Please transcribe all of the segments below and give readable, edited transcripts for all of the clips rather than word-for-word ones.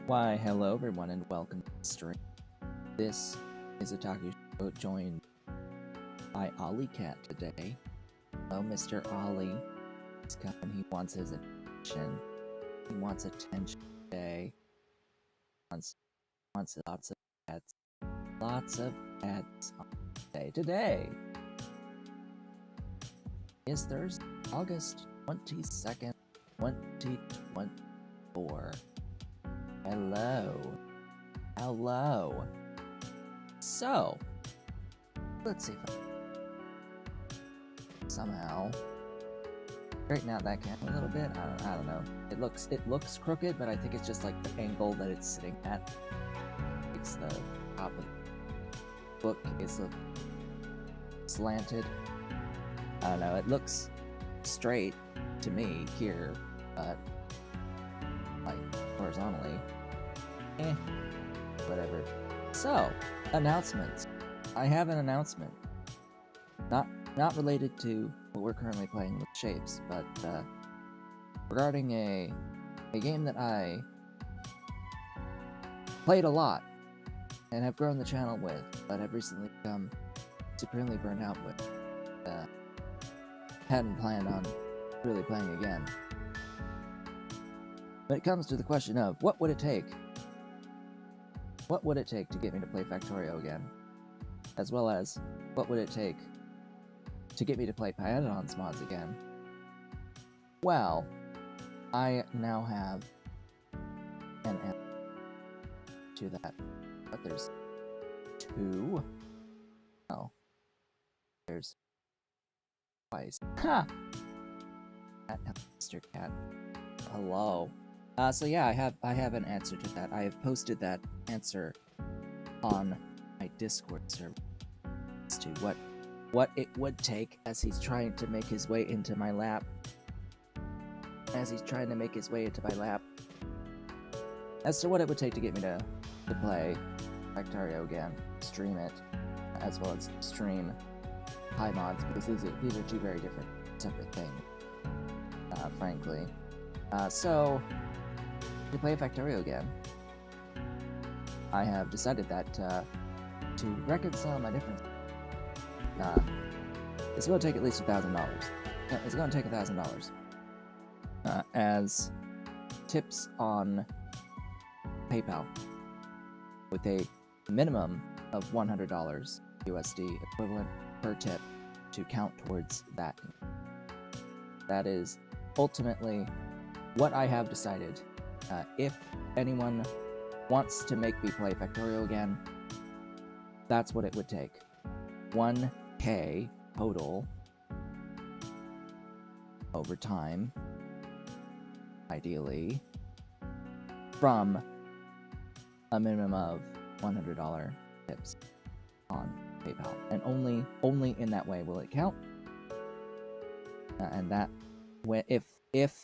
Why, hello everyone and welcome to the stream. This is Otaku Show, joined by Ollie Cat today. Hello, Mr. Ollie. He's coming, he wants his attention. He wants attention today. Wants lots of pets. Lots of pets on today. Today is Thursday, August 22nd, 2024. Hello. So, let's see if I can somehow straighten out that camera a little bit. I don't know. It looks crooked, but I think it's just like the angle that it's sitting at. It's the top of the bookcase look slanted. I don't know. It looks straight to me here, but like horizontally. Whatever. So, announcements. I have an announcement. Not related to what we're currently playing with Shapes, but regarding a game that I played a lot and have grown the channel with, but have recently become supremely burnt out with. Hadn't planned on really playing again. When it comes to the question of what would it take? What would it take to get me to play Factorio again? As well as, what would it take to get me to play Pyadon's mods again? Well, I now have an answer to that. But there's two? Oh. There's twice. Ha! Mr. Cat. Hello. So yeah, I have an answer to that. I have posted that answer on my Discord server as to what it would take as he's trying to make his way into my lap. As to what it would take to get me to play Factorio again, stream it, as well as stream high mods, because these are two very different, separate things, frankly. So, to play Factorio again, I have decided that to reconcile my differences, it's going to take at least $1,000. It's going to take $1,000 as tips on PayPal, with a minimum of $100 USD equivalent per tip to count towards that. That is ultimately what I have decided. If anyone wants to make me play Factorio again, that's what it would take. 1K total over time, ideally, from a minimum of $100 tips on PayPal, and only in that way will it count. And that if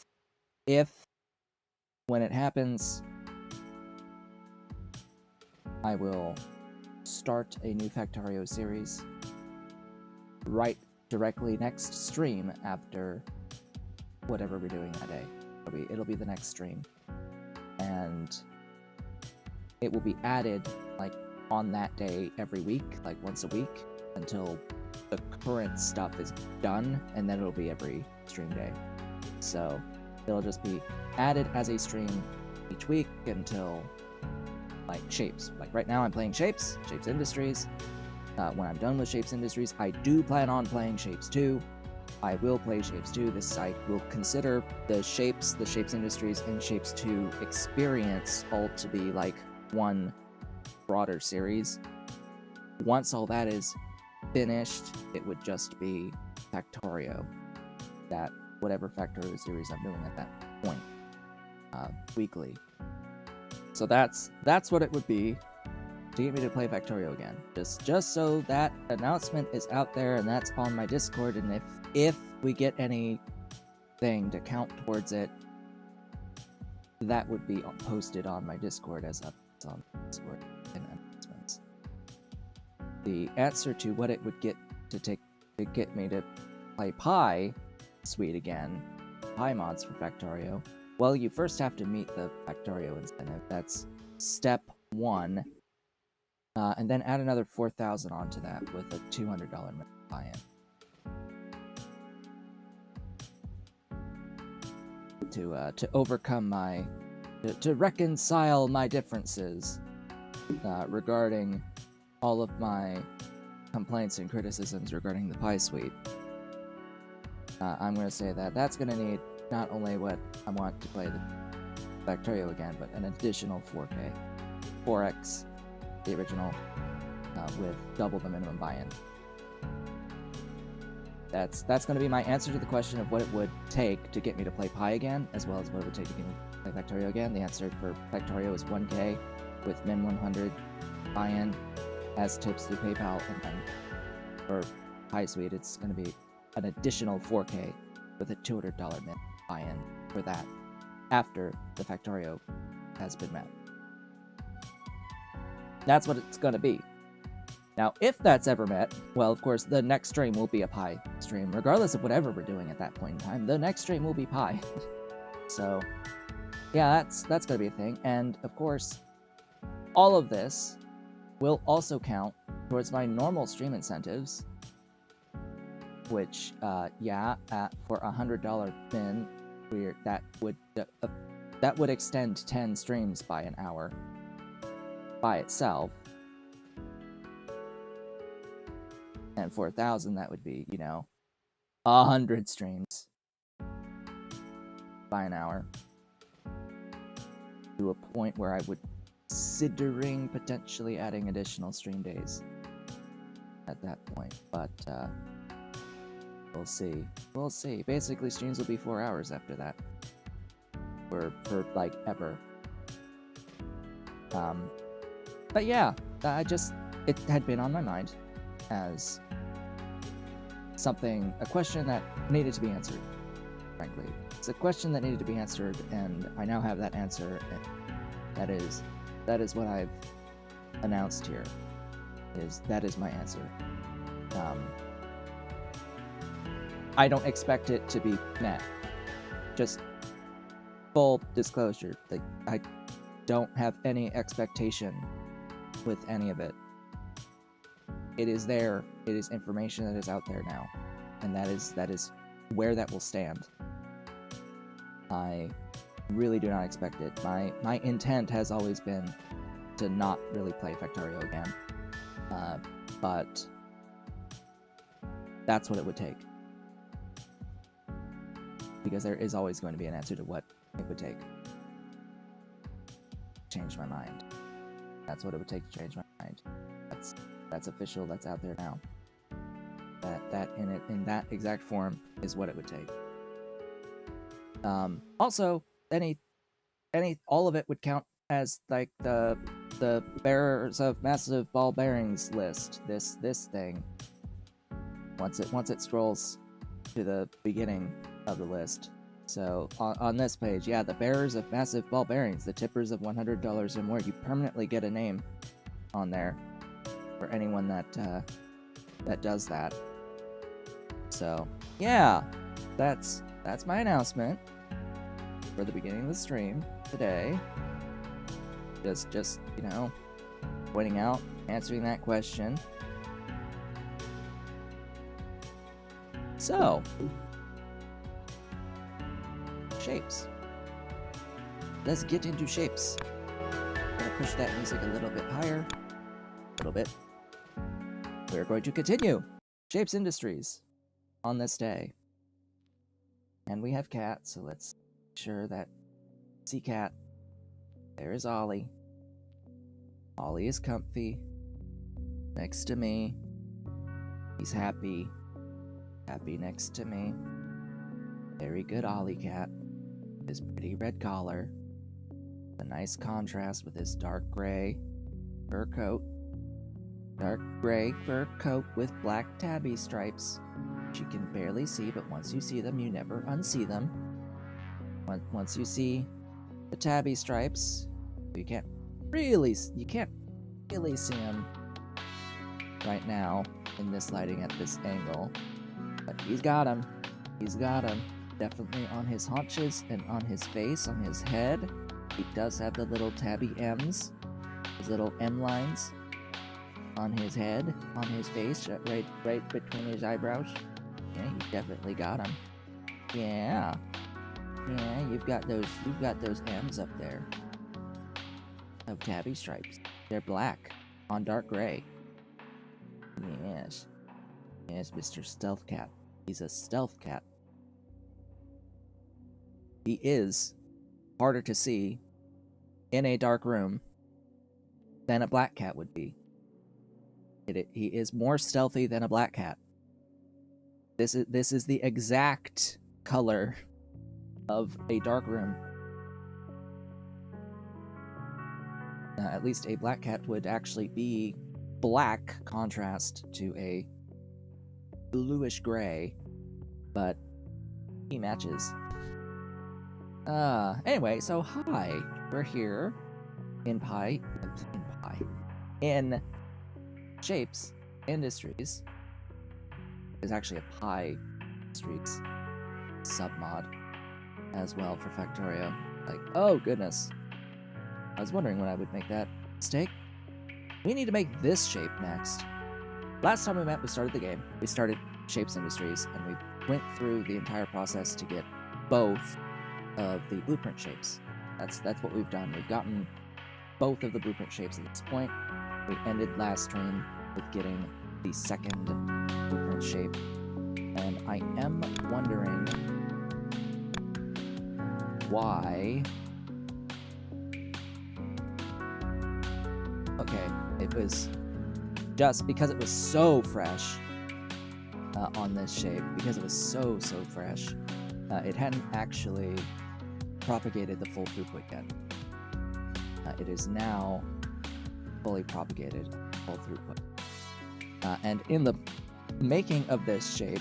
when it happens, I will start a new Factorio series right directly next stream after whatever we're doing that day. It'll be the next stream, and it will be added like on that day every week, like once a week, until the current stuff is done, and then it'll be every stream day. So it'll just be added as a stream each week until like Shapes. Like right now I'm playing Shapez Industries. When I'm done with Shapez Industries, I do plan on playing Shapez 2. I will play Shapez 2. This I will consider the Shapez Industries, and Shapez 2 experience all to be like one broader series. Once all that is finished, it would just be Factorio. That whatever Factorio series I'm doing at that point, weekly. So that's what it would be to get me to play Factorio again. Just so that announcement is out there, and that's on my Discord. And if we get anything to count towards it, that would be posted on my Discord as updates on Discord and announcements. The answer to what it would get to get me to play Pi Suite again, Pi mods for Factorio, Well, you first have to meet the Factorio incentive. That's step 1. And then add another 4,000 onto that with a $200 minimum buy-in. To overcome my... to reconcile my differences regarding all of my complaints and criticisms regarding the Pi Suite. I'm going to say that that's going to need not only what I want to play the Factorio again, but an additional 4K. 4x the original with double the minimum buy-in. That's going to be my answer to the question of what it would take to get me to play Pi again, as well as what it would take to get me to play Factorio again. The answer for Factorio is 1K with min 100 buy-in as tips through PayPal, and then for Pi Suite it's going to be an additional 4K with a $200 min buy-in for that after the Factorio has been met. That's what it's going to be. Now, if that's ever met, well, of course, the next stream will be a Pi stream. Regardless of whatever we're doing at that point in time, the next stream will be Pi. So, yeah, that's going to be a thing. And, of course, all of this will also count towards my normal stream incentives, which, yeah, for a $100 min, that would extend 10 streams by an hour by itself. And for 1,000, that would be, 100 streams by an hour. To a point where I would considering potentially adding additional stream days at that point. But, we'll see. We'll see. Basically, streams will be 4 hours after that. For like, ever. But yeah, it had been on my mind as a question that needed to be answered, frankly. It's a question that needed to be answered, and I now have that answer, and that is what I've announced here. That is my answer. I don't expect it to be met. Just full disclosure, like, I don't have any expectation with any of it. It is there. It is information that is out there now, and that is where that will stand. I really do not expect it. My intent has always been to not really play Factorio again, but that's what it would take, because there is always going to be an answer to what it would take. Change my mind. That's what it would take to change my mind. That's official. That's out there now. That in that exact form is what it would take. Also, all of it would count as like the bearers of massive ball bearings list. This thing. Once it scrolls to the beginning of the list. So on this page, yeah, the bearers of massive ball bearings, the tippers of $100 or more, you permanently get a name on there for anyone that does that. So yeah, that's my announcement for the beginning of the stream today. Just pointing out, answering that question. So, shapes. Let's get into shapes. I'm gonna push that music a little bit higher. A little bit. We're going to continue Shapez Industries on this day. And we have Cat, so let's make sure that see Cat. There is Ollie. Ollie is comfy. Next to me. He's happy. Happy next to me. Very good Ollie Cat. His pretty red collar. A nice contrast with his dark gray fur coat. Dark gray fur coat with black tabby stripes, which you can barely see, but once you see them, you never unsee them. Once you see the tabby stripes, you can't really see them right now in this lighting at this angle. But he's got them. He's got them. definitely on his haunches and on his face, on his head. He does have the little tabby M's, his little M lines on his head, on his face, right between his eyebrows. Yeah, you definitely got him. Yeah, you've got those M's up there of tabby stripes. They're black on dark gray. Yes, Mr. Stealth Cat. He's a stealth cat. He is harder to see in a dark room than a black cat would be. He is more stealthy than a black cat. This is the exact color of a dark room. At least a black cat would actually be black, contrast to a bluish gray, but he matches. Anyway, so hi, we're here in Shapez Industries. There's actually a Pie Streets submod as well for Factorio. Like, oh goodness. I was wondering when I would make that mistake. We need to make this shape next. Last time we met, we started the game. We started Shapez Industries, and we went through the entire process to get both of the blueprint shapes. That's what we've done. We've gotten both of the blueprint shapes at this point. We ended last stream with getting the second blueprint shape, and I am wondering why. Okay, it was just because it was so fresh on this shape, because it was so fresh, it hadn't actually propagated the full throughput yet. It is now fully propagated, full throughput. And in the making of this shape,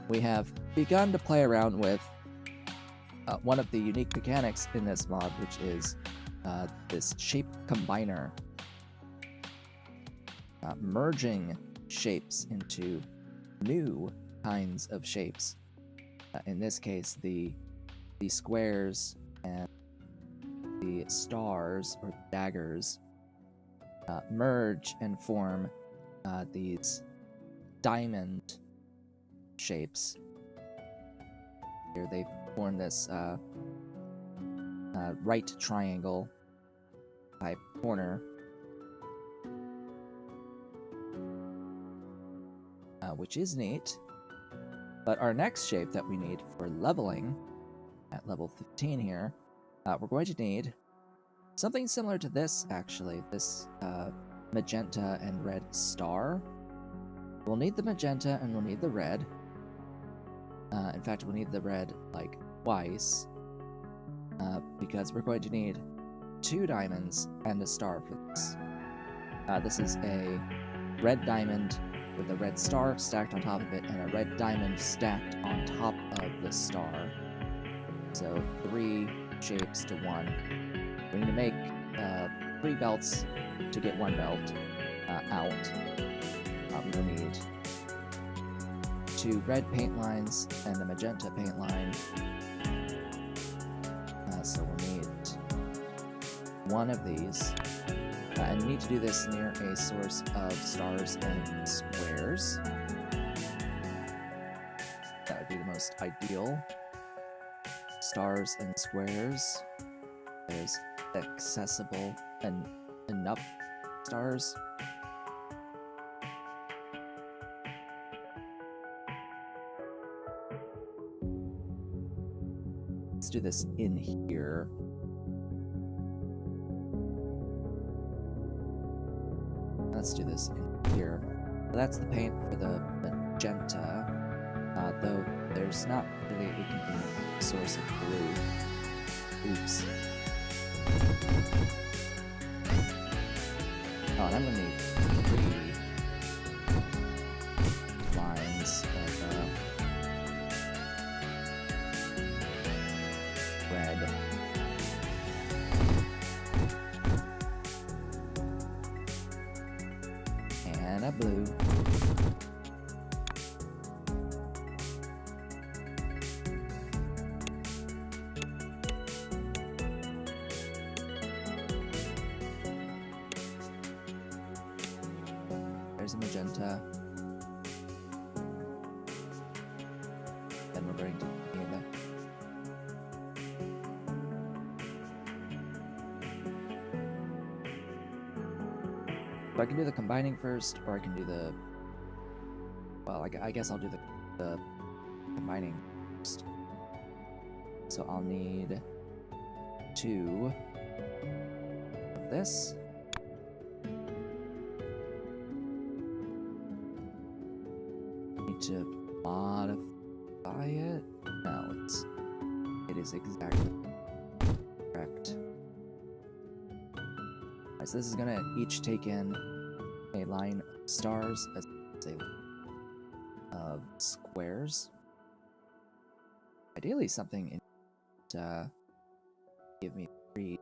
we have begun to play around with one of the unique mechanics in this mod, which is this shape combiner. Merging shapes into new kinds of shapes. In this case, the squares and the stars, or daggers, merge and form these diamond shapes. Here they form this right triangle type corner, which is neat. But our next shape that we need for leveling at level 15 here, we're going to need something similar to this, actually. This magenta and red star. We'll need the magenta and we'll need the red. In fact, we'll need the red like twice, because we're going to need 2 diamonds and a star for this. This is a red diamond with a red star stacked on top of it, and a red diamond stacked on top of the star. So 3 shapes to 1. We need to make 3 belts to get 1 belt out. We will need 2 red paint lines and a magenta paint line. So we'll need 1 of these. And we need to do this near a source of stars and squares. That would be the most ideal. Stars and squares. There's accessible and enough stars. Let's do this in here. Let's do this in here. That's the paint for the magenta, though there's not really a convenient source of blue. Oops. Oh, and I'm gonna need 3 lines of red. And a blue. there's a magenta. Then we're going to need so I can do the combining first, or I can do the... Well, I guess I'll do the combining first. So I'll need 2 of this. Need to modify it. No, it is exactly correct. Alright, so this is gonna each take in a line of stars as a of squares. Ideally, something in give me 3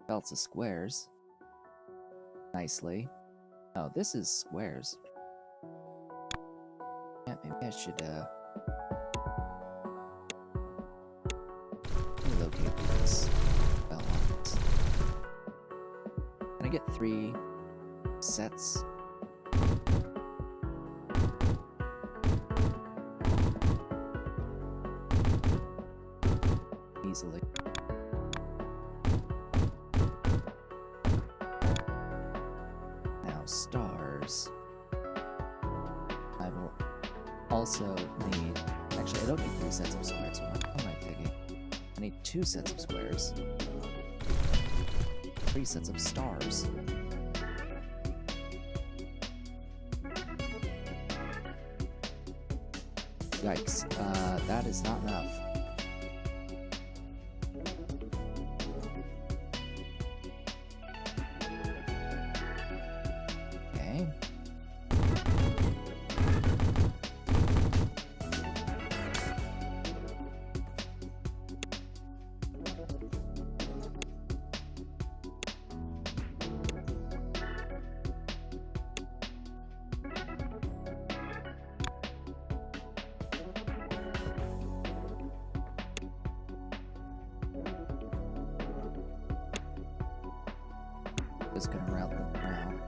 belts of squares nicely. Oh, this is squares. Yeah, maybe I should relocate these belt lines. Can I get 3 sets? Easily. Now stars. I will also need... Actually, I don't need 3 sets of squares. What am I thinking? I need 2 sets of squares. 3 sets of stars. Yikes. That is not enough. Okay. Just gonna route them around.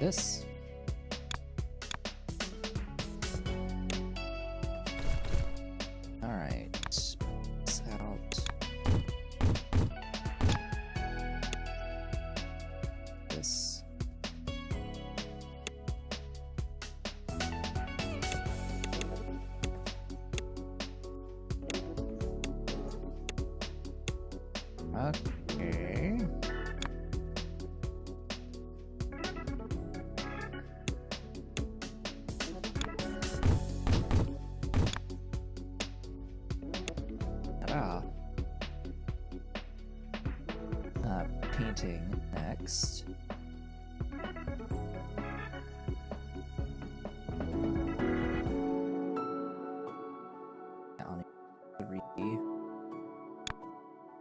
This. Alright. This out. This. Okay. Painting next. I'll need 3.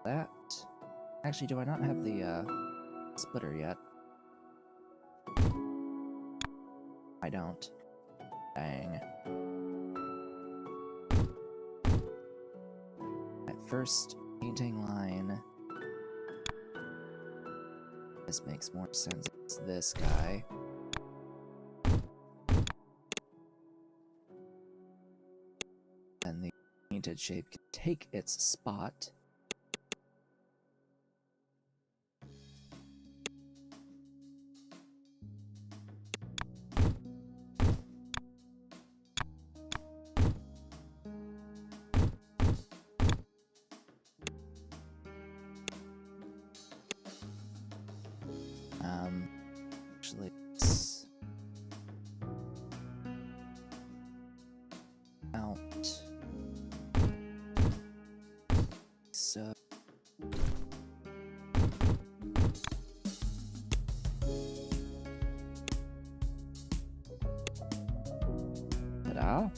That. Actually, do I not have the splitter yet? I don't. Dang. At first painting line. This makes more sense. It's this guy. And the painted shape can take its spot. so... Ta-da!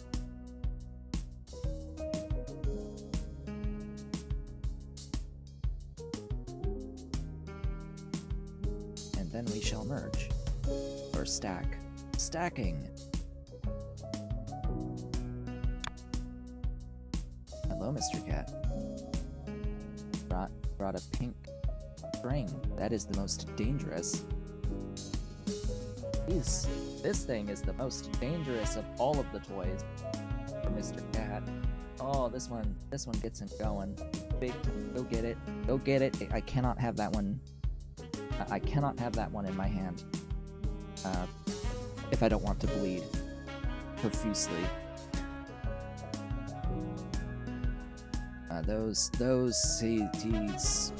And then we shall merge. Or stack. Stacking! Hello, Mr. Cat. Brought a pink string. That is the most dangerous. Jeez, this thing is the most dangerous of all of the toys for Mr. Cat. Oh, this one gets him going. Big, go get it. Go get it. I cannot have that one. I cannot have that one in my hand. If I don't want to bleed profusely. He's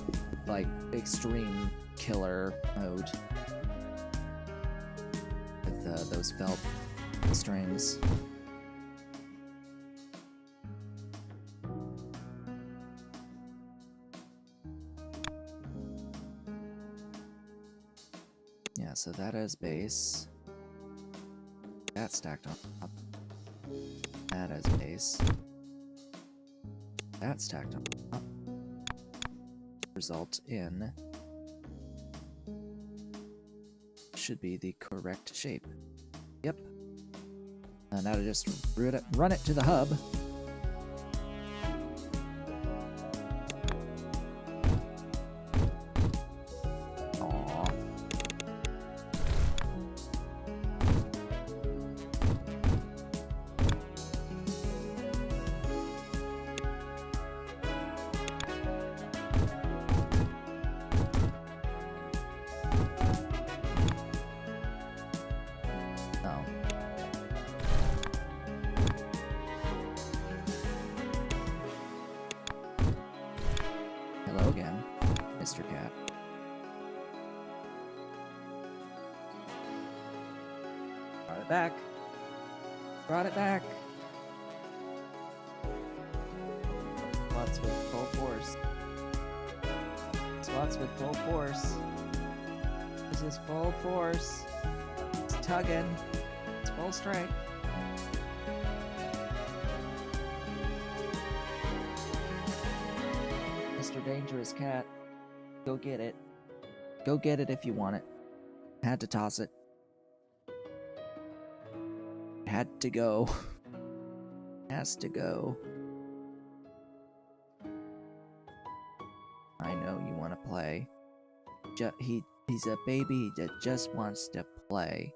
like extreme killer mode with those felt strings. Yeah, so that is base. That stacked on top. That is base. That stacked on top. Result in should be the correct shape. Yep. And now to just run it to the hub. Aww. Hello again, Mr. Cat. Brought it back. Brought it back. Slots with full force. Slots with full force. This is full force. It's tugging. It's full strength. Mr. Dangerous Cat, go get it. Go get it if you want it. Had to toss it. Had to go. Has to go. I know you want to play. He's a baby that just wants to play.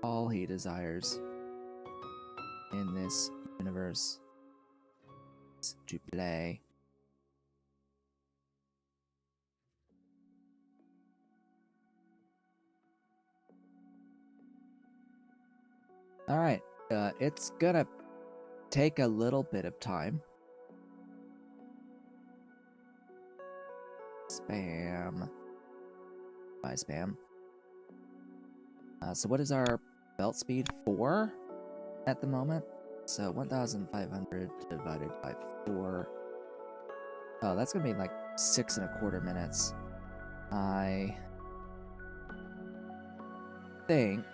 All he desires in this universe is to play. Alright, it's gonna take a little bit of time. Spam. Bye, spam. So what is our belt speed? 4 at the moment? So 1,500 divided by 4. Oh, that's gonna be like 6.25 minutes. I think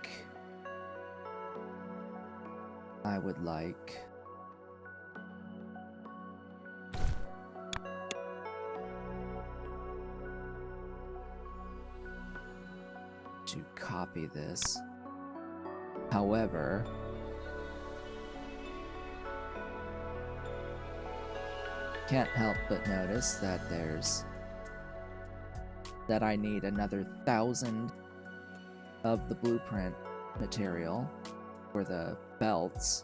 I would like to copy this. However, can't help but notice that I need another 1,000 of the blueprint material for the belts.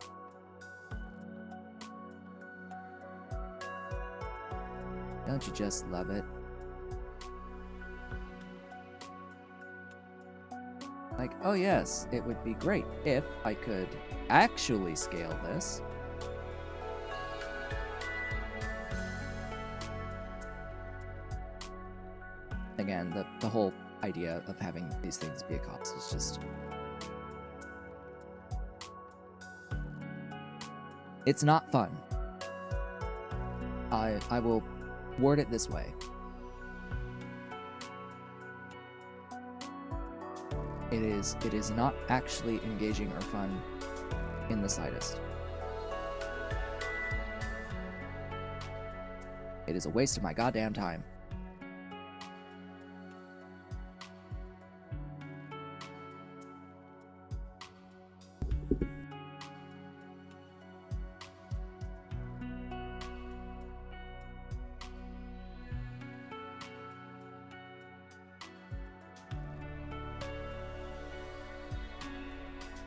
Don't you just love it? Like, oh yes, it would be great if I could actually scale this. Again, the whole idea of having these things be a cost is just... it's not fun. I will word it this way. It is not actually engaging or fun in the slightest. It is a waste of my goddamn time.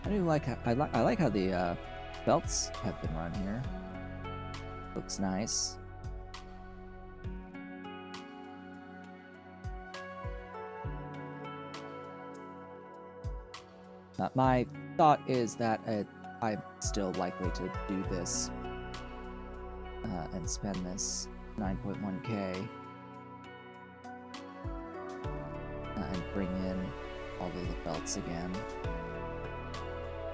I do like how, I like how the belts have been run here. Looks nice. My thought is that I'm still likely to do this and spend this 9.1k and bring in all of the belts again.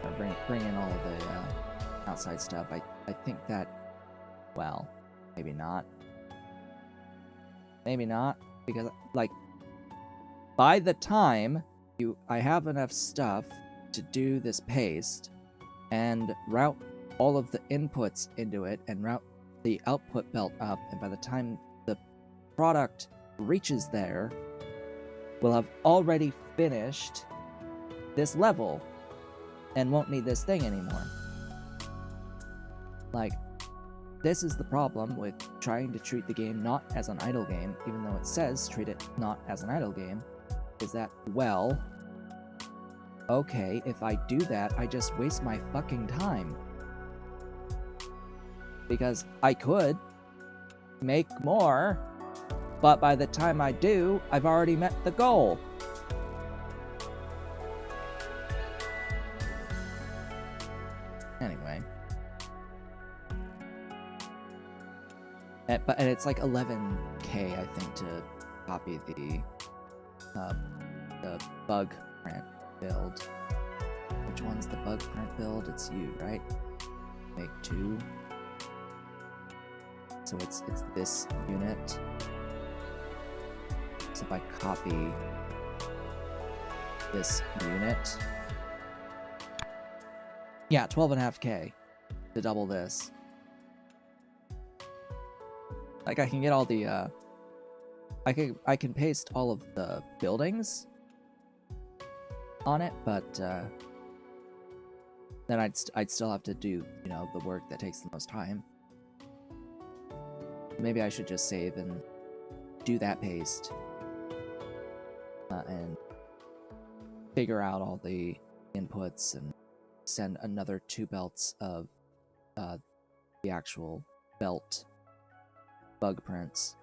Or bring in all of the outside stuff. I think that, well, maybe not. Maybe not, because like by the time I have enough stuff to do this paste and route all of the inputs into it and route the output belt up, and by the time the product reaches there, we'll have already finished this level and won't need this thing anymore. Like, this is the problem with trying to treat the game not as an idle game, even though it says treat it not as an idle game, is that, well, okay, if I do that, I just waste my fucking time. Because I could make more, but by the time I do, I've already met the goal. Anyway. And it's like 11k, I think, to copy the bug print build. Which one's the bug print build? It's you, right? Make 2. So it's this unit. So if I copy this unit, yeah, 12.5k to double this. Like, I can get all the I can paste all of the buildings on it, but then I'd still have to do, you know, the work that takes the most time. Maybe I should just save and do that paste and figure out all the inputs and send another 2 belts of the actual belt bug prints.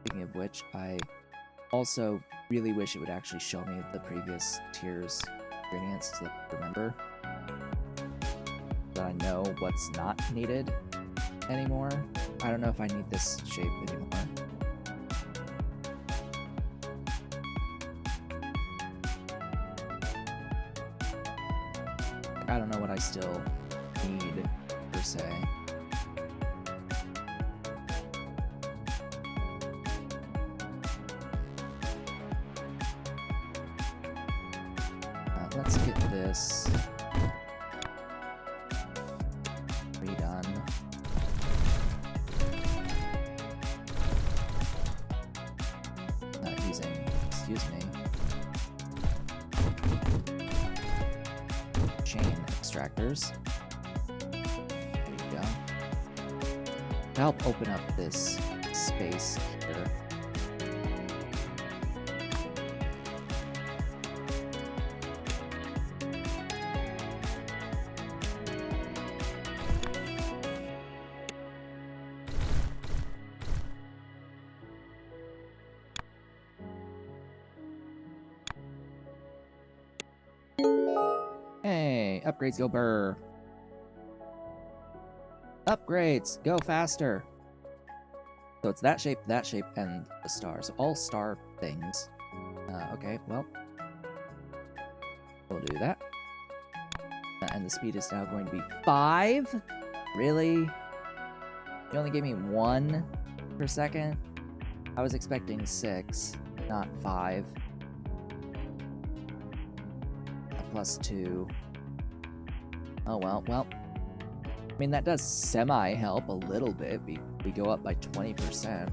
Speaking of which, I also really wish it would actually show me the previous tiers ingredients so that I remember, that I know what's not needed anymore. I don't know if I need this shape anymore. I don't know what I still need, per se. Let's get this redone. Using, excuse me, chain extractors. There you go. To help open up this space here. Hey, upgrades go burr. Upgrades go faster. So it's that shape, and the star. So all star things. Okay, well, we'll do that. And the speed is now going to be 5 Really? You only gave me 1 per second? I was expecting 6, not 5. Plus 2. Oh well. I mean, that does semi-help a little bit. We go up by 20%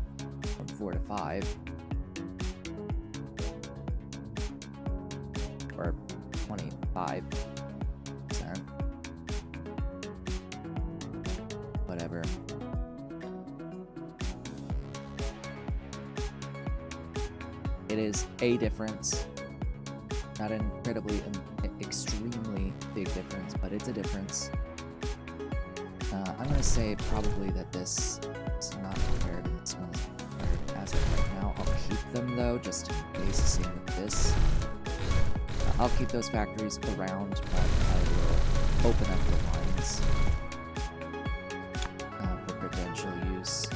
from 4 to 5. Or 25%. Whatever. It is a difference. Not an extremely big difference, but it's a difference. I'm gonna say probably that this is not prepared and this one is prepared as of right now. I'll keep them though, just in case. Same with this. I'll keep those factories around, but I will open up the lines for potential use.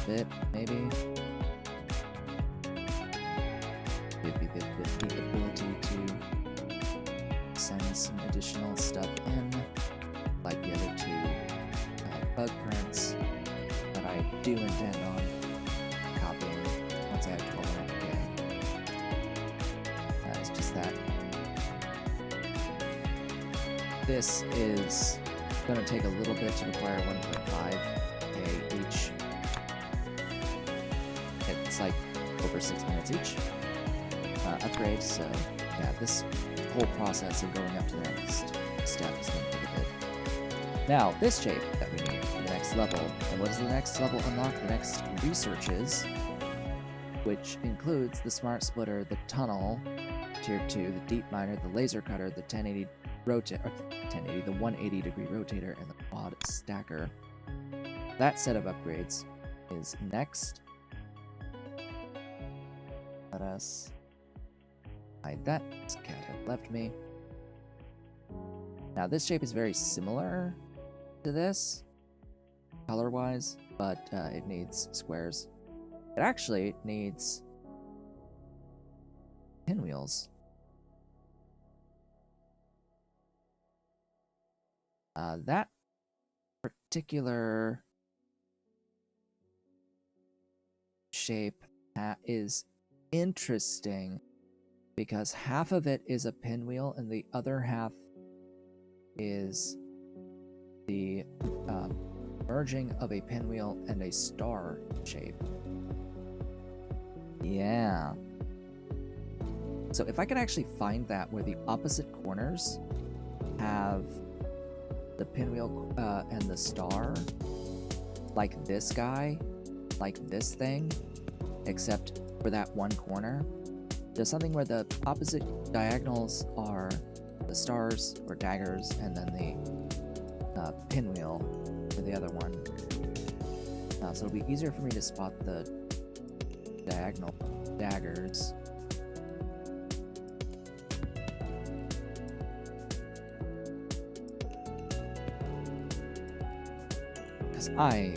Bit, maybe. Give me the ability to send some additional stuff in, like the other 2 bug prints that I do intend on copying once I have 12 It's just that this is going to take a little bit to require 1.5K each. It's like over 6 minutes each upgrade, so yeah, this whole process of going up to the next step is going to take a bit. Now, this shape that we need for the next level, and what does the next level unlock? The next researches, which includes the smart splitter, the tunnel, tier 2, the deep miner, the laser cutter, the 180 degree rotator, and the quad stacker. That set of upgrades is next. Let us hide that. This cat had left me. Now, this shape is very similar to this, color-wise, but it needs squares. It actually needs pinwheels. That particular shape is interesting because half of it is a pinwheel and the other half is the merging of a pinwheel and a star shape. Yeah. So if I could actually find that where the opposite corners have the pinwheel and the star, like this guy, like this thing, except for that one corner, there's something where the opposite diagonals are the stars or daggers, and then the pinwheel for the other one. So it'll be easier for me to spot the diagonal daggers. Because I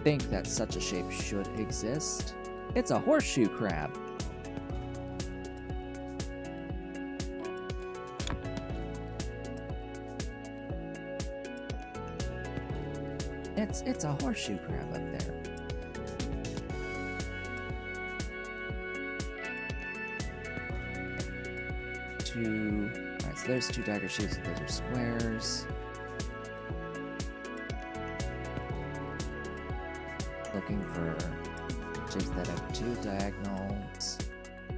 think that such a shape should exist. It's a horseshoe crab. It's a horseshoe crab up there. Alright, so there's 2 dagger shapes, those are squares. Looking for shapes that have 2 diagonals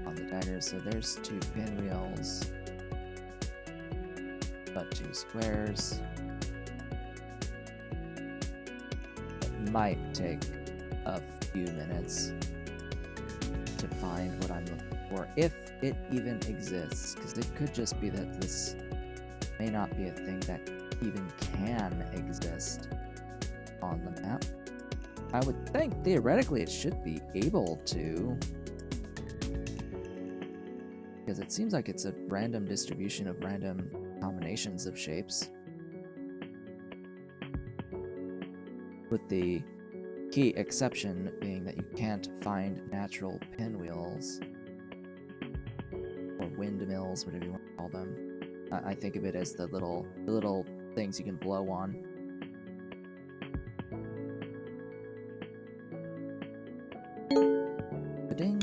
on the daggers, so there's 2 pinwheels, but 2 squares. It might take a few minutes to find what I'm looking for, if it even exists, because it could just be that this may not be a thing that even can exist on the map. I would think theoretically it should be able to, because it seems like it's a random distribution of random combinations of shapes, with the key exception being that you can't find natural pinwheels or windmills, whatever you want to call them. I think of it as the little things you can blow on. Ding!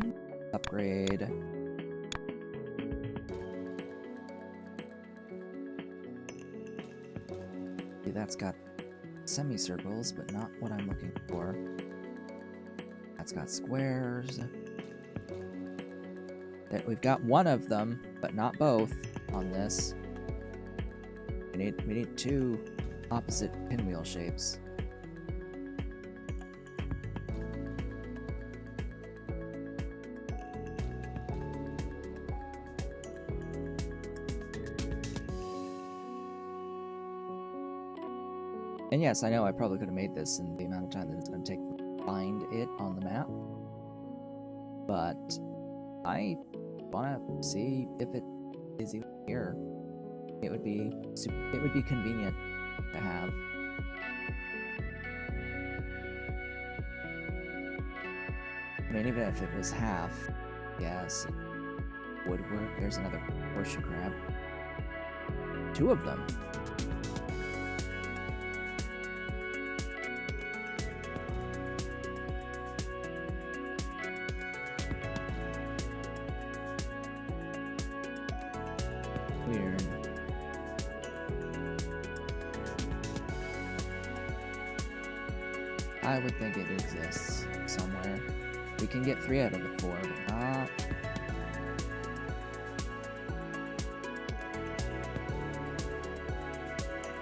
Upgrade. See, that's got semicircles, but not what I'm looking for. That's got squares. We've got one of them, but not both on this. We need two opposite pinwheel shapes. And yes, I know I probably could have made this in the amount of time that it's going to take to find it on the map. But I want to see if it is even here. It would be convenient to have. I mean, even if it was half, yes, it would work. There's another horseshoe crab. Two of them. Weird. I would think it exists somewhere. We can get 3 out of the 4, but not.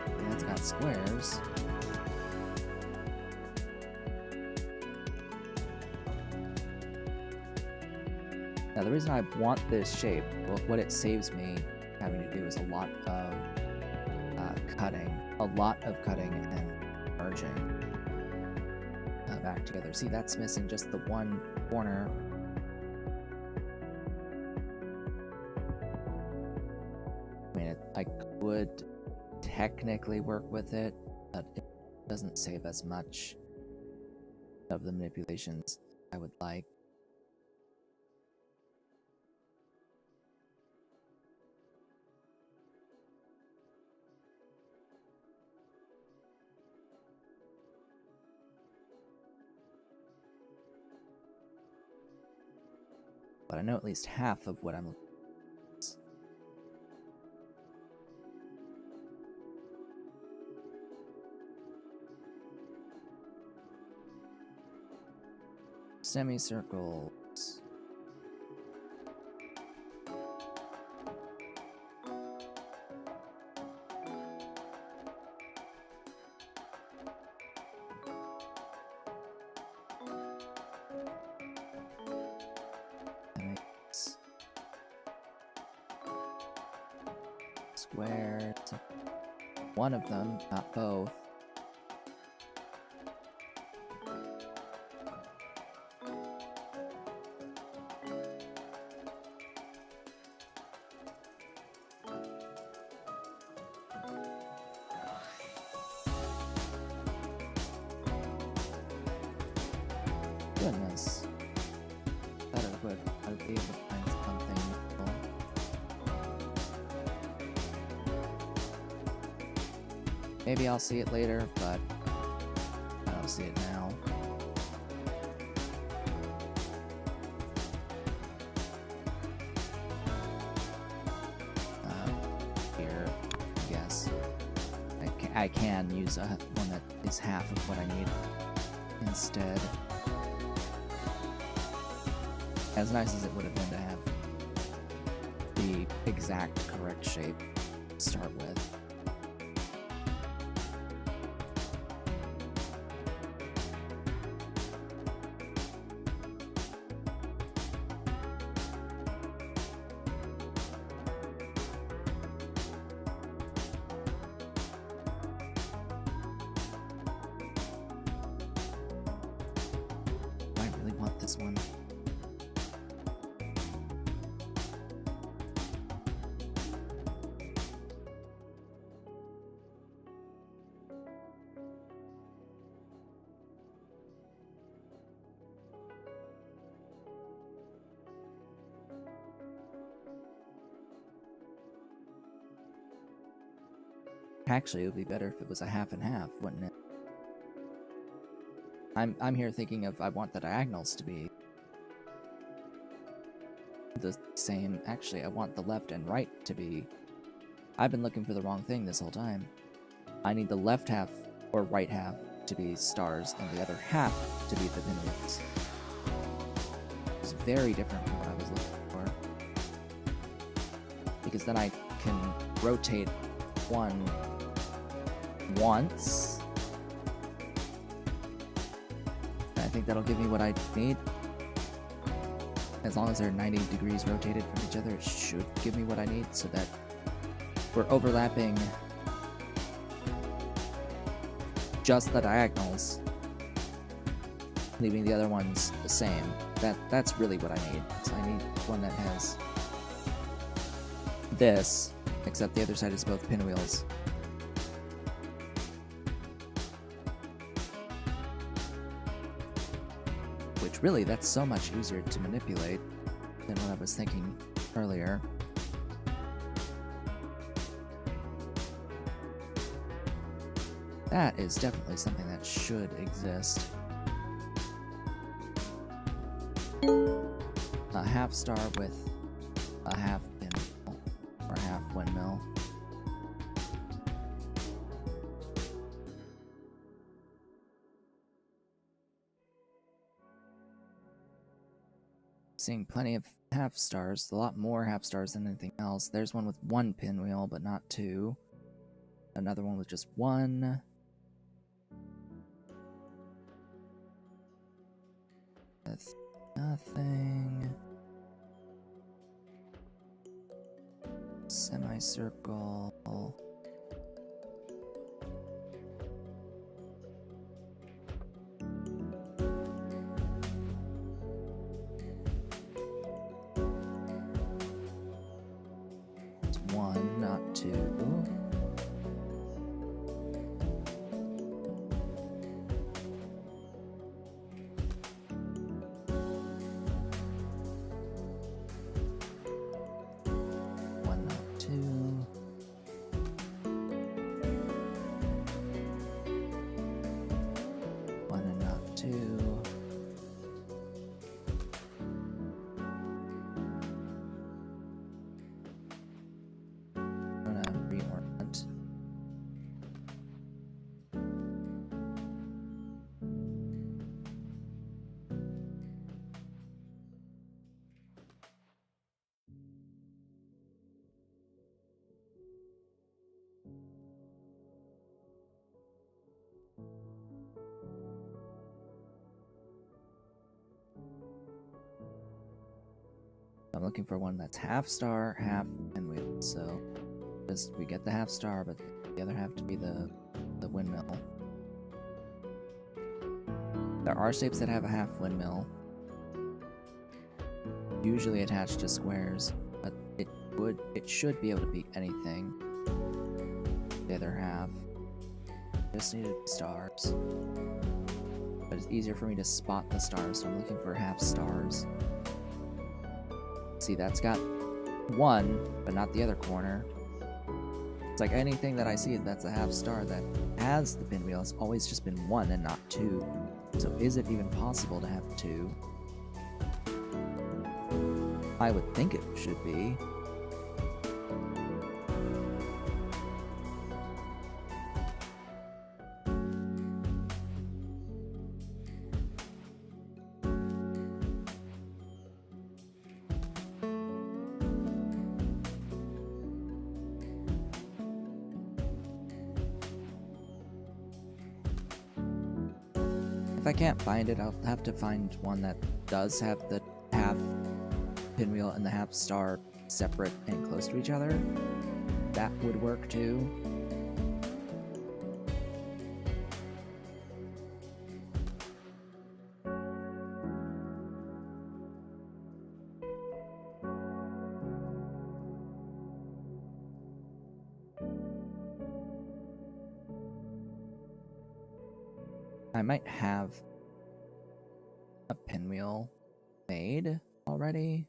Yeah, it's got squares. Now, the reason I want this shape, well, what it saves me having to do is a lot of cutting and merging back together. See, that's missing just the one corner. I mean, I could technically work with it, but it doesn't save as much of the manipulations I would like. But I know at least half of what I'm looking for. Semicircles. Squares. One of them, not both. Goodness. Thought I would be able to find something useful. Maybe I'll see it later, but I don't see it now. Here, yes. I can use one that is half of what I need instead. As nice as it would have been to have the exact correct shape to start with. this one. Actually, it would be better if it was a half and half, wouldn't it? I'm here thinking of I want the diagonals to be the same. Actually, I want the left and right to be... I've been looking for the wrong thing this whole time. I need the left half or right half to be stars and the other half to be the pinwheels. It's very different from what I was looking for. Because then I can rotate one once. I think that'll give me what I need. As long as they're 90 degrees rotated from each other, it should give me what I need so that we're overlapping just the diagonals, leaving the other ones the same. That's really what I need. So I need one that has this, except the other side is both pinwheels. Which really, that's so much easier to manipulate than what I was thinking earlier. That is definitely something that should exist. A half star with a half pinwheel or half windmill. Seeing plenty of half stars, a lot more half stars than anything else. There's one with one pinwheel, but not two. Another one with just one. With nothing. Semicircle. It's one, not two. I'm looking for one that's half star, half pinwheel. So just we get the half star, but the other half to be the windmill. There are shapes that have a half windmill, usually attached to squares, but it should be able to be anything. The other half just needed stars, but it's easier for me to spot the stars, so I'm looking for half stars. See, that's got one, but not the other corner. It's like anything that I see that's a half star that has the pinwheel has always just been one and not two. So is it even possible to have two? I would think it should be. If I can't find it, I'll have to find one that does have the half pinwheel and the half star separate and close to each other. That would work too. I might have a pinwheel made already.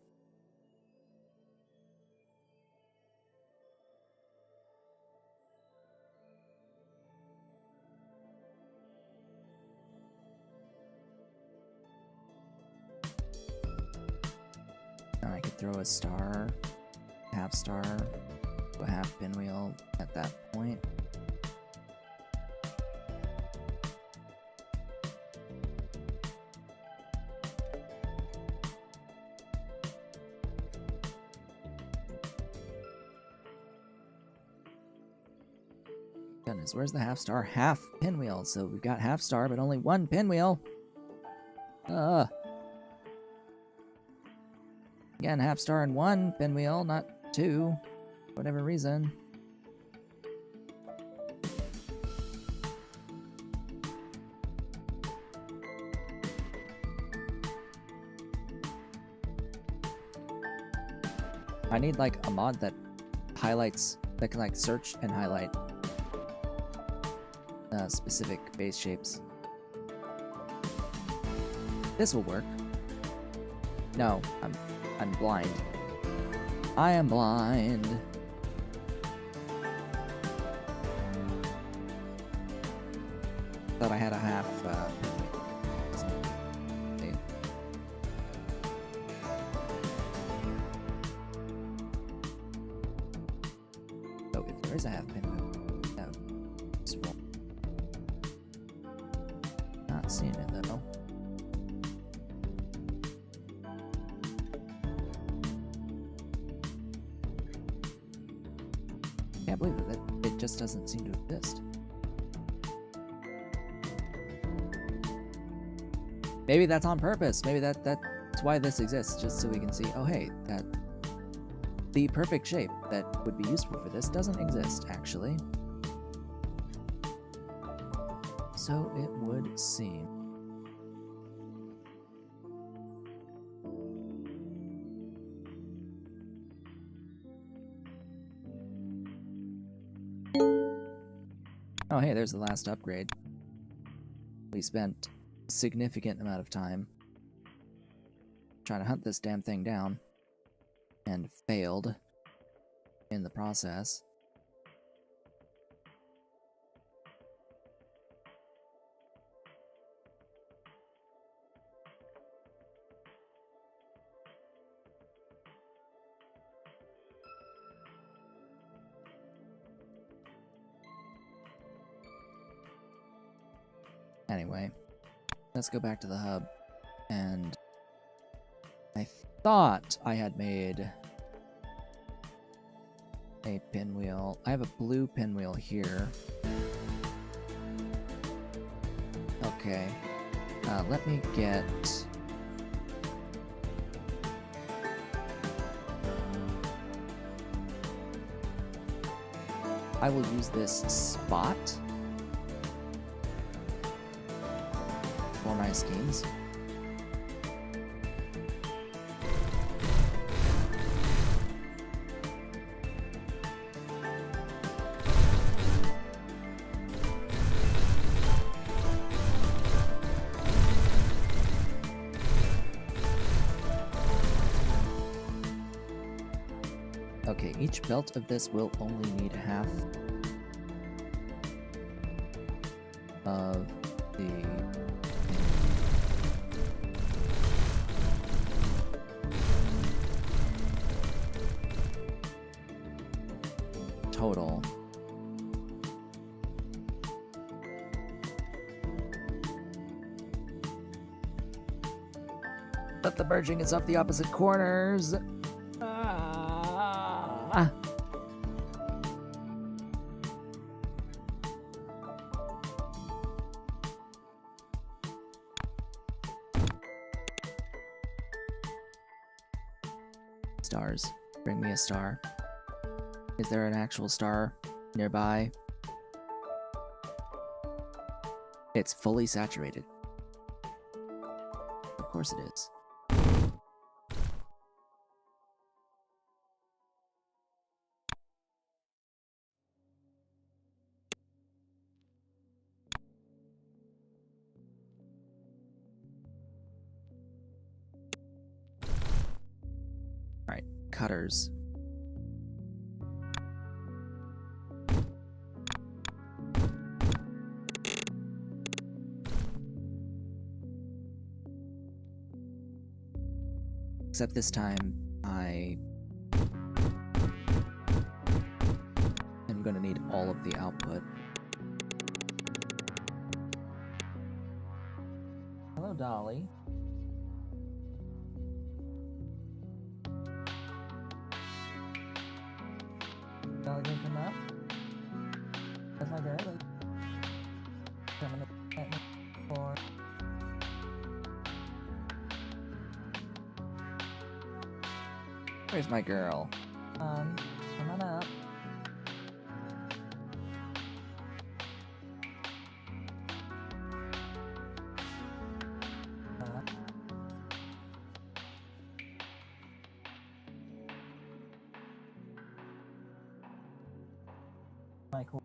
Now I could throw a star, half star, a half pinwheel at that point. Goodness, where's the half star? Half pinwheel. So we've got half star, but only one pinwheel. Again, half star and one pinwheel, not two, for whatever reason. I need like a mod that highlights, that can like search and highlight specific base shapes. This will work. No, I'm blind. I am blind. Thought I had a half. So if there is a half pinwheel, that would be useful. Not seeing it though. Can't believe it. It just doesn't seem to exist. Maybe that's on purpose. Maybe that's why this exists, just so we can see, oh hey, that the perfect shape that would be useful for this doesn't exist, actually. So it would seem. Oh hey, there's the last upgrade. We spent a significant amount of time trying to hunt this damn thing down, and failed in the process. Anyway, let's go back to the hub, and I thought I had made a pinwheel. I have a blue pinwheel here. Okay, let me get... I will use this spot for my schemes. Okay, each belt of this will only need half of the total. But the merging is of the opposite corners. Stars. Bring me a star. Is there an actual star nearby? It's fully saturated. Of course it is. Alright, cutters. Except this time, I am going to need all of the output. Hello, Dolly. Dolly gonna come up? That's my girl. I'm gonna get for. Where's my girl? Come on up. Michael.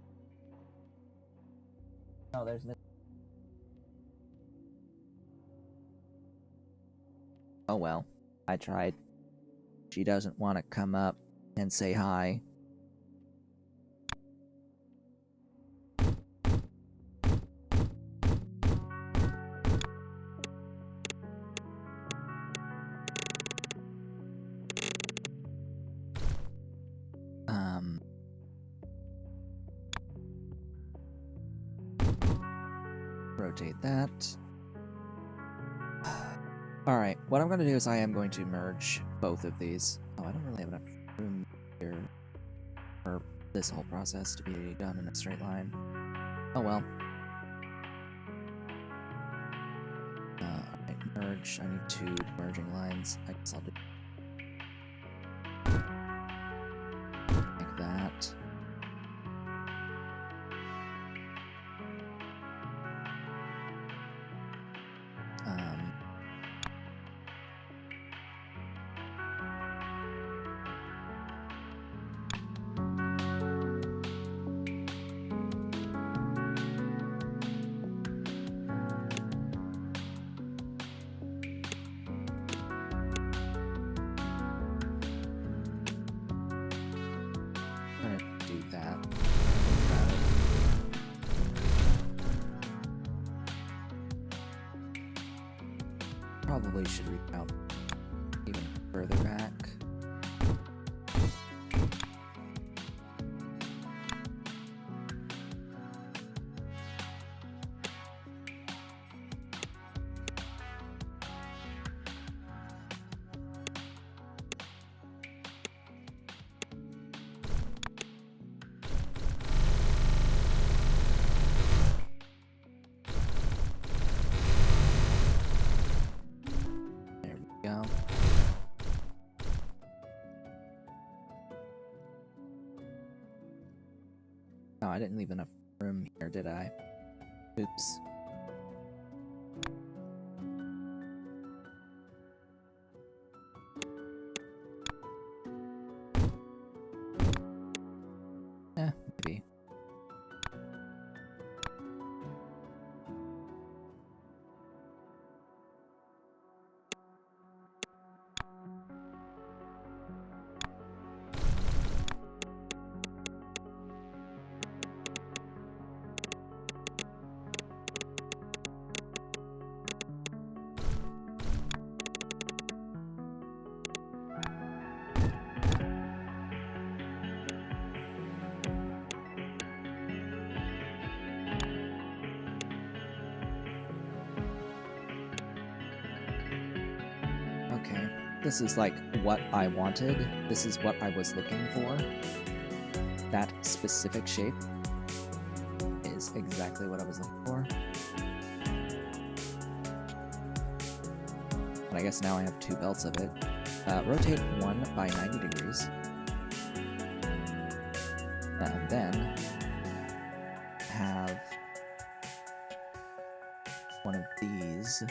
Oh, there's this. Oh well, I tried. She doesn't want to come up and say hi. Rotate that. Alright, what I'm going to do is I am going to merge both of these. Oh, I don't really have enough room here for this whole process to be done in a straight line. Oh well. Alright, merge. I need 2 merging lines. I guess I'll do like that. Probably should reach out even further back. Go. Oh, I didn't leave enough room here, did I? Oops. Maybe. Okay, this is like what I wanted. This is what I was looking for. That specific shape is exactly what I was looking for. And I guess now I have 2 belts of it. Rotate one by 90 degrees. And then have one of these.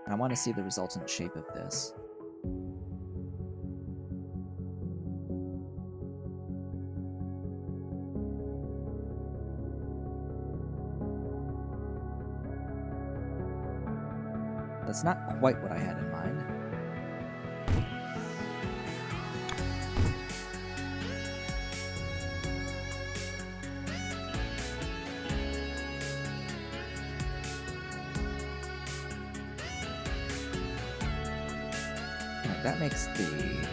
And I want to see the resultant shape of this. That's not quite what I had in mind. Right, that makes the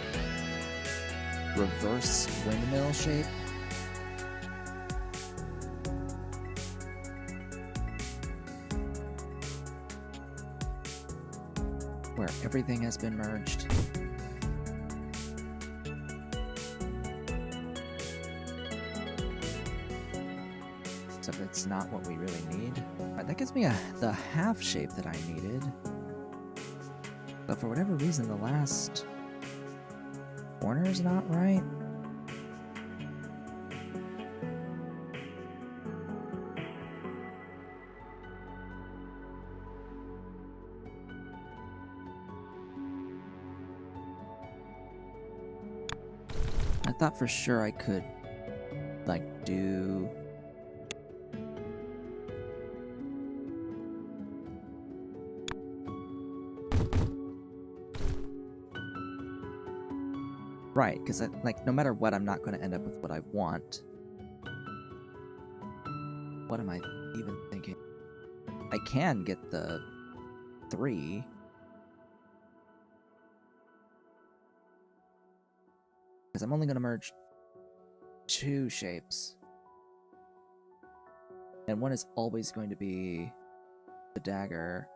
reverse windmill shape. Where everything has been merged. Except it's not what we really need. Right, that gives me the half shape that I needed. But for whatever reason, the last corner's not right. I thought for sure I could, like, do... Right, because, like, no matter what, I'm not going to end up with what I want. What am I even thinking? I can get the 3. Because I'm only going to merge 2 shapes. And one is always going to be the dagger.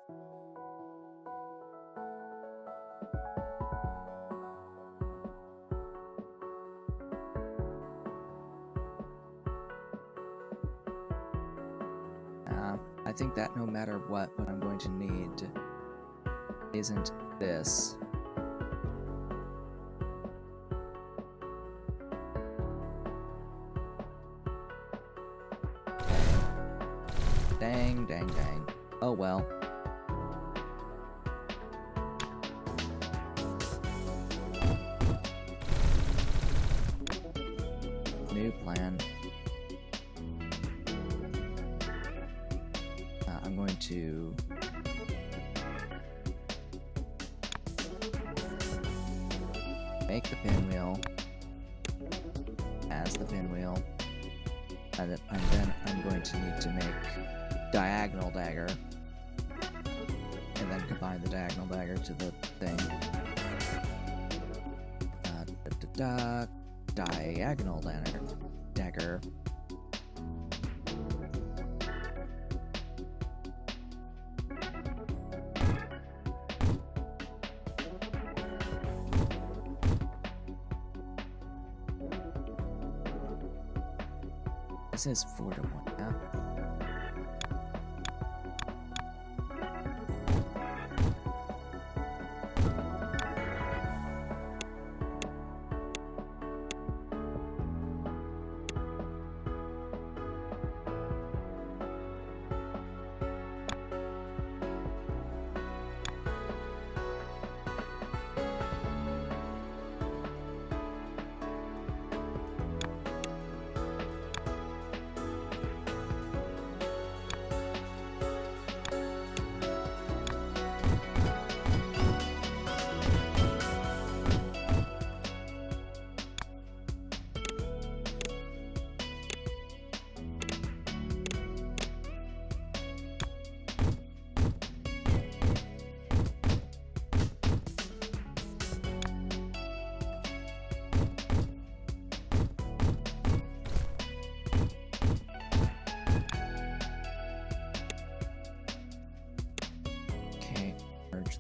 I think that no matter what I'm going to need isn't this. Dang, dang, dang. Oh well. New plan. I'm going to make the pinwheel as the pinwheel, and then I'm going to need to make diagonal dagger, and then combine the diagonal dagger to the thing. Diagonal dagger. This is 4-1, yeah.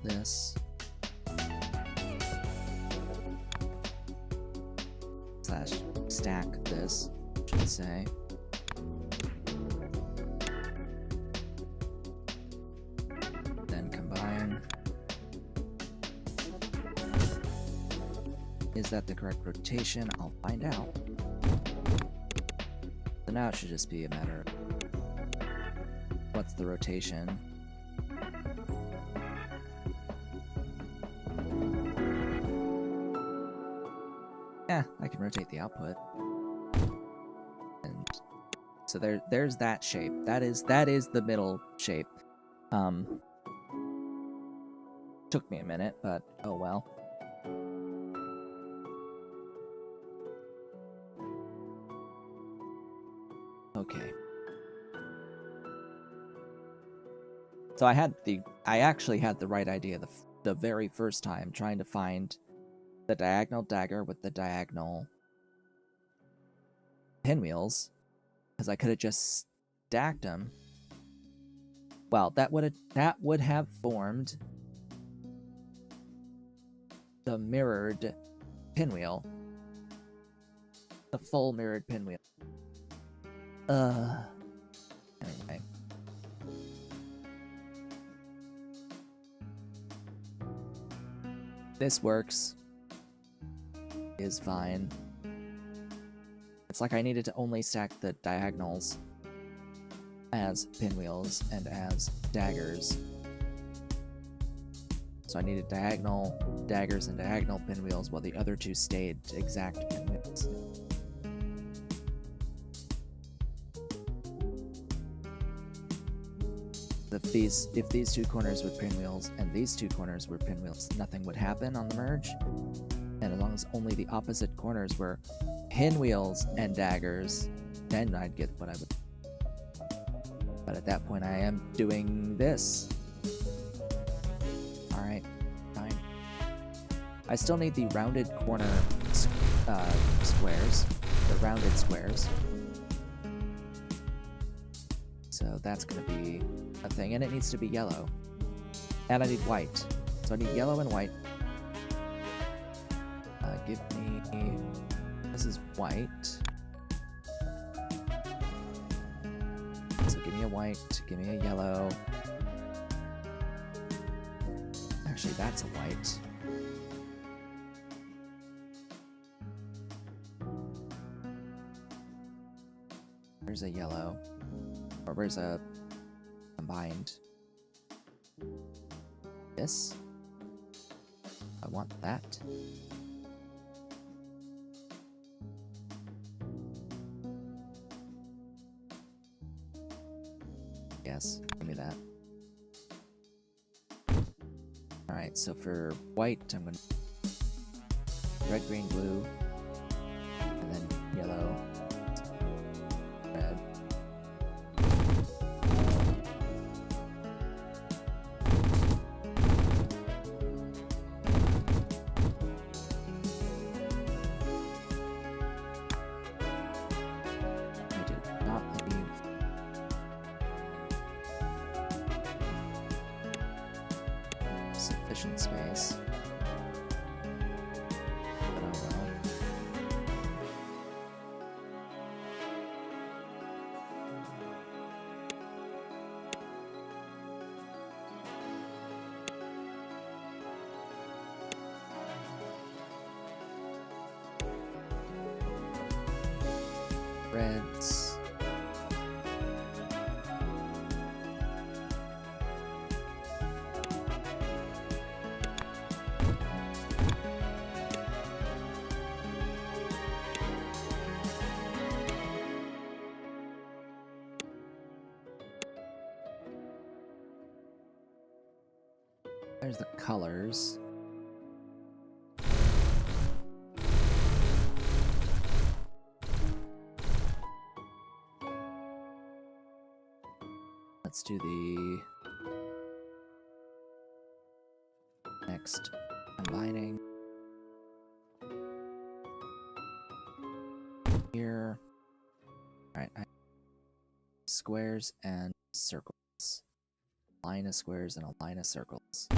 This slash stack this, I should say. Then combine. Is that the correct rotation? I'll find out. So now it should just be a matter of what's the rotation. I can rotate the output. And so there's that shape. That is the middle shape. Took me a minute, but oh well. Okay. So I actually had the right idea the very first time, trying to find the diagonal dagger with the diagonal pinwheels, because I could have just stacked them. Well, that would have formed the mirrored pinwheel, the full mirrored pinwheel. Anyway. This works. Is fine. It's like I needed to only stack the diagonals as pinwheels and as daggers. So I needed diagonal daggers and diagonal pinwheels while the other two stayed exact pinwheels. If these two corners were pinwheels and these two corners were pinwheels, nothing would happen on the merge. And as long as only the opposite corners were pinwheels and daggers, then I'd get what I would. But at that point, I am doing this. Alright, fine. I still need the rounded corner squares. The rounded squares. So that's going to be a thing, and it needs to be yellow. And I need white. So I need yellow and white. Give me... This is white. So give me a white, give me a yellow. Actually, that's a white. Where's a yellow? Or where's a combined? This? I want that. Yes, give me that. Alright, so for white, I'm gonna red, green, blue, and then yellow, red. I did not leave sufficient space. But oh well. Reds. There's the colors. Let's do the next combining. Here. Alright, squares and circles. Line of squares and a line of circles.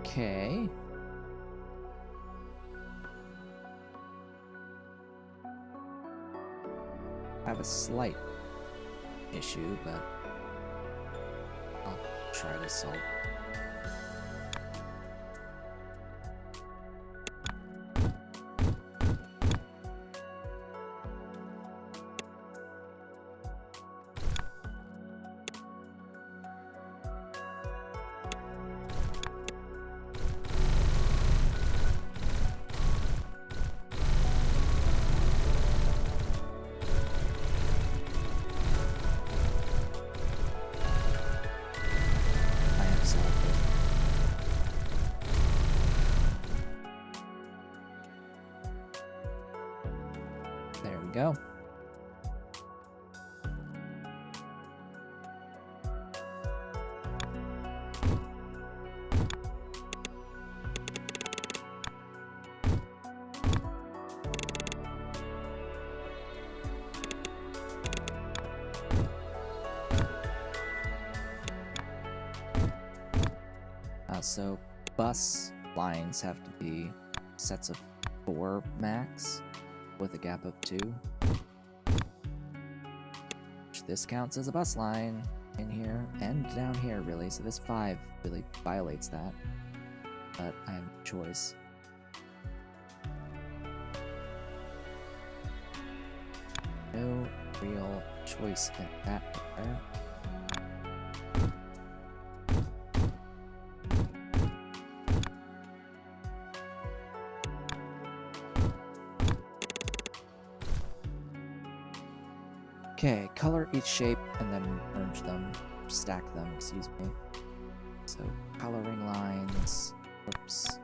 Okay. have a slight issue, but I'll try to solve it. There we go. So bus lines have to be sets of 4 max, with a gap of 2. Which this counts as a bus line in here and down here, really, so this 5 really violates that. But I have no choice. No real choice in that there. Okay, color each shape and then merge them, stack them, excuse me. So, coloring lines, oops.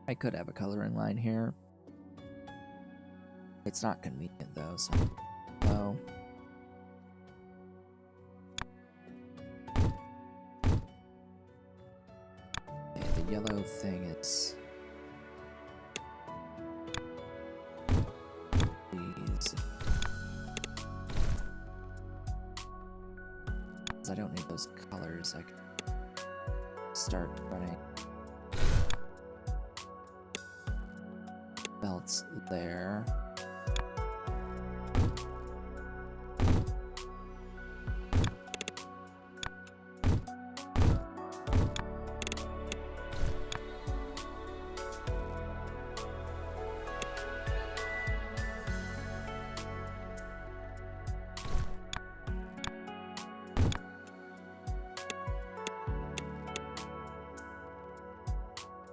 I could have a coloring line here. It's not convenient though, so no. Okay, the yellow thing is these. I don't need those colors. I can start running belts there.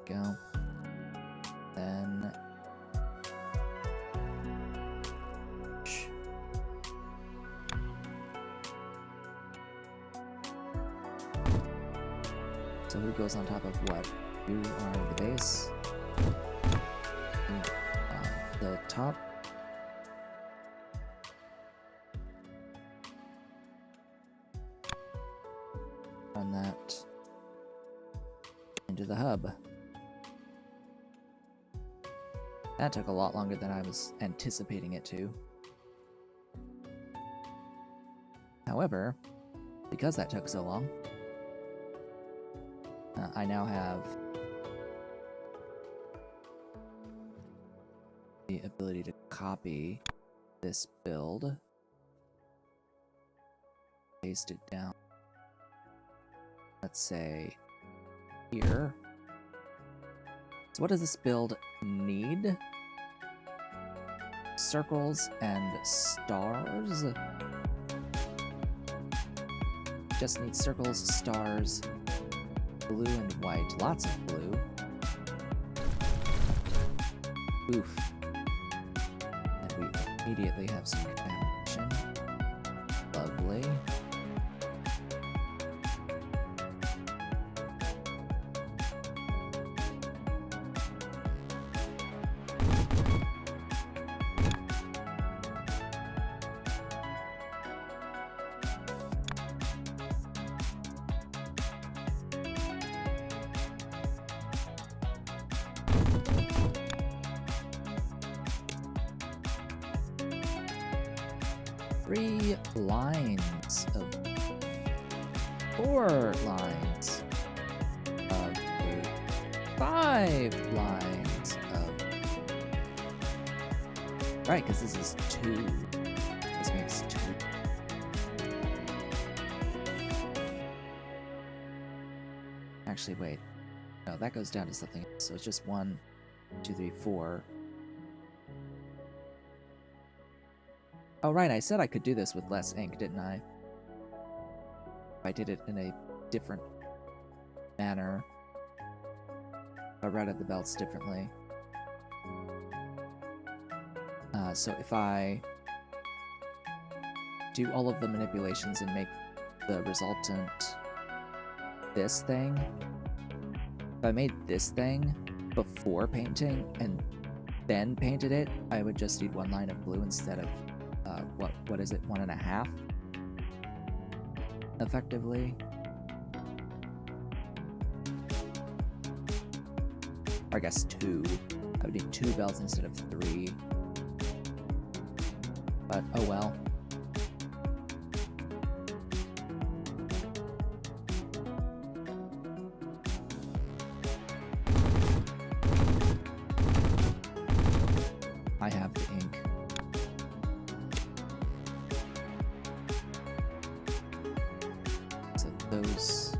Go. Then so who goes on top of what? You are the base. The top. Run that into the hub. That took a lot longer than I was anticipating it to. However, because that took so long, I now have the ability to copy this build, paste it down, let's say here. So what does this build need? Circles and stars? Just need circles, stars, blue and white. Lots of blue. Oof. And we immediately have some contamination. Lovely. 3 lines of 4 lines of blue, 5 lines of right, because this is 2. This makes 2. Actually, wait. No, that goes down to something else. So it's just 1, 2, 3, 4. Oh, right, I said I could do this with less ink, didn't I? I did it in a different manner. I routed the belts differently. So if I do all of the manipulations and make the resultant this thing, if I made this thing before painting and then painted it, I would just need 1 line of blue instead of what is it, 1.5 effectively. Or I guess 2. I would need 2 belts instead of 3. But oh well. I have the ink. So those...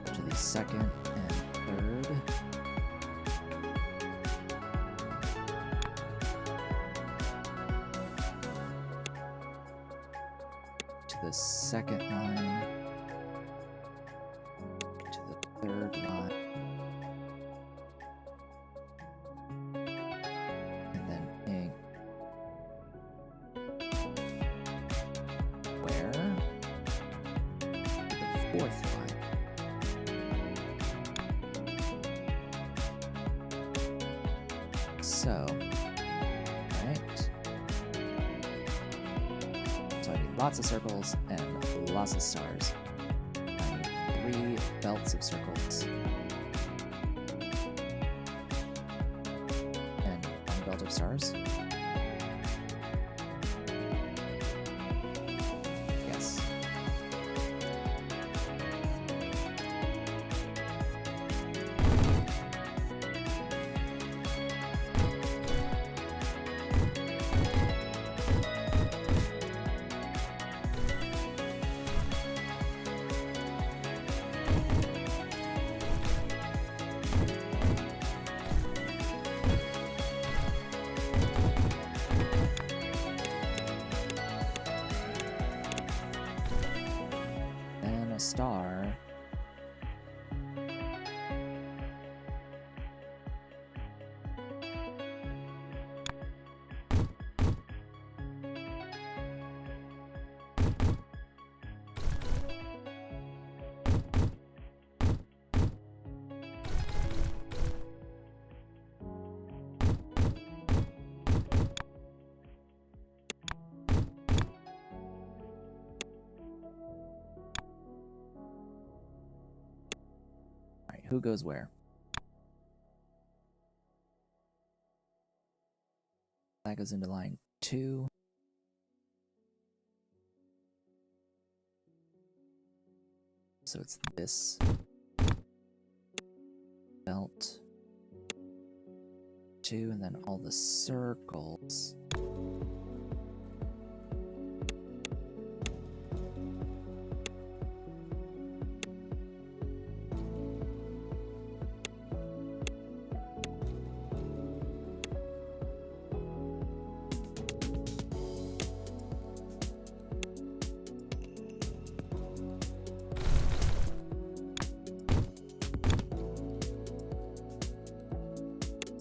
to the second and third. To the second line. To the third line. And then ink. Where? To the fourth line. So, right. So I need lots of circles and lots of stars. I need 3 belts of circles. And 1 belt of stars. Yes. And a star. Alright, who goes where? That goes into line 2. So it's this belt 2, and then all the circles.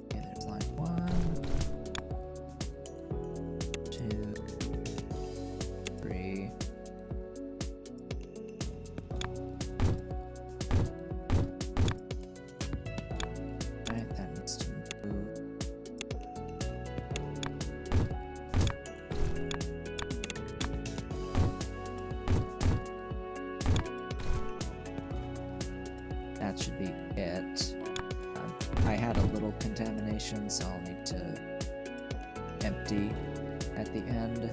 Okay, there's line 1. contamination, so I'll need to empty at the end.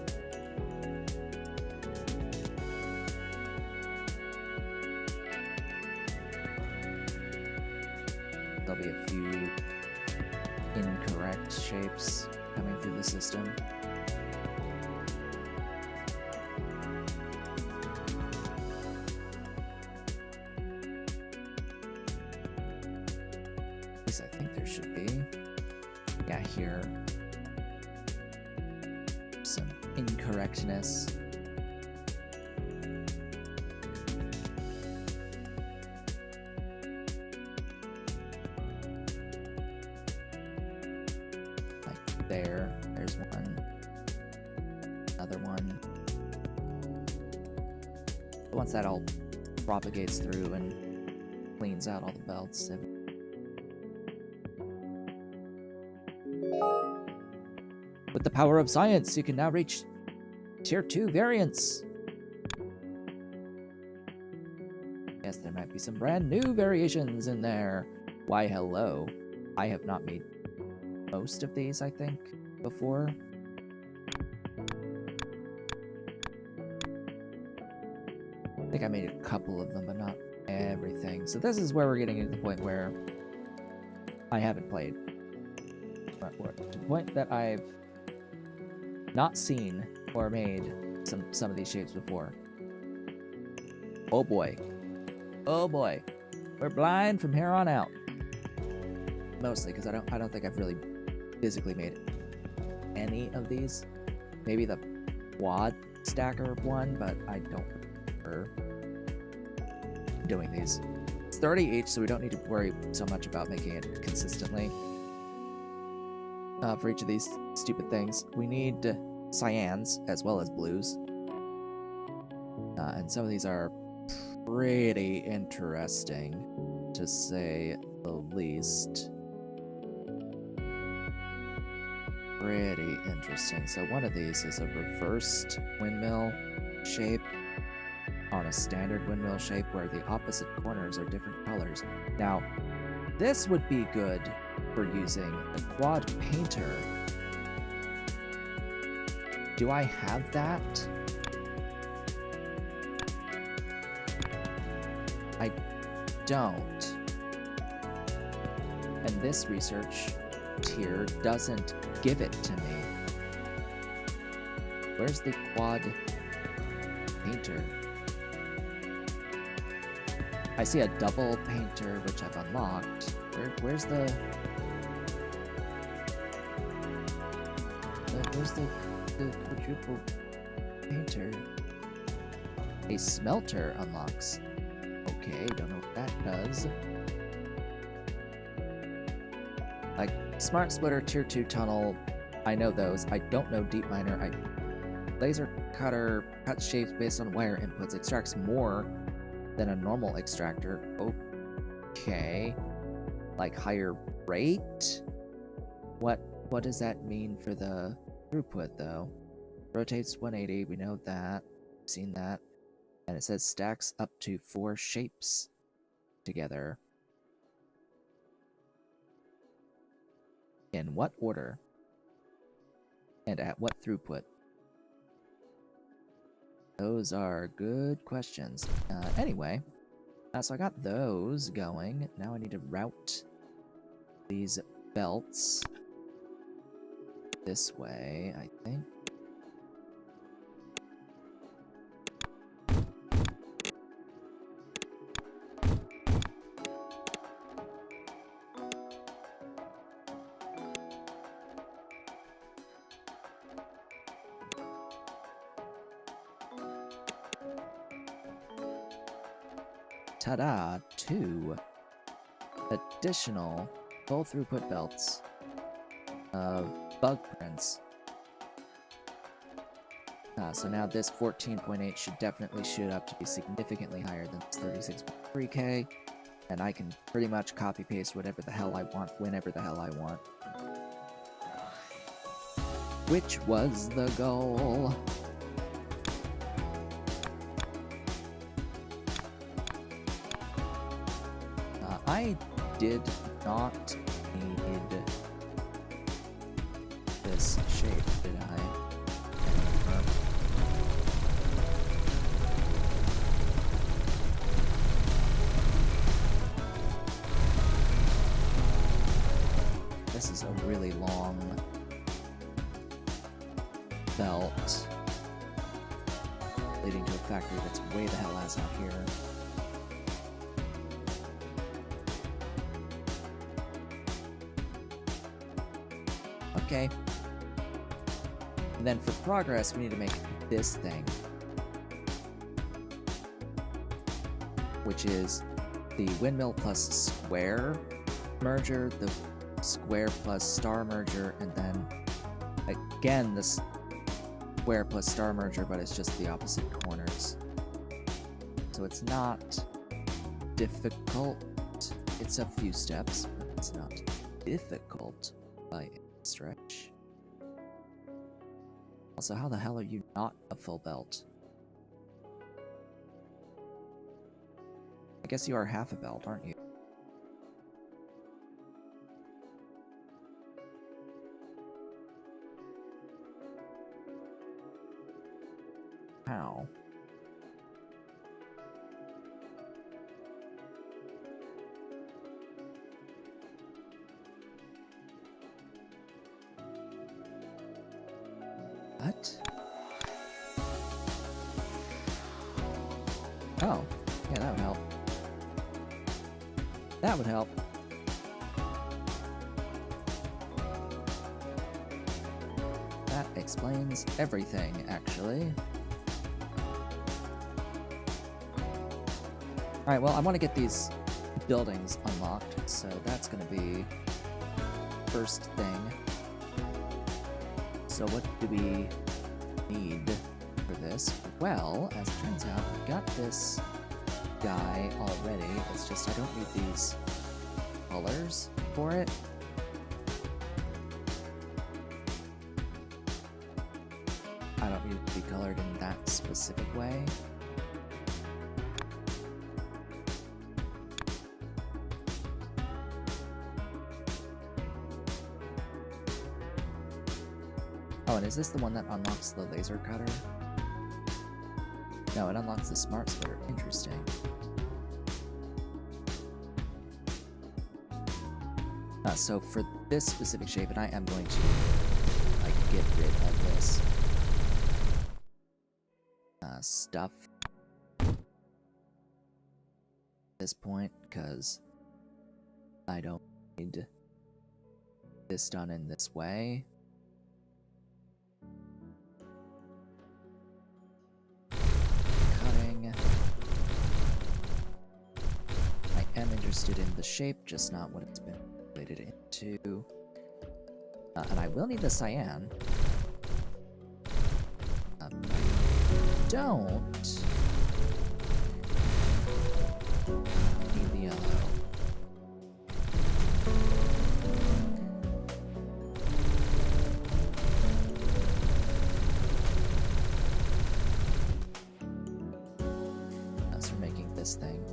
There'll be a few incorrect shapes coming through the system. At least I think there should be. Yeah, here. Some incorrectness. There's one. Another one. Once that all propagates through and cleans out all the belts. With the power of science, you can now reach Tier 2 variants. Yes, there might be some brand new variations in there. Why, hello. I have not made most of these, I think, before. I think I made a couple of them, but not everything. So this is where we're getting to the point where I haven't played. To the point that I've not seen or made some of these shapes before. Oh boy. Oh boy. We're blind from here on out. Mostly because I don't think I've really physically made any of these. Maybe the quad stacker one, but I don't remember doing these. It's 30 each, so we don't need to worry so much about making it consistently. For each of these stupid things, we need cyans as well as blues. And some of these are pretty interesting, to say the least. Pretty interesting. So one of these is a reversed windmill shape on a standard windmill shape where the opposite corners are different colors. Now, this would be good for using the quad painter. Do I have that? I don't. And this research tier doesn't give it to me. Where's the quad painter? I see a double painter, which I've unlocked. Where's the quadruple painter? A smelter unlocks. Okay, don't know what that does. Like, Smart Splitter, Tier 2 Tunnel, I know those. I don't know Deep Miner. Laser Cutter cuts shapes based on wire inputs, extracts more than a normal extractor. Okay. Like, higher rate? What does that mean for the throughput, though? Rotates 180, we know that. We've seen that. And it says stacks up to 4 shapes together. In what order? And at what throughput? Those are good questions. Anyway, so I got those going. Now I need to route these belts this way, I think. Ta-da! 2 additional full throughput belts of bug prints. So now this 14.8 should definitely shoot up to be significantly higher than this 36.3K, and I can pretty much copy paste whatever the hell I want, whenever the hell I want. Which was the goal. I did not need this shape, did I? This is a really long belt leading to a factory that's way the hell ass out here. Okay. And then for progress, we need to make this thing, which is the windmill plus square merger, the square plus star merger, and then again the square plus star merger, but it's just the opposite corners. So it's not difficult. It's a few steps, but it's not difficult by any stretch. Also, how the hell are you not a full belt? I guess you are half a belt, aren't you? How? What? Oh, yeah, that would help. That would help. That explains everything, actually. Alright, well, I want to get these buildings unlocked, so that's going to be first thing. So what do we need for this? Well, as it turns out, I've got this guy already. It's just I don't need these colors for it. I don't need it to be colored in that specific way. Oh, and is this the one that unlocks the laser cutter? No, it unlocks the smart splitter. Interesting. So for this specific shape, and I am going to like get rid of this stuff at this point, because I don't need this done in this way. I am interested in the shape, just not what it's been related into. And I will need the cyan. Don't need the yellow. As for making this thing.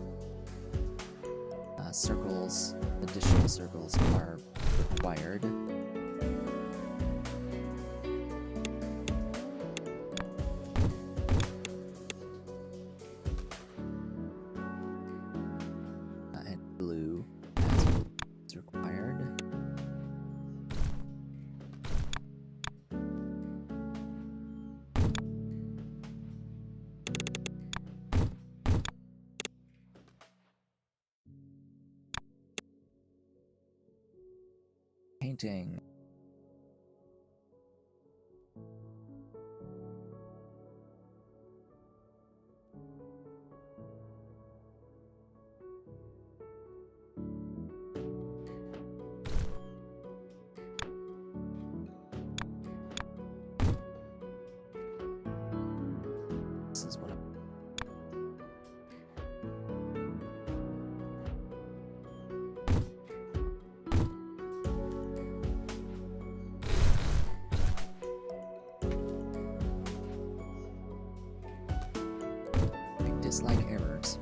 Circles, additional circles are required. And blue is required. Painting. This is what I dislike errors.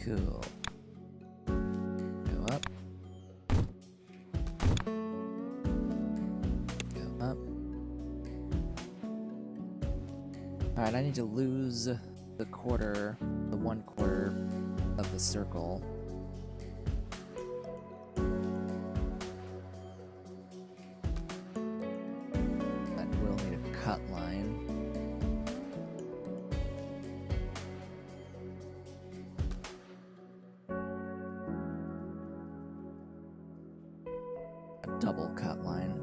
Cool. Go up. Go up. Alright, I need to lose the 1/4 of the circle. That will need a cut line. A double cut line.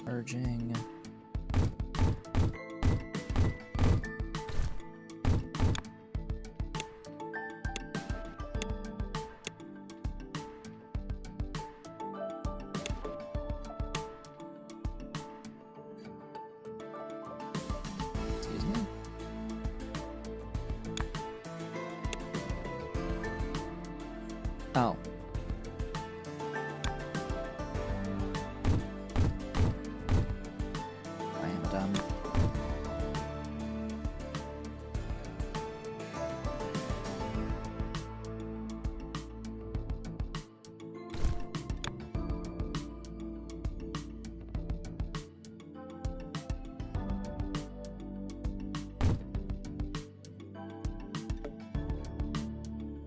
Merging. Excuse me. Oh. I am dumb.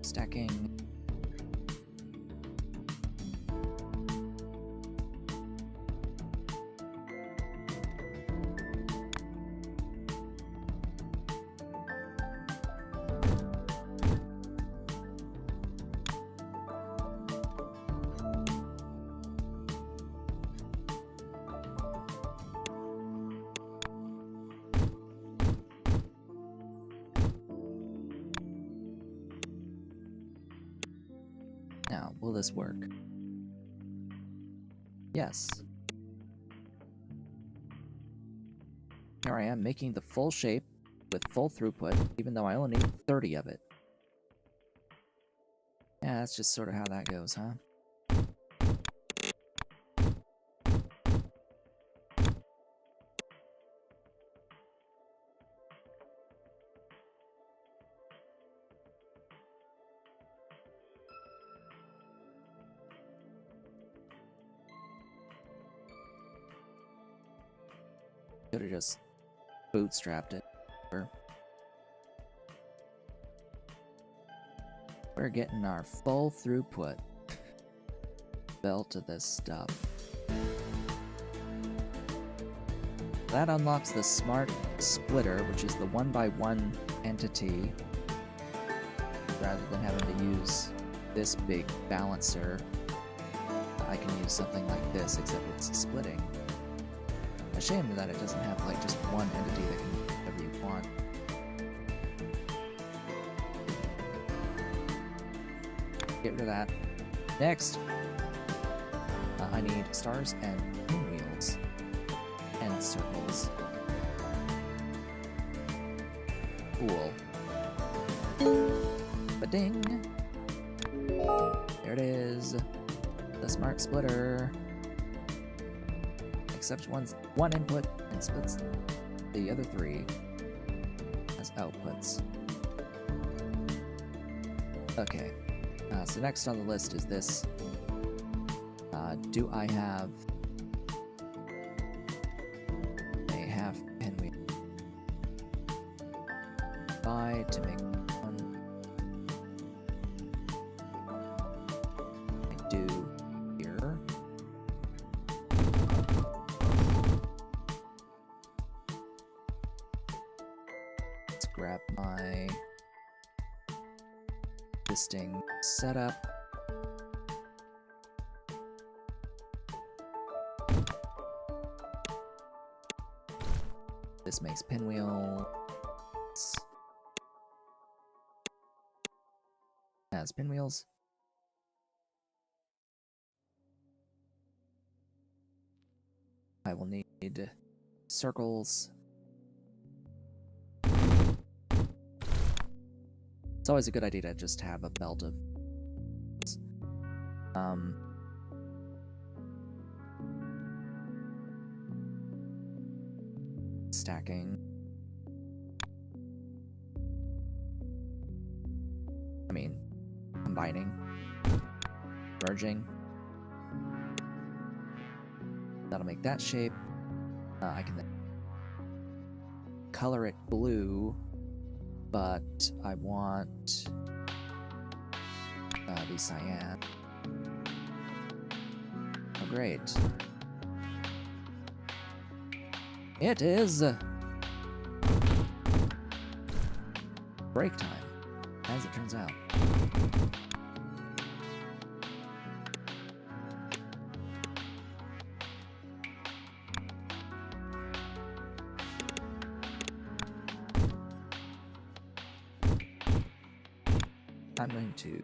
Stacking. Now, will this work? Yes. Here I am making the full shape with full throughput, even though I only need 30 of it. Yeah, that's just sort of how that goes, huh? Could have just bootstrapped it. We're getting our full throughput built to this stuff. That unlocks the smart splitter, which is the 1x1 entity, rather than having to use this big balancer. I can use something like this, except it's splitting. A shame that it doesn't have like just one entity that can do whatever you want. Get rid of that. Next, I need stars and pinwheels and circles. Cool. Ba-ding! There it is. The smart splitter. Accepts one input and splits the other 3 as outputs. Okay. So next on the list is this. Do I have a half pinwheel? nearby to make one. I do here. Let's grab my existing setup. This makes pinwheel. Has pinwheels. I will need circles. It's always a good idea to just have a belt of stacking. I mean, combining, merging. That'll make that shape. I can then color it blue, but I want the cyan. Oh, great. It is break time, as it turns out. I'm going to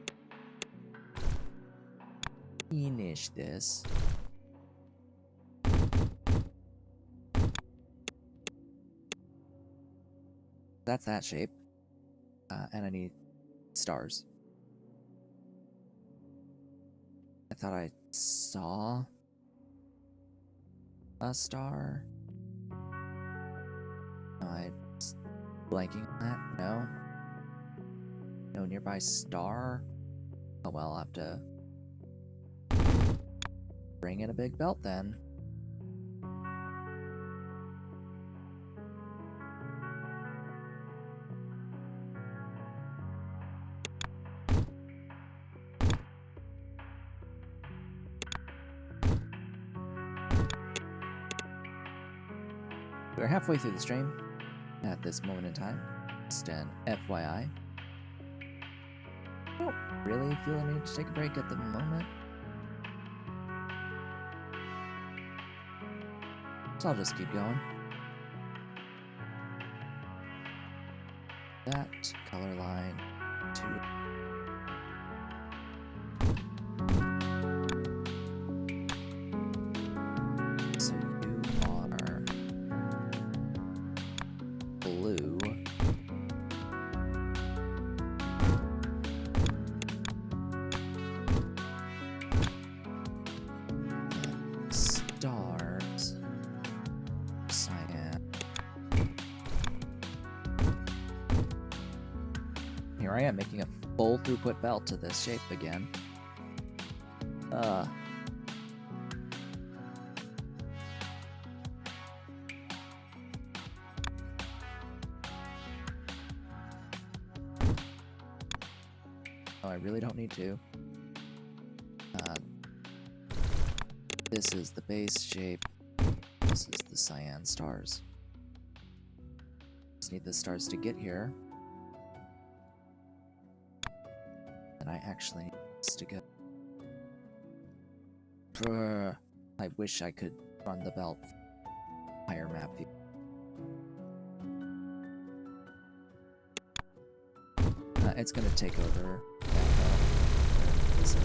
finish this. That's that shape. And I need stars. I thought I saw a star. Am I blanking on that? No. No nearby star? Oh well, I'll have to bring in a big belt then. We're halfway through the stream at this moment in time. Just an FYI. I don't really feel a need to take a break at the moment. So I'll just keep going. That color line to so you are blue. Stars. Cyan. Here I am making a full throughput belt to this shape again. Oh, I really don't need to. This is the base shape. This is the cyan stars. Just need the stars to get here. And I actually need this to go. I wish I could run the belt higher map view. It's gonna take over that belt.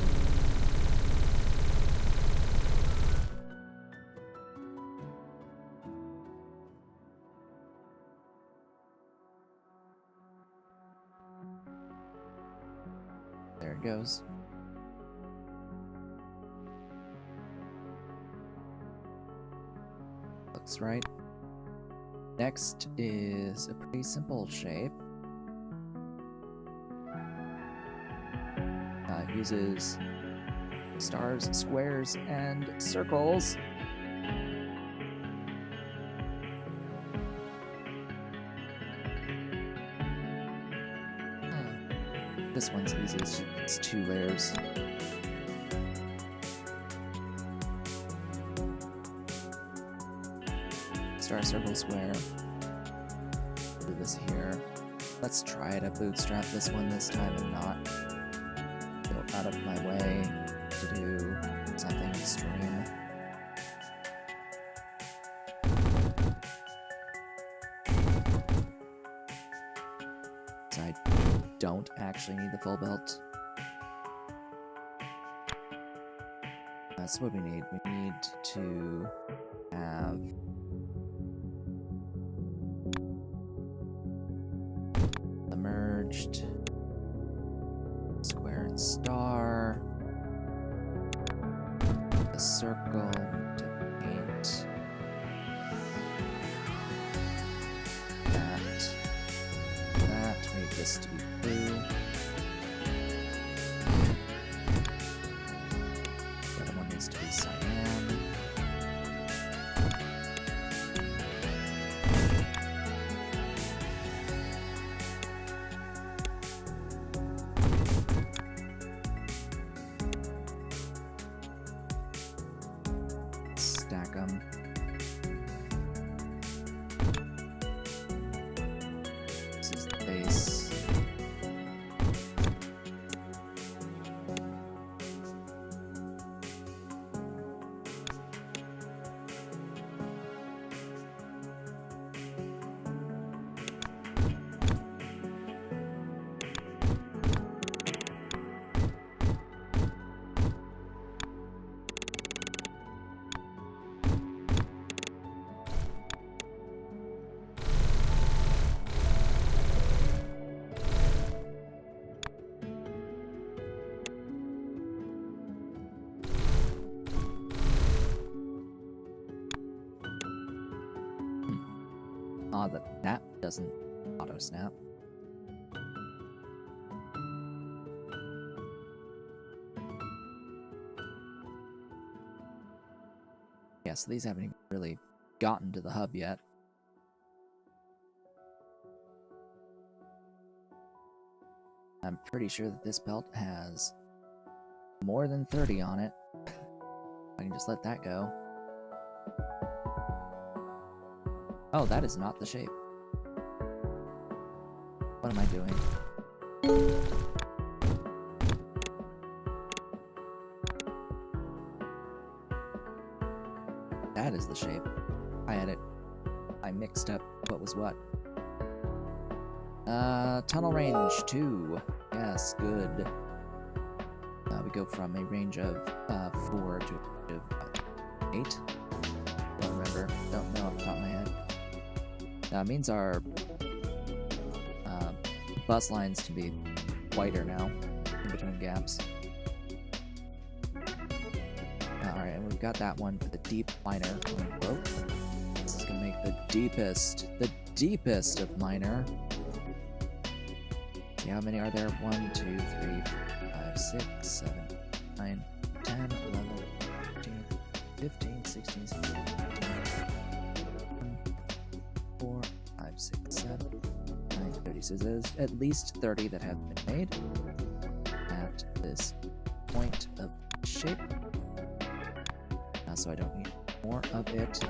There it goes. Looks right. Next is a pretty simple shape. Uses stars, squares, and circles. this one's easy. It's 2 layers. Star, circle, square. Do this here. Let's try to bootstrap this one this time and not go out of my way to do something extreme. So I don't actually need the full belt. That's what we need. We need to have the merged square and star, the circle to paint that. We need this to be blue. The other one needs to be cyan. Stack them. This is the base. The nap doesn't auto snap. Yeah, so these haven't even really gotten to the hub yet. I'm pretty sure that this belt has more than 30 on it. I can just let that go. Oh, that is not the shape. What am I doing? That is the shape. I mixed up what was what. Tunnel range 2. Yes, good. We go from a range of 4 to a range of 8. Don't remember. Don't know off the top of my head. That means our bus lines can be wider now, in between gaps. Alright, and we've got that one for the deep minor, quote. This is gonna make the deepest of minor. See how many are there? 1, 2, 3, 4, 5, 6, 7, 9, 10, 11, 13, 15, 16, 17, 4, 5, 6, 7, 9, 30. So there's at least 30 that have been made at this point of shape. So I don't need more of it.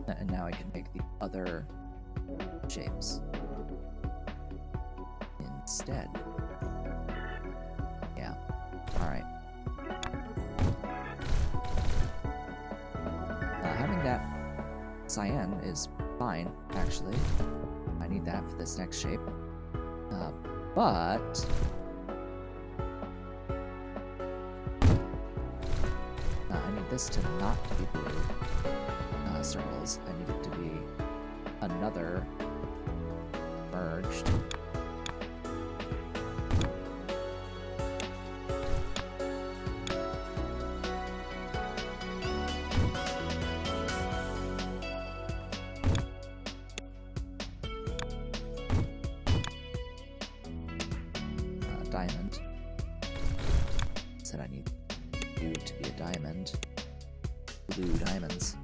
And now I can make the other shapes instead. Yeah. Alright. Having that cyan is fine, actually. I need that for this next shape. But I need this to not be blue circles. I need it to be another merged. Diamond. Said I need blue to be a diamond. Blue diamonds.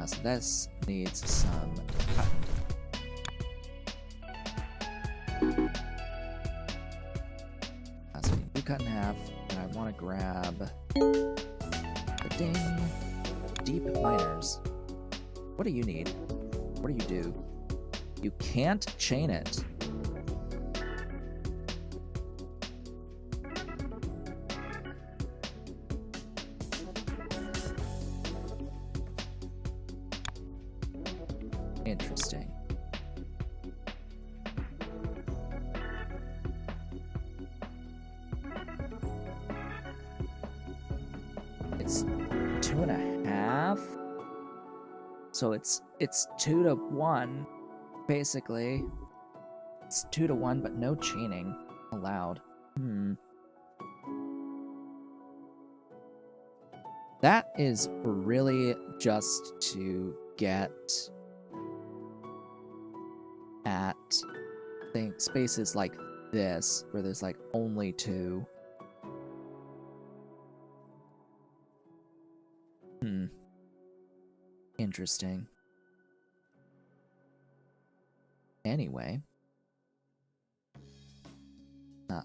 So this needs some cotton. grab 15 deep miners. What do you need? What do you do? You can't chain it. Interesting. It's 2.5. So it's 2 to 1, basically. It's 2 to 1, but no chaining allowed. That is really just to get at spaces like this, where there's like only 2. Interesting. Anyway,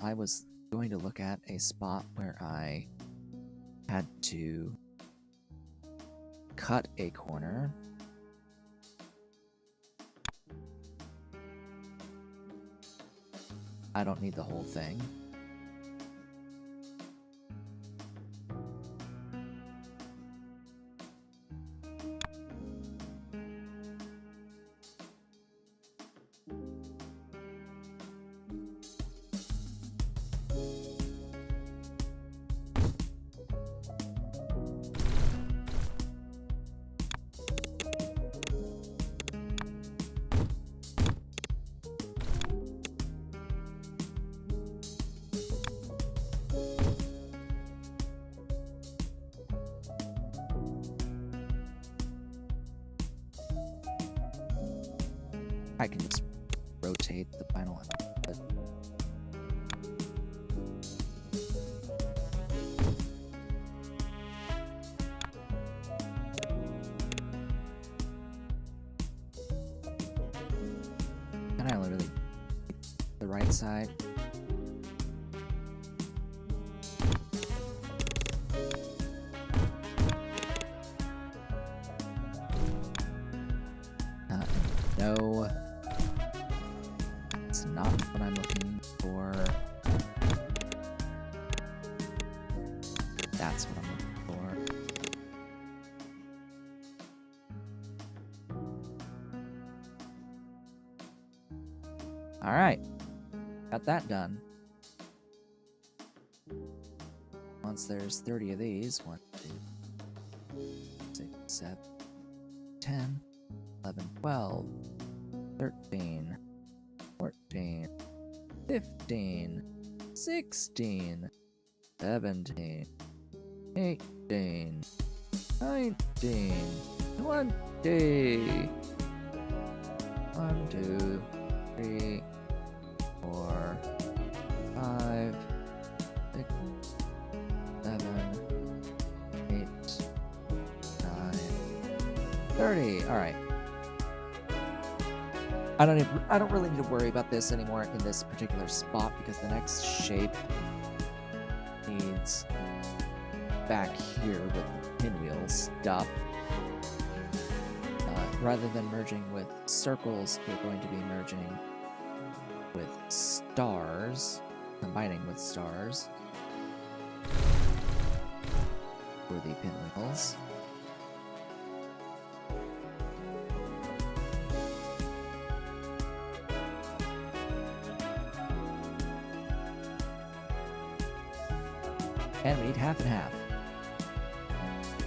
I was going to look at a spot where I had to cut a corner. I don't need the whole thing. I can just rotate the final output. And I only really the right side. No. It's not what I'm looking for. That's what I'm looking for. Alright. Got that done. Once there's 30 of these, 1, 2, 6, 7, 10, 11, 12, 13, 14, 15, 16, 17, 18, 19, 20. 1, 2, 3, 4, 5, 6, 7, 8, 9, 30. All right. I don't really need to worry about this anymore in this particular spot because the next shape needs back here with the pinwheel stuff. Rather than merging with circles, we're going to be merging with stars, combining with stars for the pinwheels. And we need half and half.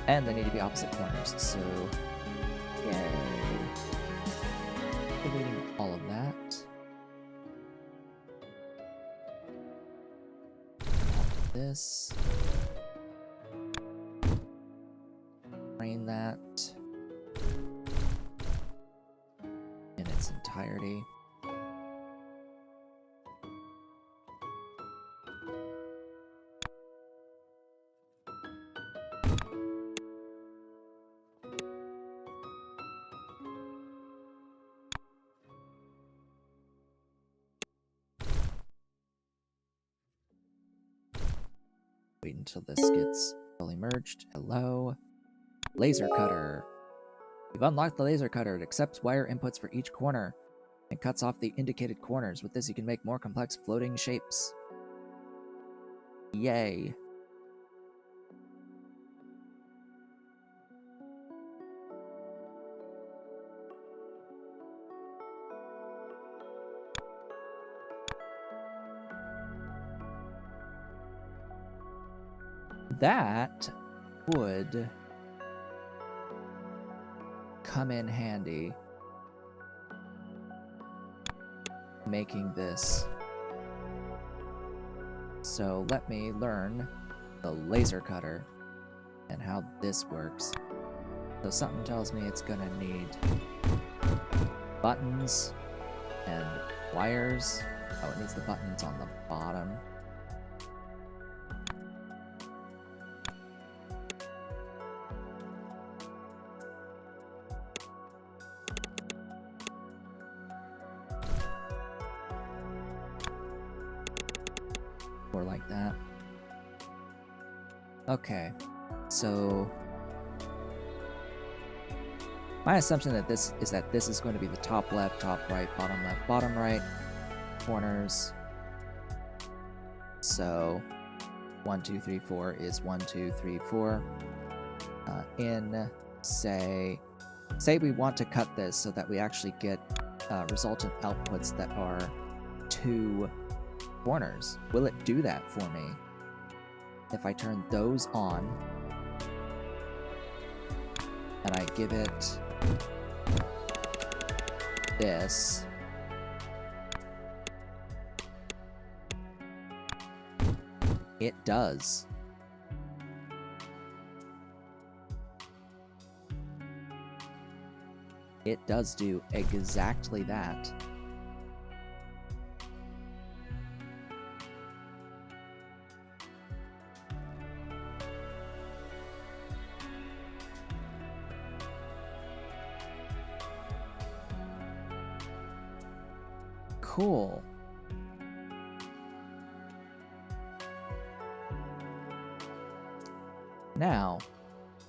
And they need to be opposite corners, so yay. Deleting all of that. This. Train that in its entirety. Wait until this gets fully merged. Hello. Laser cutter. You've unlocked the laser cutter. It accepts wire inputs for each corner and cuts off the indicated corners. With this, you can make more complex floating shapes. Yay. That would come in handy, making this. So let me learn the laser cutter and how this works. So something tells me it's gonna need buttons and wires. Oh, it needs the buttons on the bottom. Or like that. Okay, so my assumption that this is going to be the top left, top right, bottom right corners. So 1, 2, 3, 4 is 1, 2, 3, 4. In say we want to cut this so that we actually get resultant outputs that are 2 corners. Will it do that for me if I turn those on and I give it this? It does. It does do exactly that. Cool. Now,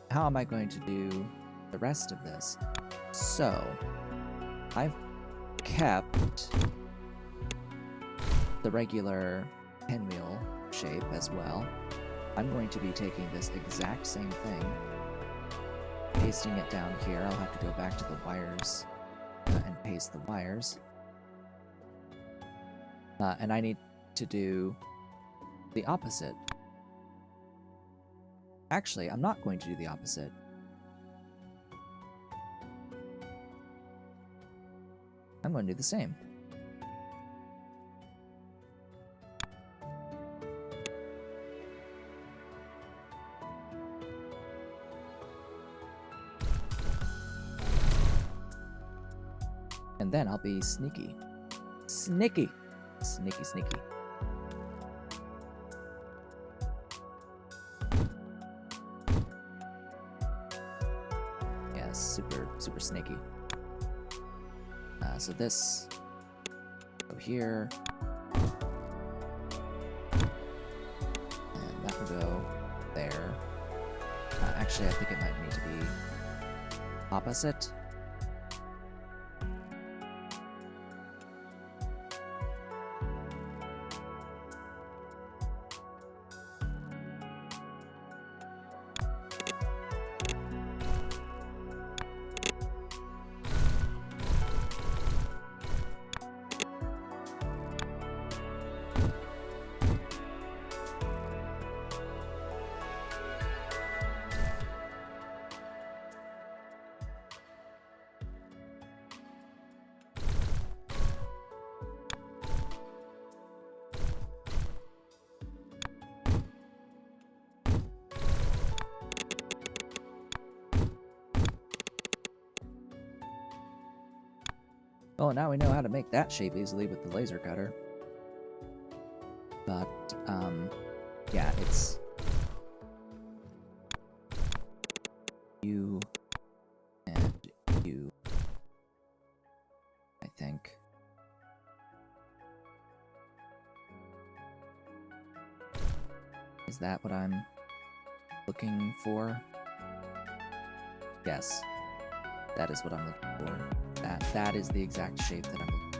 how am I going to do the rest of this? So, I've kept the regular pinwheel shape as well. I'm going to be taking this exact same thing, pasting it down here. I'll have to go back to the wires and paste the wires. And I need to do the opposite. Actually, I'm not going to do the opposite. I'm going to do the same. And then I'll be sneaky. Sneaky! Sneaky, sneaky. Yeah, super, super sneaky. So this, go here, and that will go there. Actually, I think it might need to be opposite. Oh, now we know how to make that shape easily with the laser cutter. But, yeah, it's you and you, I think. Is Is that what I'm looking for? Yes. That is what I'm looking for. That is the exact shape that I'm looking for.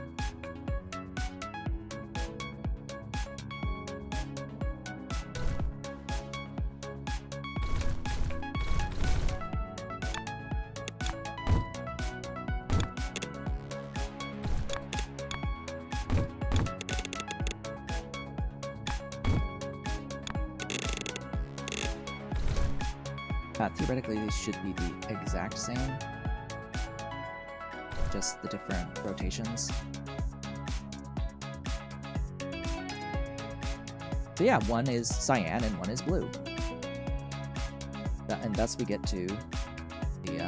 Theoretically, these should be the exact same, just the different rotations. So yeah, one is cyan and one is blue. And thus we get to the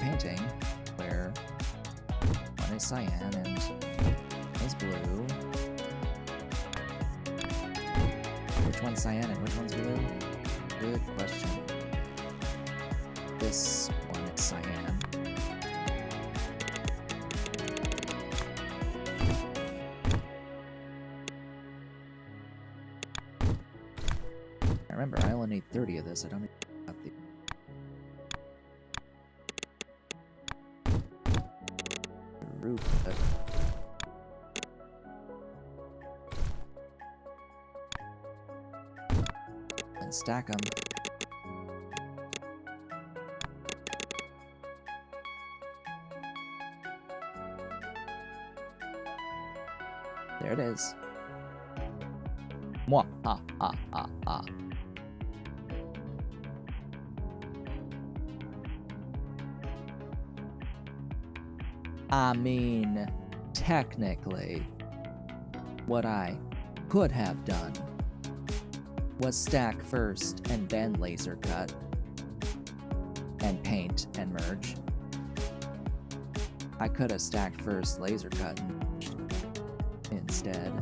painting, where one is cyan and one is blue. Which one's cyan and which one's blue? Good question. This one is cyan. Remember, I only need 30 of this. I don't need the roof, but and stack them. There it is. Mwah, ah, ah, ah, ah. I mean, technically, what I could have done was stack first and then laser cut and paint and merge. I could have stacked first, laser cut, and instead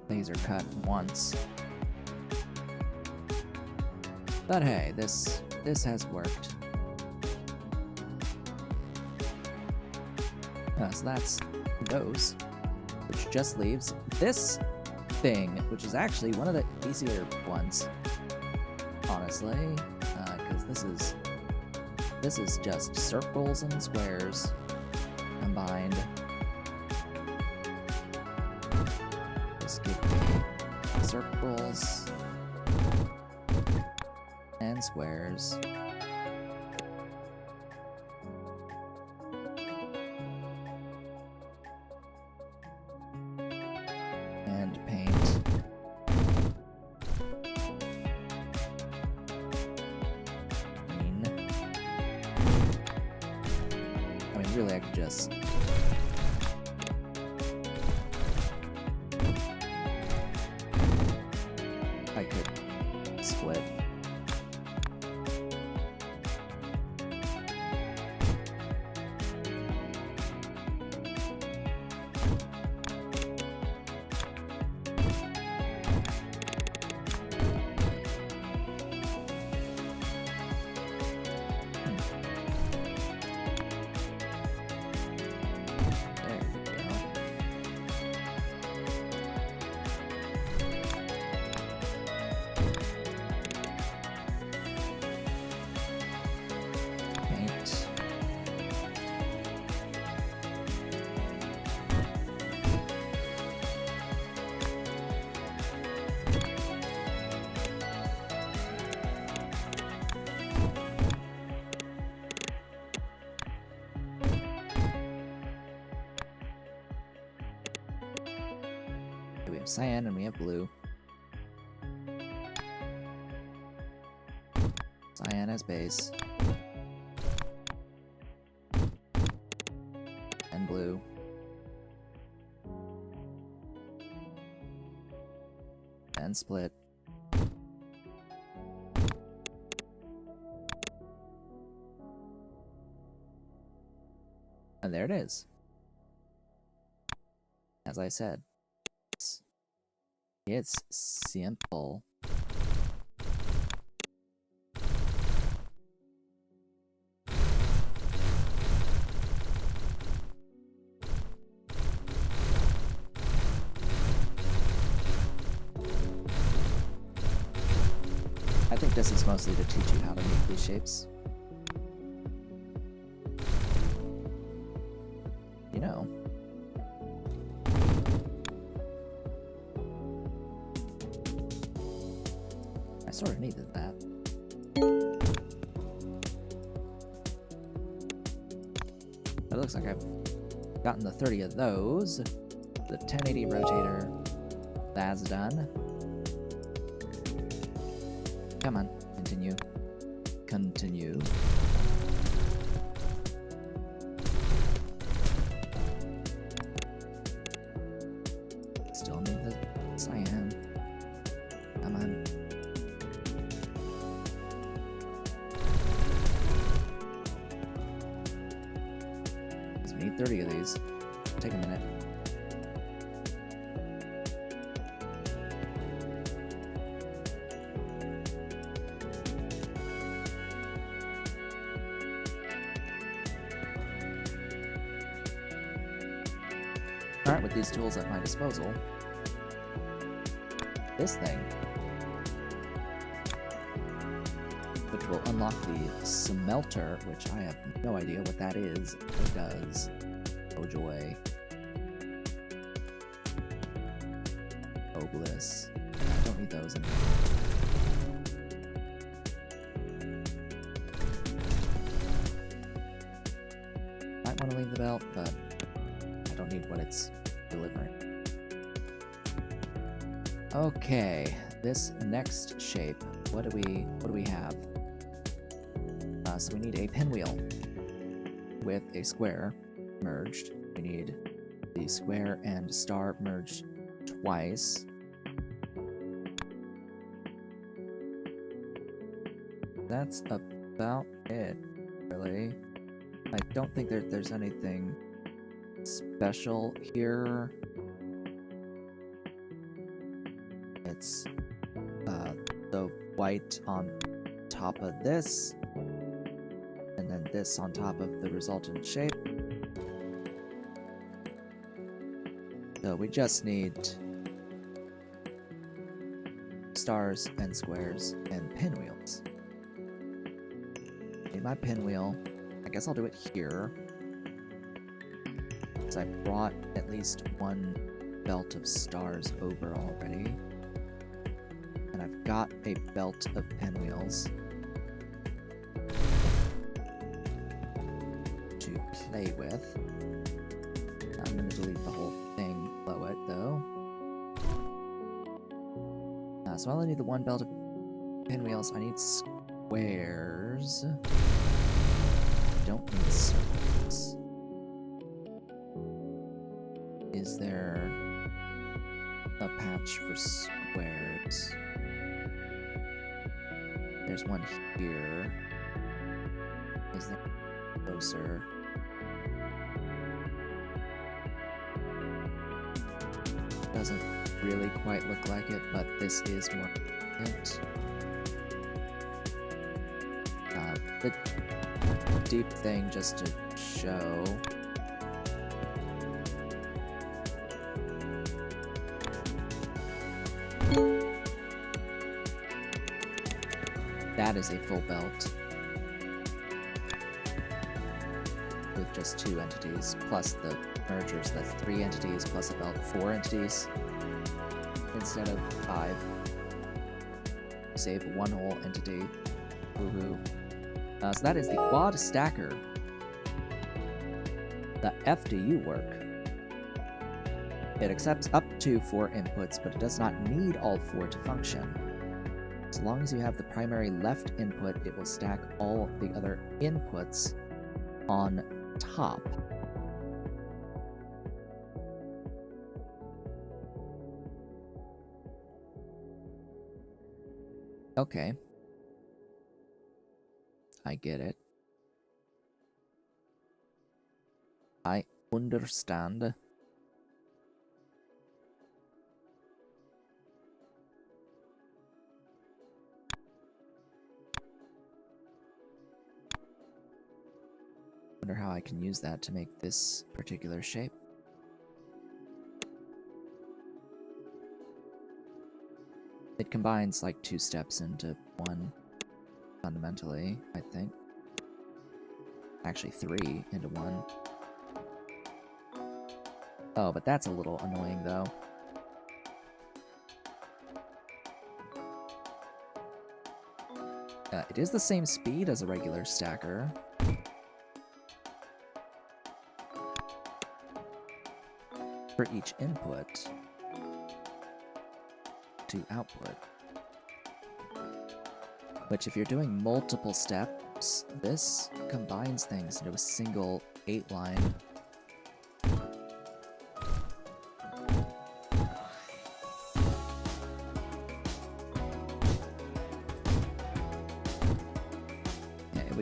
laser cut once. But hey, this has worked. So that's those, which just leaves this thing, which is actually one of the easier ones, honestly, because this is just circles and squares combined. Just give me circles and squares. And paint. Green. I mean, really, I could just split. We have cyan and we have blue. Cyan as base. And blue. And split. And there it is. As I said, it's simple. think this is mostly to teach you how to make these shapes. You know. I sort of needed that. It looks like I've gotten the 30 of those. The 1080 rotator, that's done. Come on, continue. Continue. Still need the cyan. Come on. We need 30 of these. Take a minute. Alright, with these tools at my disposal, this thing, which will unlock the smelter, which I have no idea what that is or does. Oh joy. Oh bliss. I don't need those anymore. Might want to leave the belt, but I don't need what it's delivering. Okay, this next shape, what do we have? So we need a pinwheel with a square merged. We need the square and star merged twice. That's about it, really. I don't think there's anything special here. It's the white on top of this, and then this on top of the resultant shape. So we just need stars and squares and pinwheels. Need my pinwheel. I guess I'll do it here, because I brought at least one belt of stars over already. And I've got a belt of pinwheels to play with. I'm going to delete the whole thing below it, though. So I only need the one belt of pinwheels. I need squares. Don't need circles. Is there a patch for squares? There's one here. Is there closer? Doesn't really quite look like it, but this is more it. The deep thing just to show. That is a full belt with just 2 entities, plus the mergers. That's 3 entities plus a belt, 4 entities instead of 5. Save 1 whole entity. Woohoo. So that is the quad stacker. The FDU work. It accepts up to 4 inputs, but it does not need all 4 to function. As long as you have the primary left input, it will stack all the other inputs on top. Okay. I get it. I understand. Wonder how I can use that to make this particular shape. It combines like 2 steps into one, fundamentally, I think. Actually, 3 into 1. Oh, but that's a little annoying, though. It is the same speed as a regular stacker. For each input to output. Which, if you're doing multiple steps, this combines things into a single 8-line.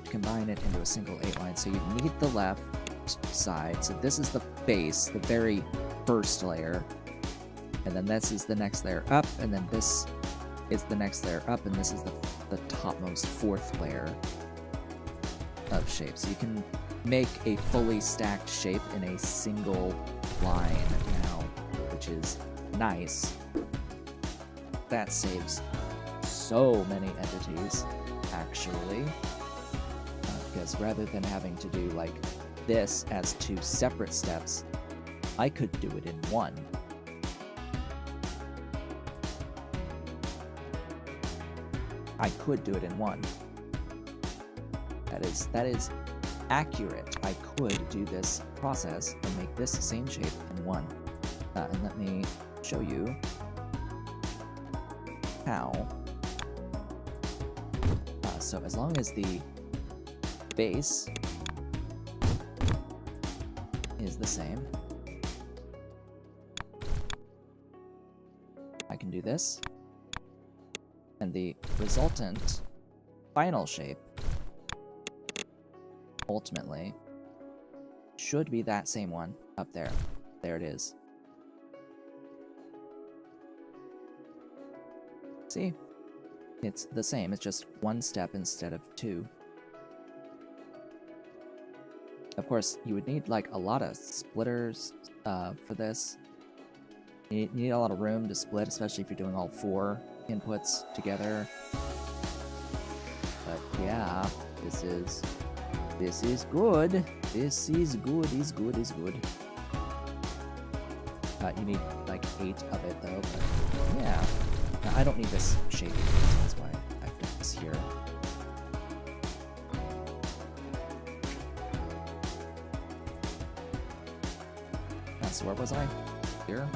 Combine it into a single 8-line, so you need the left side. So this is the base, the very first layer, and then this is the next layer up, and then this is the next layer up, and this is the topmost 4th layer of shape. So you can make a fully stacked shape in a single line now, which is nice. That saves so many entities, actually. Because rather than having to do like this as 2 separate steps, I could do it in one. I could do it in one. That is accurate. I could do this process and make this same shape in one. And let me show you how. So as long as the base is the same, I can do this, and the resultant final shape ultimately should be that same one up there. There it is. See? It's the same, it's just 1 step instead of 2. Of course, you would need like a lot of splitters for this. You need a lot of room to split, especially if you're doing all 4 inputs together. But yeah, this is good. This is good. You need like 8 of it though. But yeah, I don't need this shading. That's why I've done this here. So where was I? Here.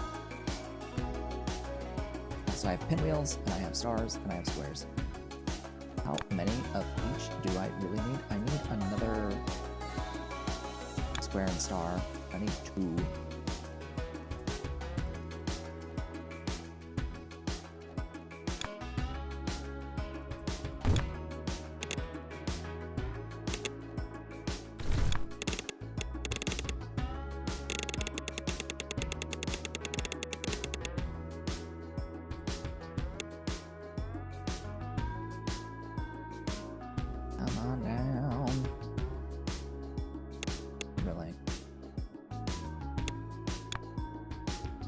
So I have pinwheels, and I have stars, and I have squares. How many of each do I really need? I need another square and star. I need 2.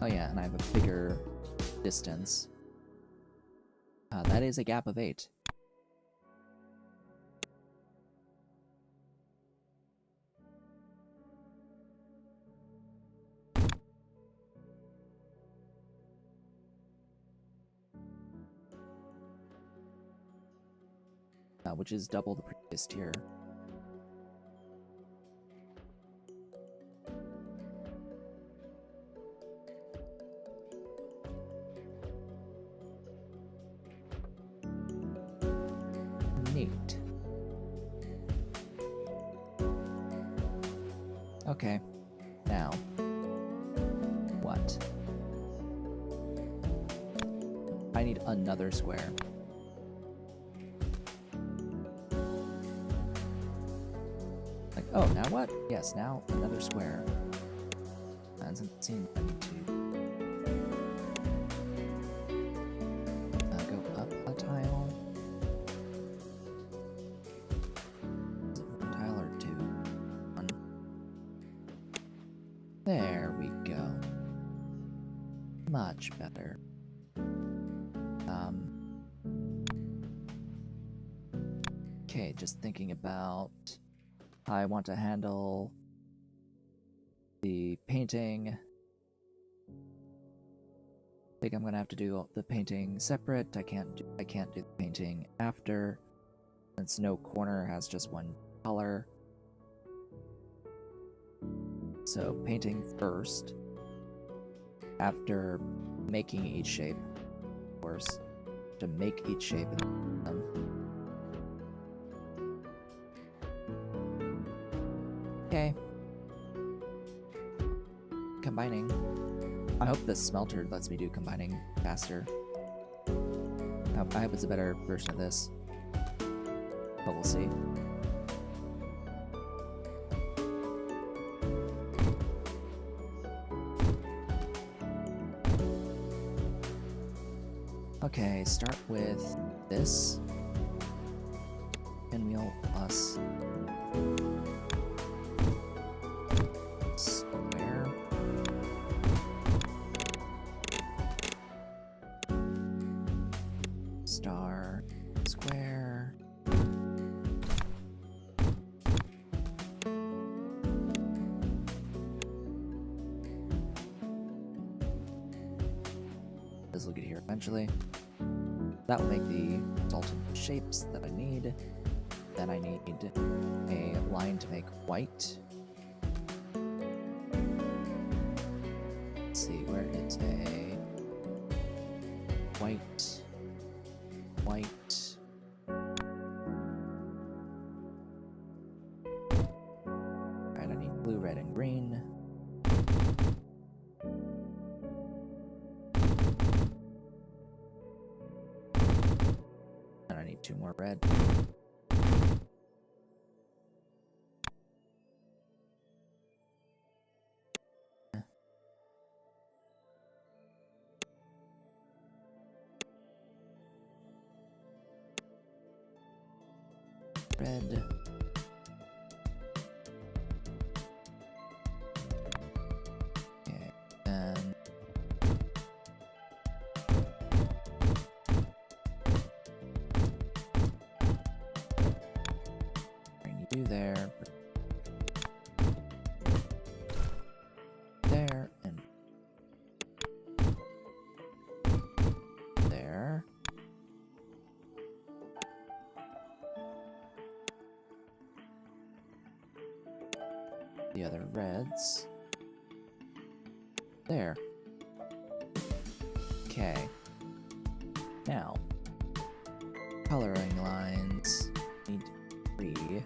Oh yeah, and I have a bigger distance. That is a gap of 8. Which is double the previous tier. Neat. Okay, now, what? I need another square. Like, oh, now what? Yes, now another square. That doesn't seem like I need to. Go up a tile. Is it 1 tile or 2? 1. There we go. Much better. Okay, just thinking about how I want to handle the painting. I think I'm gonna have to do the painting separate. I can't do the painting after, since no corner has just one color. So painting first, after making each shape, of course, to make each shape in them. Okay. Combining. I hope the smelter lets me do combining faster. I hope it's a better version of this, but we'll see. Okay, start with this. Pinwheel plus square. Star, square. This will get here eventually. That will make the resultant shapes that I need. Then I need a line to make white. Let's see, where is a white, white. Alright, I need blue, red, and green. And I need 2 more red. Red. Okay, then bring you there, there, and there. The other reds. There. Okay. Now, coloring lines need 3.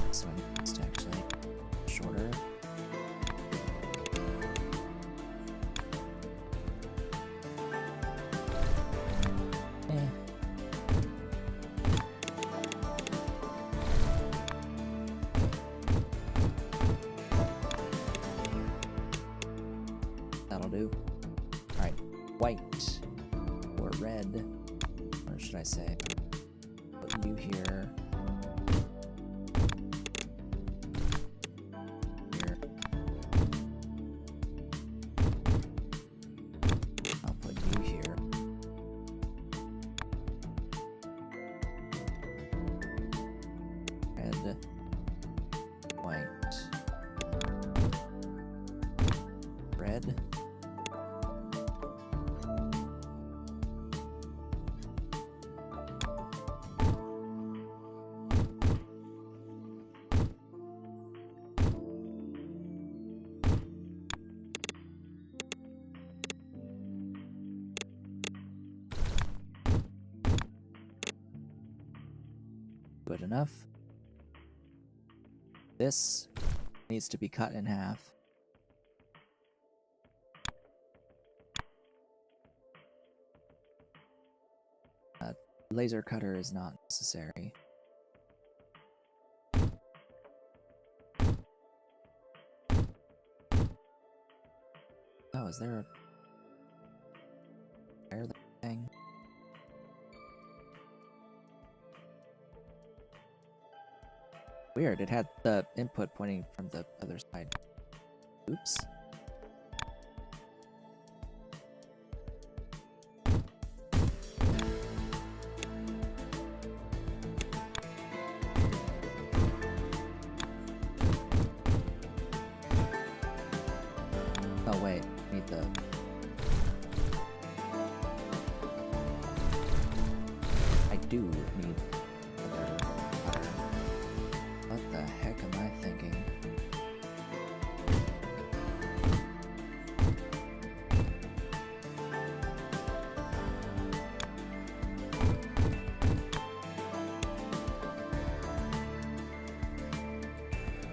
This one needs to actually shorter. That'll do. Alright, white or red, or should I say, put you here, here, I'll put you here, red, white, red. Good enough. This needs to be cut in half. Laser cutter is not necessary. Oh, is there a fire thing? Weird, it had the input pointing from the other side. Oops. Oh wait, need the... I do need another cutter. What the heck am I thinking?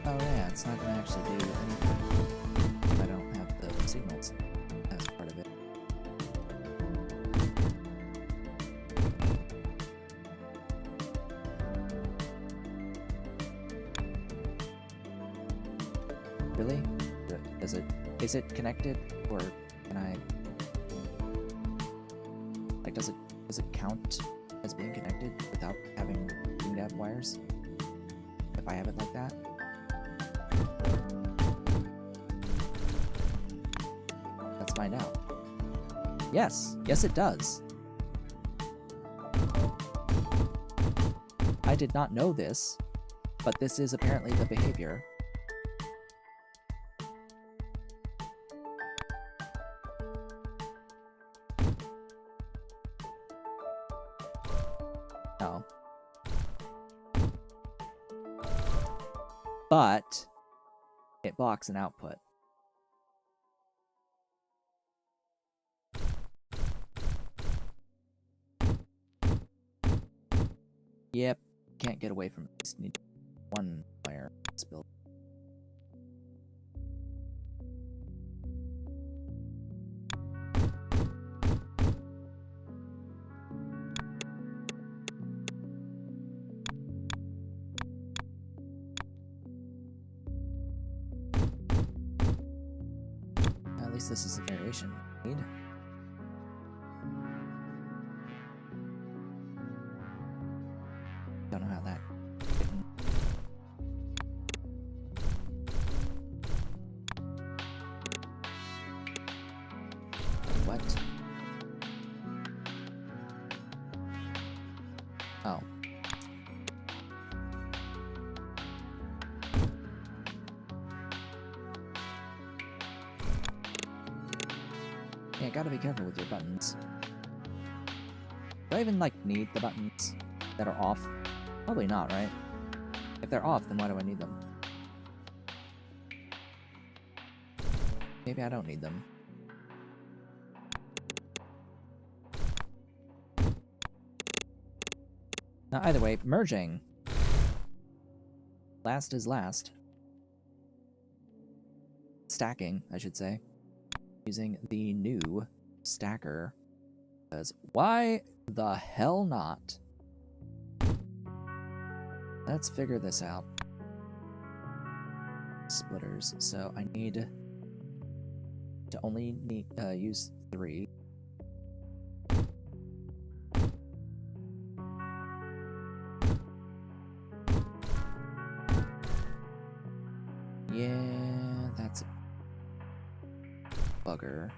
Oh yeah, it's not gonna actually do anything if I don't have the signals as part of it. Really? Is it connected, or can I, like, does it count as being connected without having to have wires? If I have it like that? Let's find out. Yes, it does. I did not know this, but this is apparently the behavior. No. But it blocks an output. Yep, can't get away from it. Just need one wire spill. At least this is a variation we need. Don't know how that didn't. What? Oh. Yeah, gotta be careful with your buttons. Do I even, like, need the buttons that are off? Probably not, right? If they're off, then why do I need them? Maybe I don't need them. Now, either way, merging. Last is last. Stacking, I should say. Using the new stacker. Because why the hell not? Let's figure this out. Splitters. So I need to only use 3. Yeah, that's a bugger.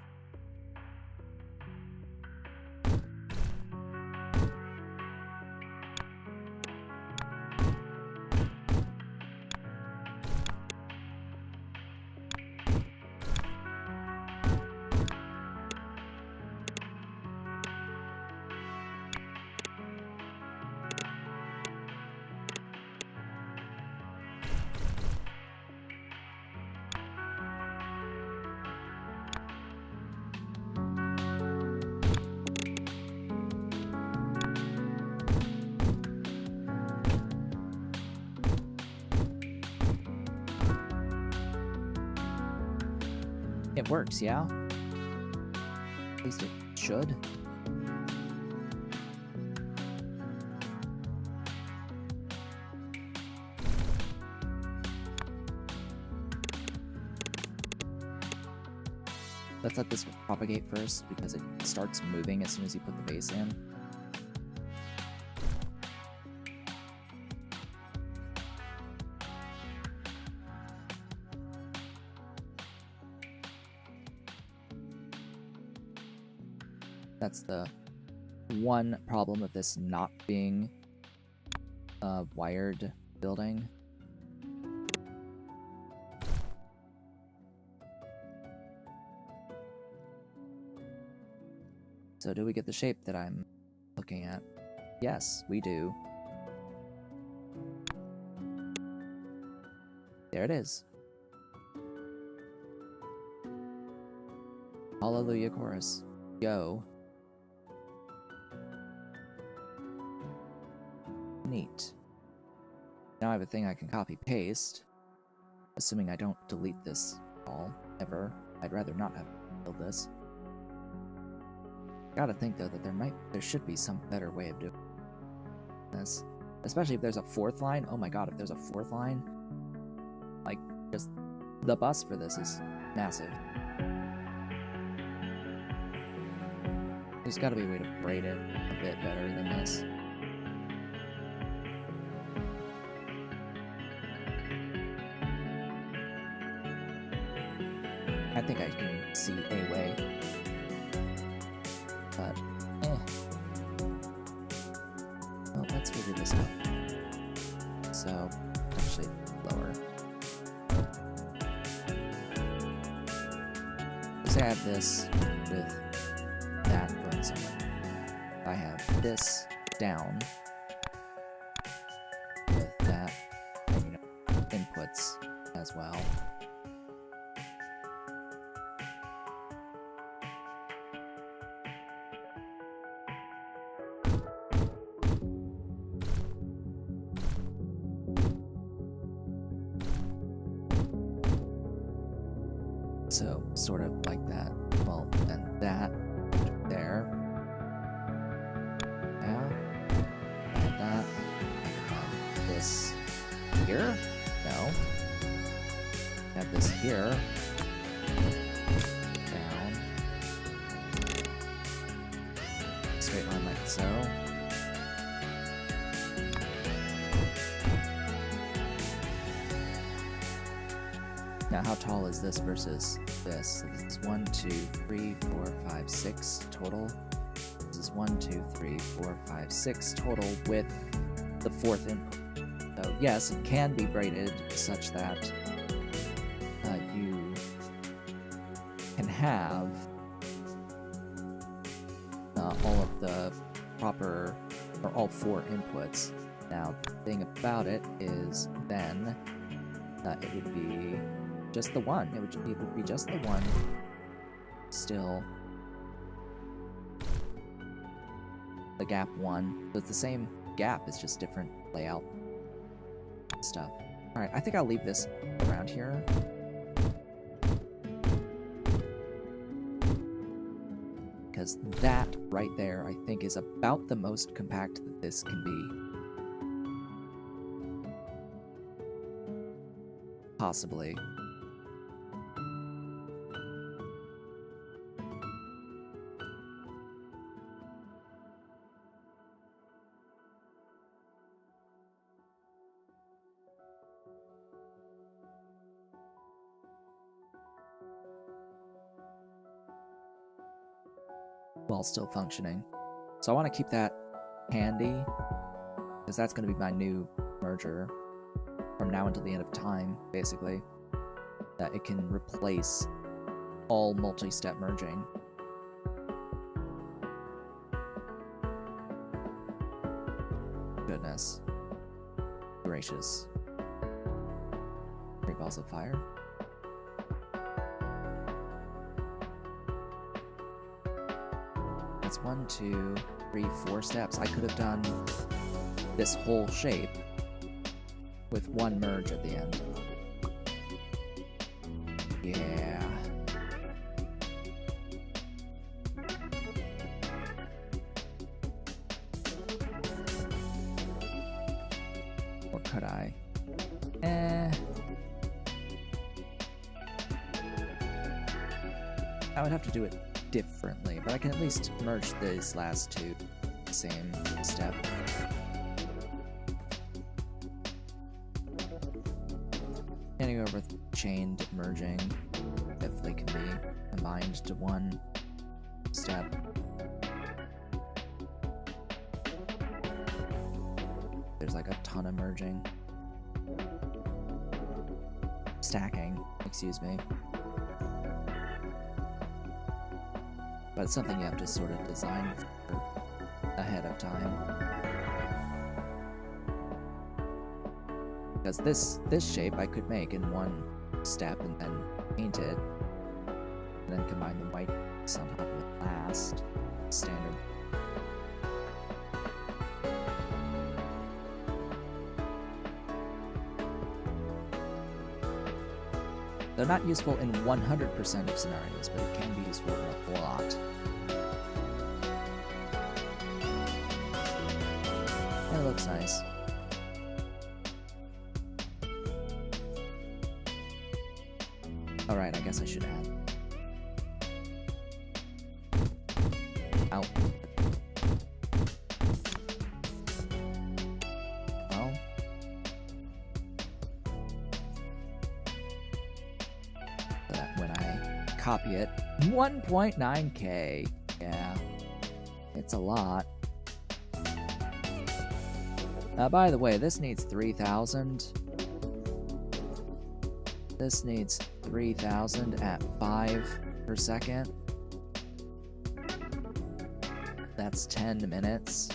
It works, yeah? At least it should. Let's let this propagate first, because it starts moving as soon as you put the base in. That's the one problem of this not being a wired building. So do we get the shape that I'm looking at? Yes, we do. There it is. Hallelujah chorus. Go. Neat. Now I have a thing I can copy paste, assuming I don't delete this all ever. I'd rather not have built this. Gotta think though that there should be some better way of doing this, especially if there's a fourth line. Oh my god, if there's a fourth line, like just the bus for this is massive. There's gotta be a way to braid it a bit better than this. I think I can see a way, but well, let's figure this out. So, actually, lower. Say I have this with that going somewhere. I have this down with that, inputs as well. So, sort of like that. Well, then that there. Yeah. And that. And this here? No. Have this here. Down. Straight line like so. Now, how tall is this versus this? So this is 1, 2, 3, 4, 5, 6 total. This is 1, 2, 3, 4, 5, 6 total with the fourth input. So yes, it can be braided such that you can have all of the proper, or all four inputs. Now, the thing about it is then it would be just the one. It would be just the one. Still, the gap one. So it's the same gap. It's just different layout stuff. All right, I think I'll leave this around here. Because that right there, I think, is about the most compact that this can be. Possibly. While still functioning. So I want to keep that handy, because that's going to be my new merger from now until the end of time, basically. That it can replace all multi-step merging. Goodness gracious. 3 balls of fire. That's 1, 2, 3, 4 steps. I could have done this whole shape with one merge at the end. Yeah. Or could I? I would have to do it differently, but I can at least merge these last two the same step. Can't go over with chained merging if they can be combined to one step. There's like a ton of merging. Stacking, excuse me. But it's something you have to sort of design for ahead of time. Because this shape I could make in one step and then paint it, and then combine the white on top of it last. Standard. They're not useful in 100% of scenarios, but it can be useful in a lot. It looks nice. Alright, I guess I should add. Ow. Well. That when I copy it, 1.9K. Yeah. It's a lot. By the way, this needs 3,000. This needs 3,000 at 5 per second. That's 10 minutes.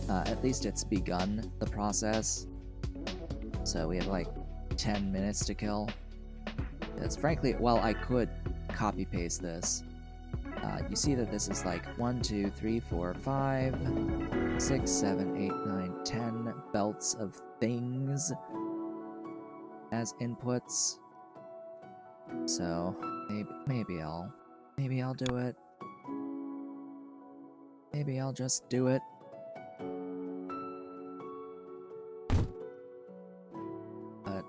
At least it's begun the process. So we have like 10 minutes to kill. It's frankly, well, I could copy paste this. You see that this is like 1, 2, 3, 4, 5, 6, 7, 8, 9, 10 belts of things as inputs. So maybe I'll do it. Maybe I'll just do it. But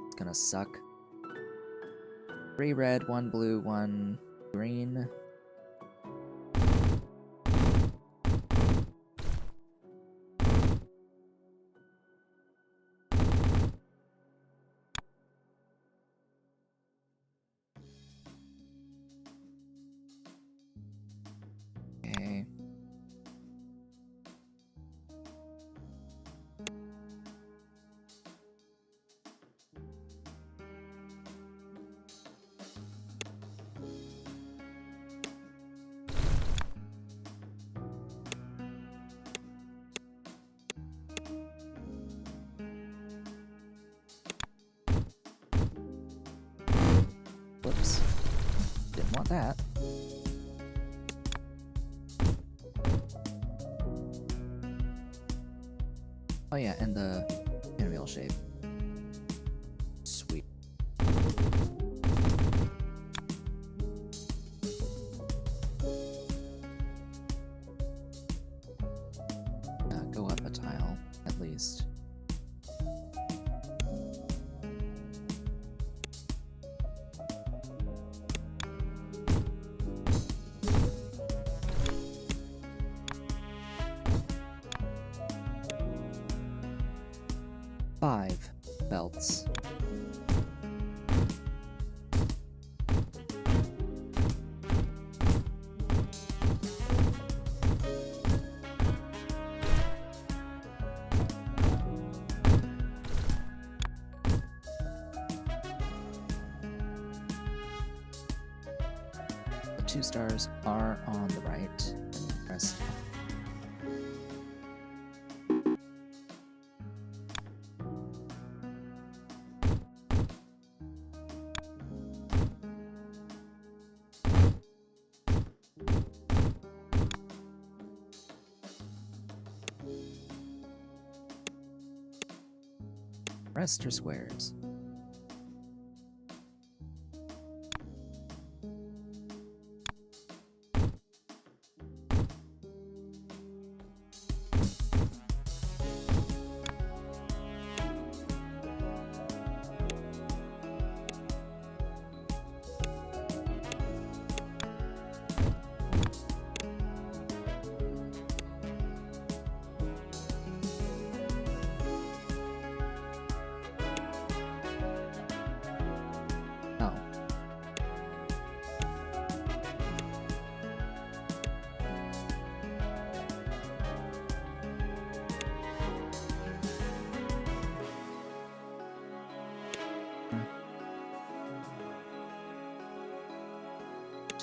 it's gonna suck. 3 red, 1 blue, 1 green. Okay. Whoops. Didn't want that. Oh yeah, and the pinwheel shape. Sweet. Go up a tile, at least. Five belts. The 2 stars are on the right, and the rest. Rest are squares.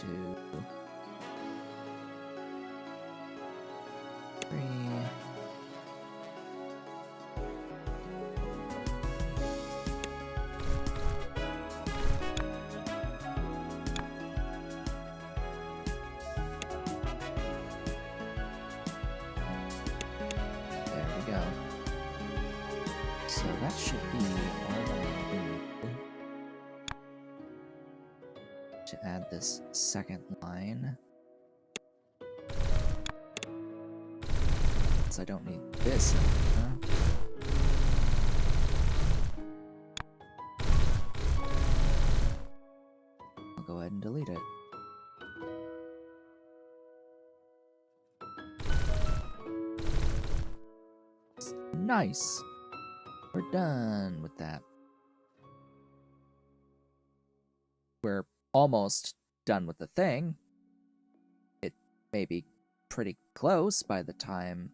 2, 3. There we go. So that should be all I need to add this second line. Since I don't need this anymore. I'll go ahead and delete it. Nice! We're done with that. We're almost done with the thing. It may be pretty close by the time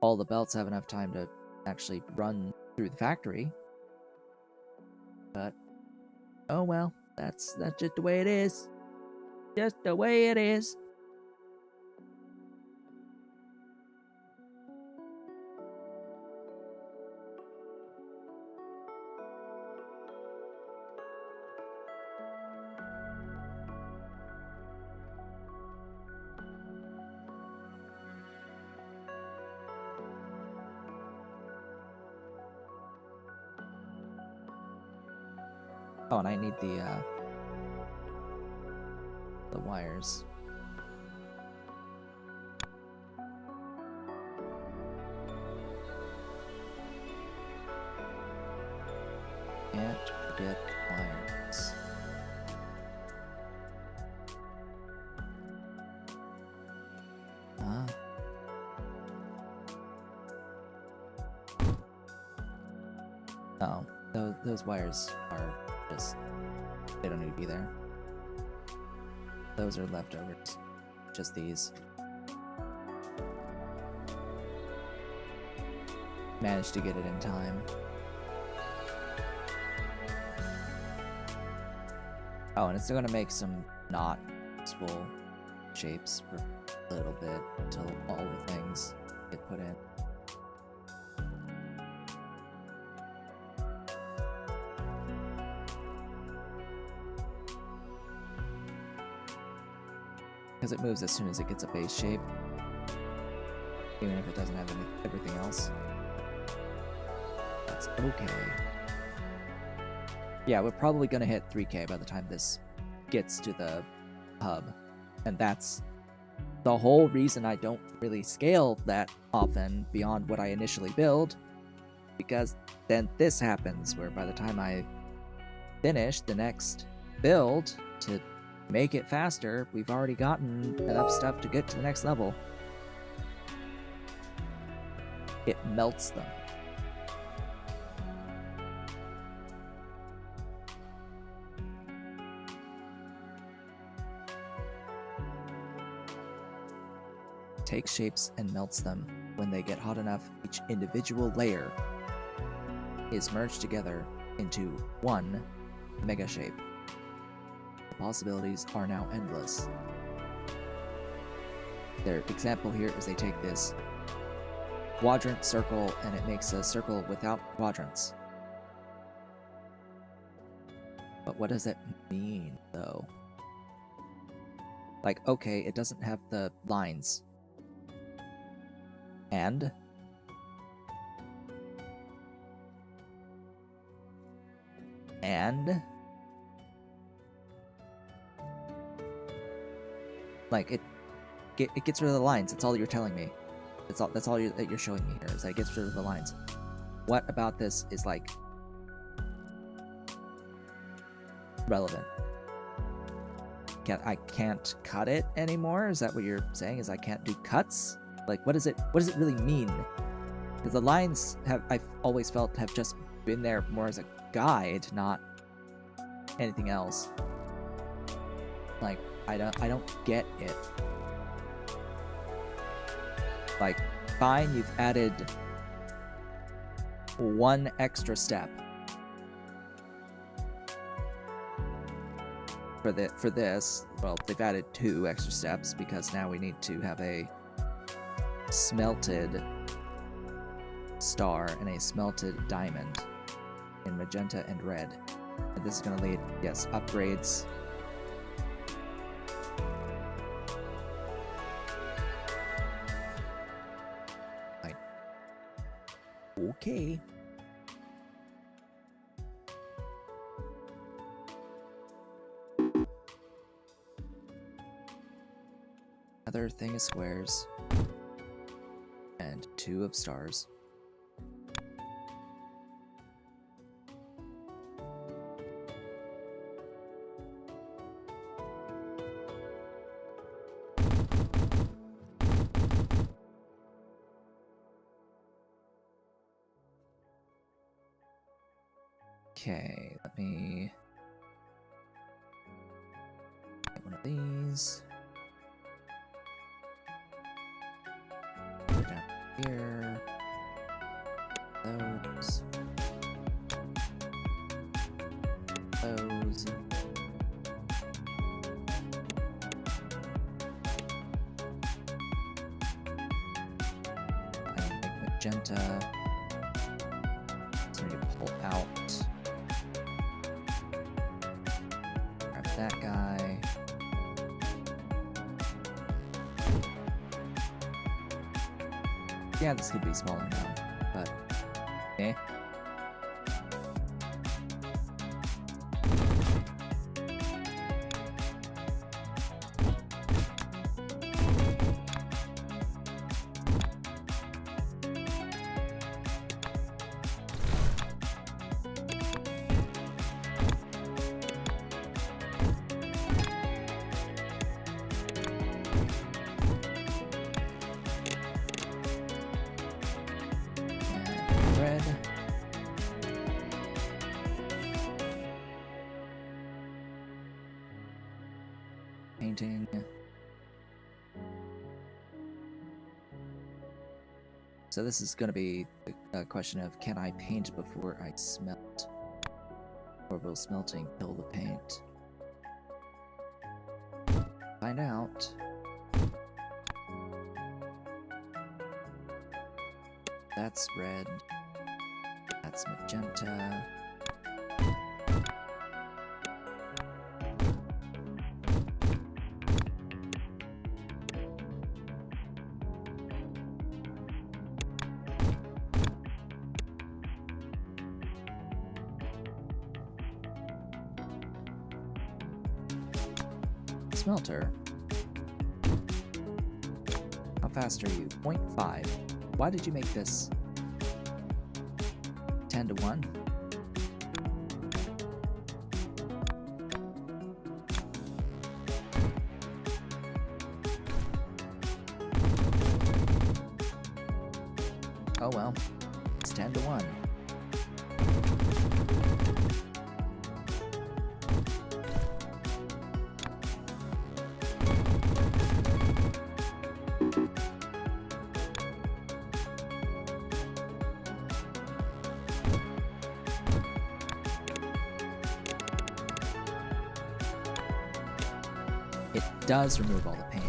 all the belts have enough time to actually run through the factory. But, oh well, that's just the way it is. Just the way it is. Oh, and I need the wires. Can't forget wires. Huh? Oh, those wires are just, they don't need to be there. Those are leftovers. Just these. Managed to get it in time. Oh, and it's still gonna make some not useful shapes for a little bit until all the things get put in. Because it moves as soon as it gets a base shape, even if it doesn't have everything else. That's okay. Yeah, we're probably gonna hit 3K by the time this gets to the hub, and that's the whole reason I don't really scale that often beyond what I initially build, because then this happens, where by the time I finish the next build to make it faster, we've already gotten enough stuff to get to the next level. It melts them. Takes shapes and melts them. When they get hot enough, each individual layer is merged together into one mega shape. Possibilities are now endless. Their example here is they take this quadrant circle and it makes a circle without quadrants. But what does that mean, though? Like, okay, it doesn't have the lines. And? Like, it gets rid of the lines. That's all you're telling me. That's all that you're showing me here, is that it gets rid of the lines. What about this is, like, relevant? I can't cut it anymore? Is that what you're saying? Is I can't do cuts? Like, what does it really mean? Because the lines I've always felt have just been there more as a guide, not anything else. Like, I don't get it. Like, fine, you've added one extra step. for this, well, they've added 2 extra steps because now we need to have a smelted star and a smelted diamond in magenta and red. And this is going to lead, yes, upgrades. Right. Okay. Another thing of squares. And 2 of stars. Okay, let me get one of these. Go down here. Those. Those. I need to make magenta. So I need to pull out. That guy. Yeah, this could be smaller now, but okay. Painting. So this is going to be a question of, can I paint before I smelt? Or will smelting kill the paint? Find out. That's red. That's magenta. Smelter. How fast are you? 0.5. Why did you make this 10 to 1? Oh well, it's 10 to 1. It does remove all the paint.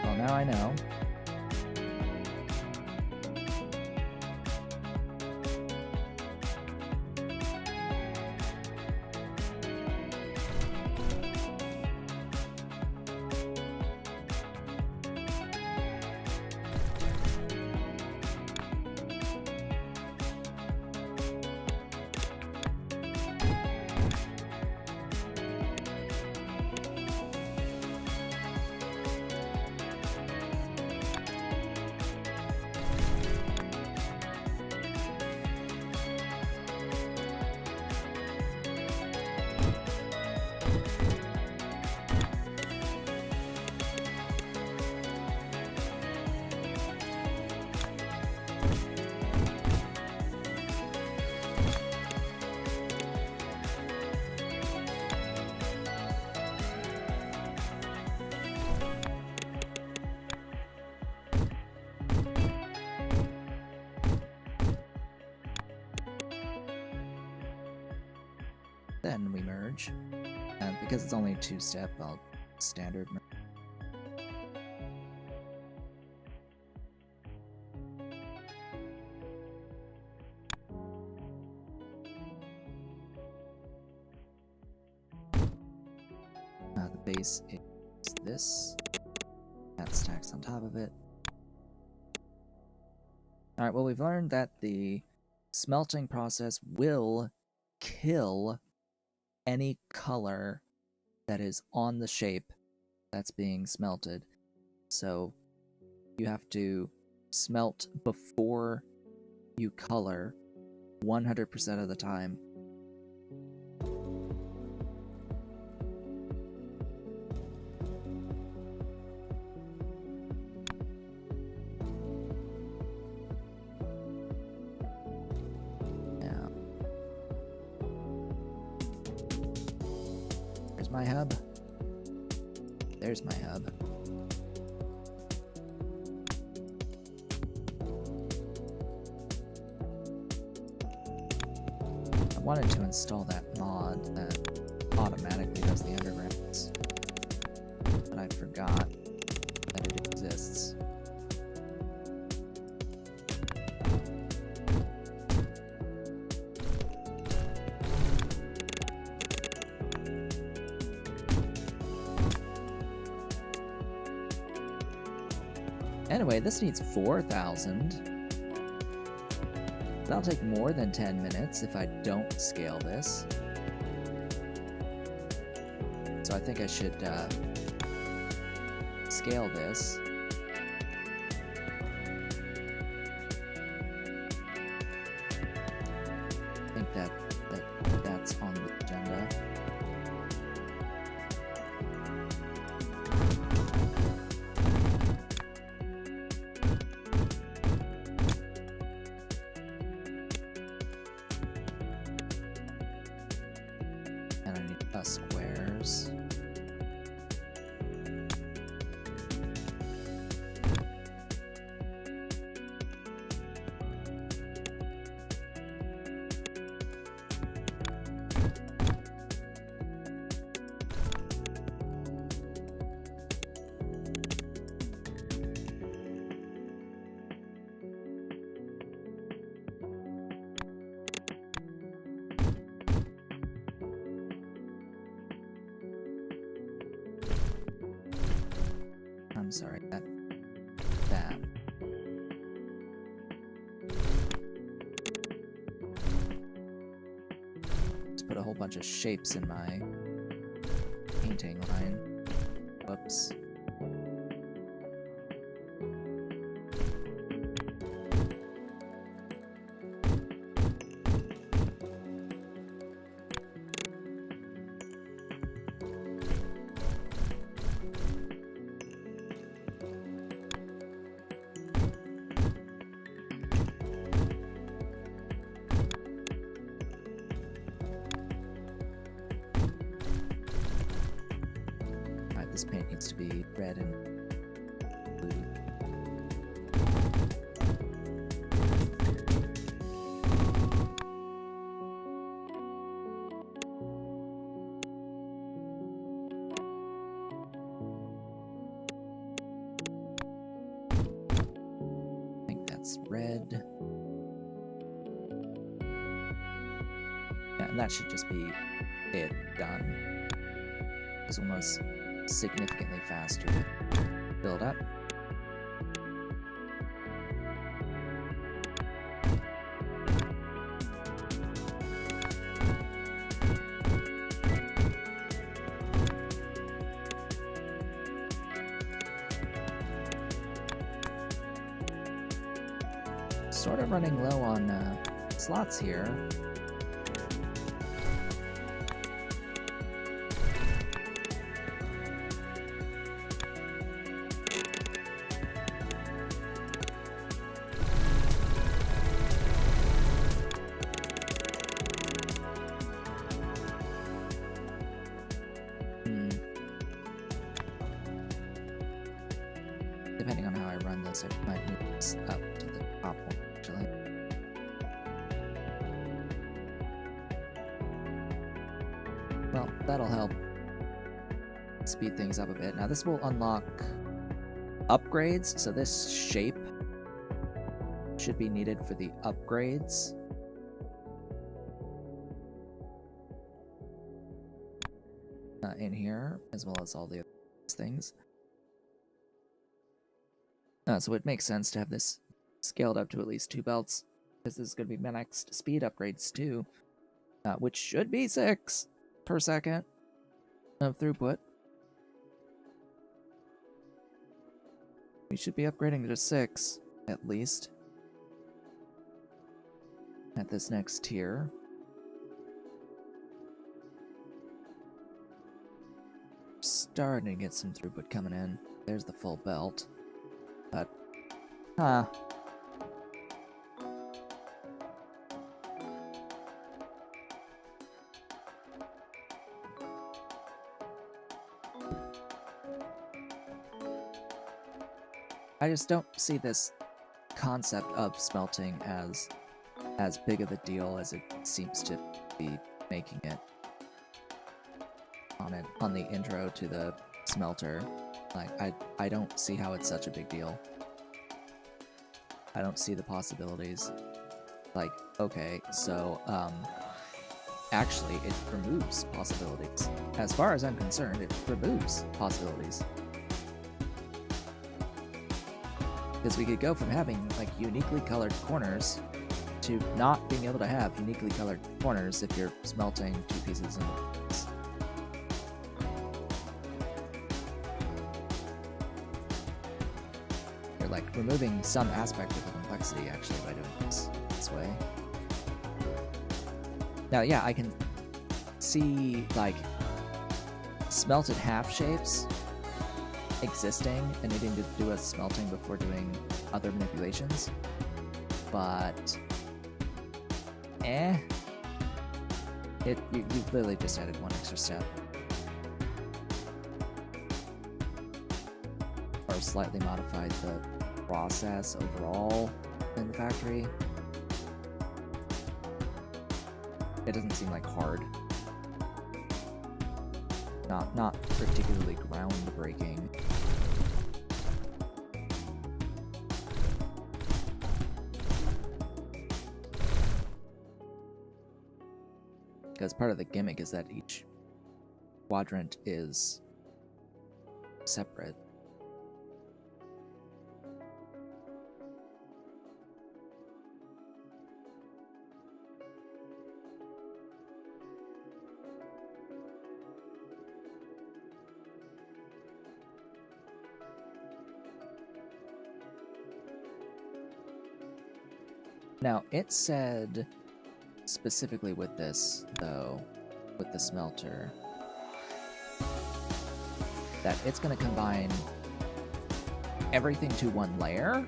Well, now I know. then we merge. And because it's only a two-step, I'll standard merge. The base is this. That stacks on top of it. Alright, well, we've learned that the smelting process will kill any color that is on the shape that's being smelted. So you have to smelt before you color 100% of the time. My hub. There's my hub. I wanted to install that mod that automatically does the undergrounds, but I forgot that it exists. Anyway, this needs 4,000. That'll take more than 10 minutes if I don't scale this. So I think I should scale this. I think that's on the agenda. Squares. I'm sorry, that. Just put a whole bunch of shapes in my painting line. Whoops. This paint needs to be red and blue. I think that's red. Yeah, and that should just be it done. This one was significantly faster to build up. Sort of running low on slots here. Depending on how I run this, I might move this up to the top one, actually. Well, that'll help speed things up a bit. Now this will unlock upgrades, so this shape should be needed for the upgrades. In here, as well as all the other things. So it makes sense to have this scaled up to at least 2 belts, because this is going to be my next speed upgrades too, which should be 6 per second of throughput. We should be upgrading to 6, at least, at this next tier. Starting to get some throughput coming in. There's the full belt. But, I just don't see this concept of smelting as big of a deal as it seems to be making it on the intro to the smelter. Like, I don't see how it's such a big deal. I don't see the possibilities. Like, okay, so, actually, it removes possibilities. As far as I'm concerned, it removes possibilities. Because we could go from having, like, uniquely colored corners to not being able to have uniquely colored corners if you're smelting 2 pieces in the piece. You're, like, removing some aspect of the complexity, actually, by doing this way. Now, yeah, I can see, like, smelted half shapes existing and needing to do a smelting before doing other manipulations, but you've literally just added 1 extra step, or slightly modified the process overall in the factory. It doesn't seem like hard. Not particularly groundbreaking. Because part of the gimmick is that each quadrant is separate. Now, it said specifically with this, though, with the smelter, that it's going to combine everything to 1 layer.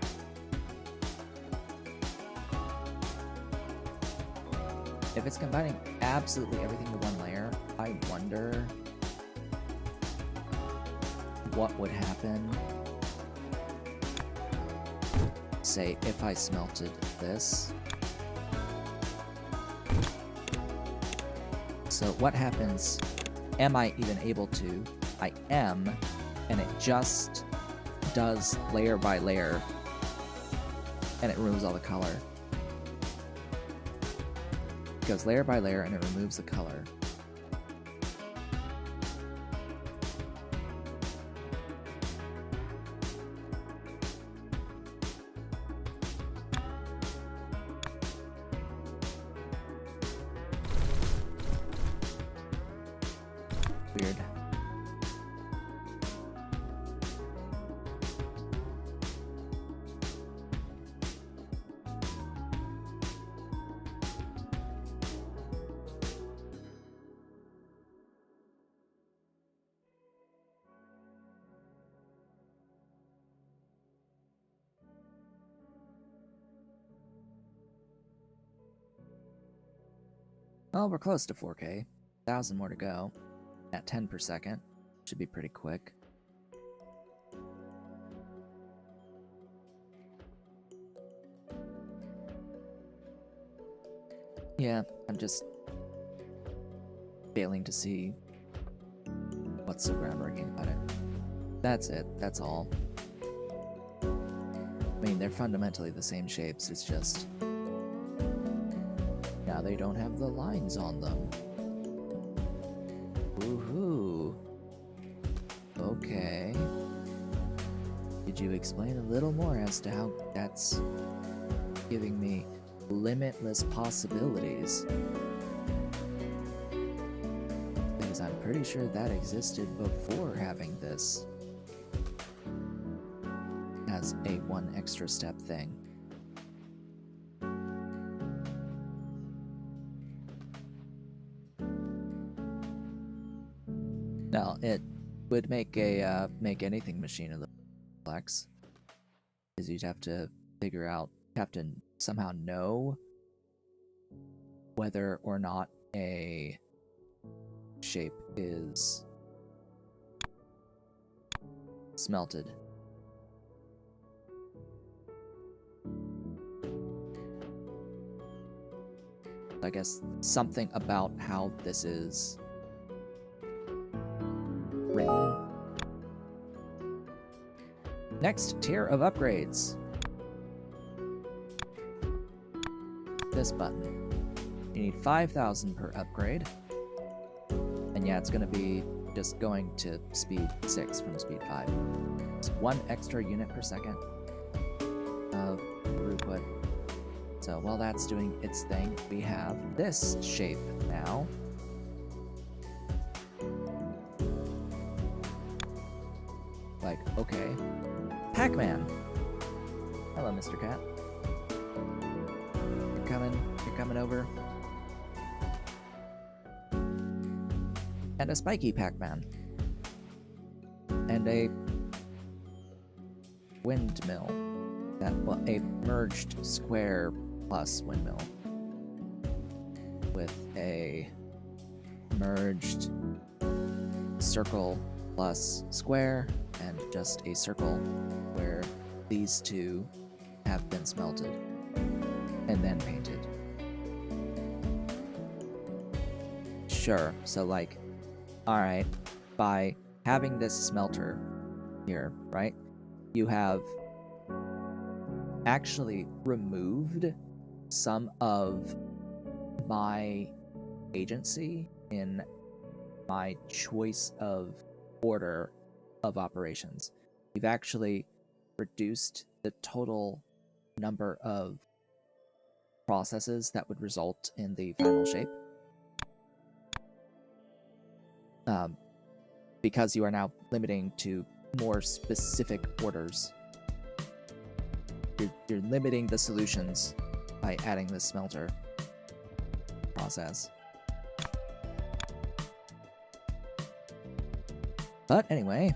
If it's combining absolutely everything to 1 layer, I wonder what would happen, say, if I smelted this. So what happens? Am I even able to? I am, and it just does layer by layer, and it removes all the color. It goes layer by layer, and it removes the color. Weird. Well, we're close to 4K. 1,000 more to go. At 10 per second. Should be pretty quick. Yeah, I'm just failing to see what's so groundbreaking about it. That's it. That's all. I mean, they're fundamentally the same shapes. It's just now they don't have the lines on them. Woohoo! Okay. Could you explain a little more as to how that's giving me limitless possibilities? Because I'm pretty sure that existed before having this as a one extra step thing. Now, it would make a make anything machine a little complex, because you'd have to figure out, have to somehow know whether or not a shape is smelted. I guess something about how this is written. Next tier of upgrades. This button. You need 5,000 per upgrade. And yeah, it's going to be just going to speed 6 from speed 5. It's 1 extra unit per second of throughput. So while that's doing its thing, we have this shape now. Like, okay. Pac-Man! Hello, Mr. Cat. You're coming over. And a spiky Pac-Man. And a windmill. Well, a merged square plus windmill. With a merged circle plus square, and just a circle where these two have been smelted and then painted. Sure, so like, alright, by having this smelter here, right, you have actually removed some of my agency in my choice of order of operations. You've actually reduced the total number of processes that would result in the final shape. Because you are now limiting to more specific orders. You're limiting the solutions by adding this smelter process. But anyway,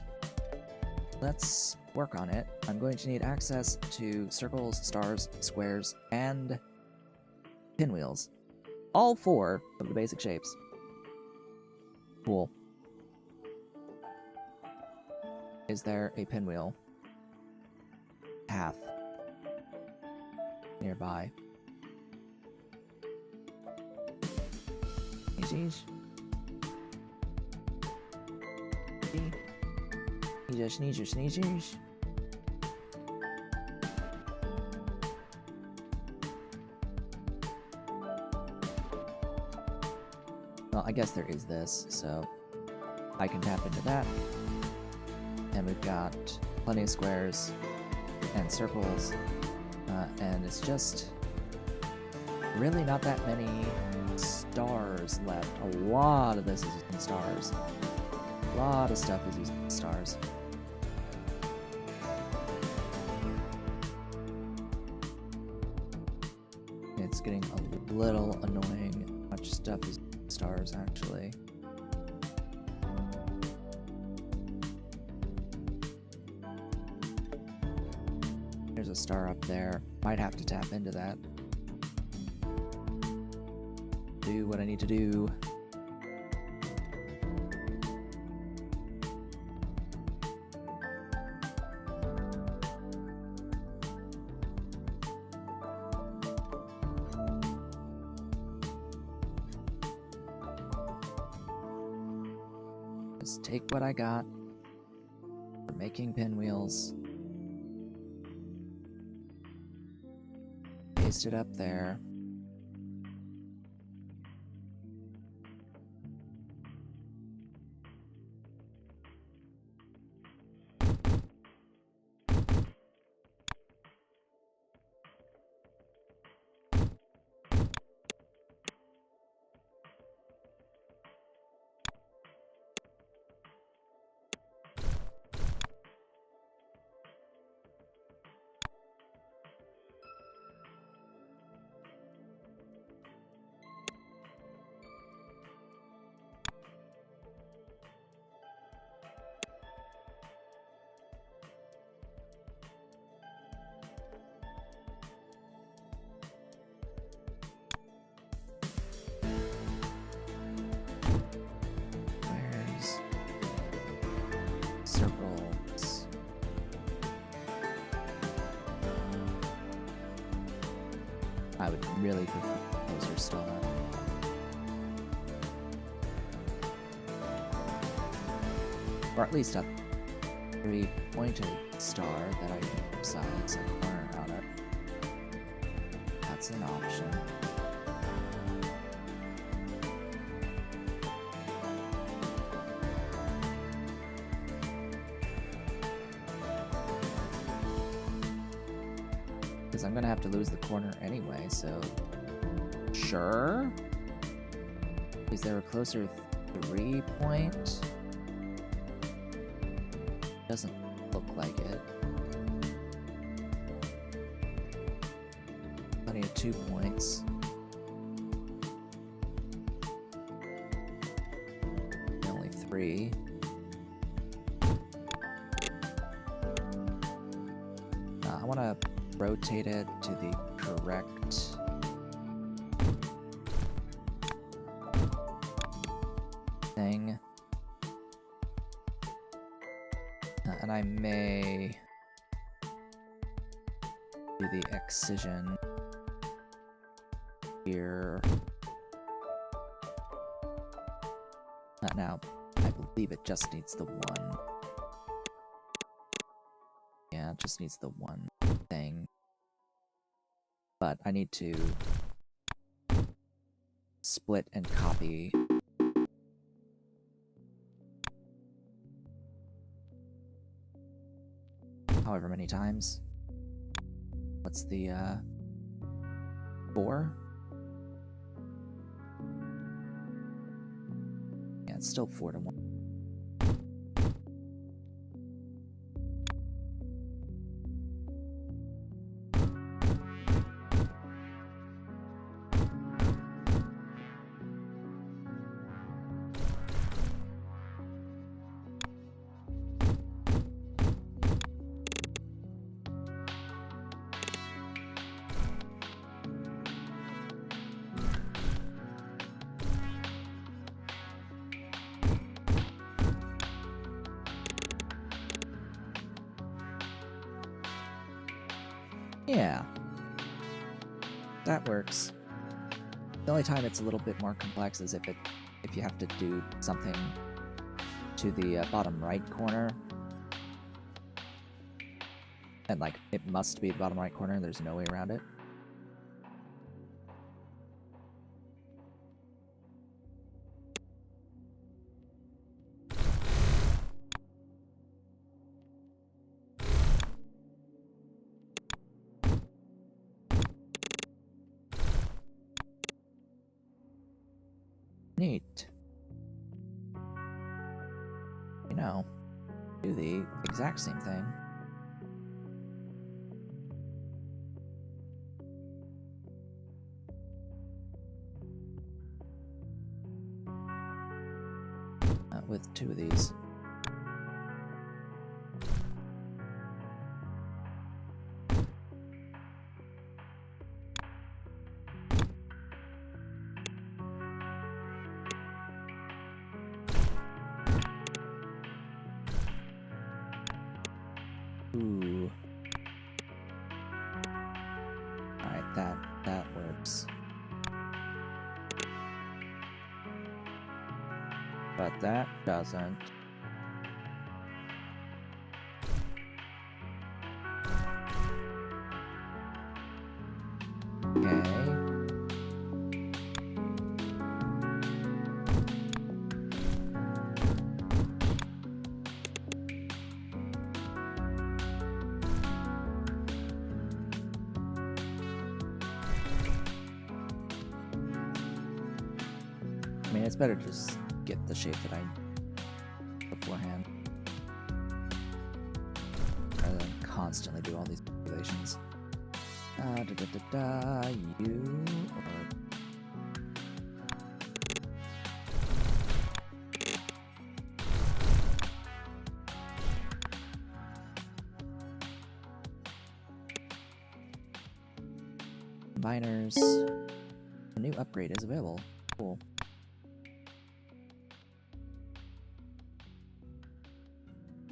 let's work on it. I'm going to need access to circles, stars, squares, and pinwheels. All 4 of the basic shapes. Cool. Is there a pinwheel path nearby? Sneeze. You just need your sneezers. Well, I guess there is this, so I can tap into that. And we've got plenty of squares and circles, and it's just really not that many stars left. A lot of this is using stars. A lot of stuff is using stars. It's getting a little annoying how much stuff is stars, actually. There's a star up there. Might have to tap into that. Do what I need to do. Just take what I got for making pinwheels, paste it up there. Where's circles? I would really prefer closer star. Or at least a 3-pointed star that I can size a corner out of. That's an option. Because I'm gonna have to lose the corner anyway, so sure. Is there a closer 3-point? Doesn't look like it. Plenty of 2 points. Only 3. I want to rotate it to the correct thing. And I may do the excision here. Now, I believe it just needs the one. Yeah, it just needs the one thing. But I need to split and copy. However many times. What's the 4? Yeah, it's still 4 to 1. Yeah, that works. The only time it's a little bit more complex is if you have to do something to the bottom right corner, and like it must be the bottom right corner. There's no way around it. Neat. You know, do the exact same thing. With 2 of these. Ooh. Alright, that works. but that doesn't. Okay. I mean, it's better to just get the shape that I beforehand, rather than constantly do all these calculations. You or combiners. A new upgrade is available. Cool.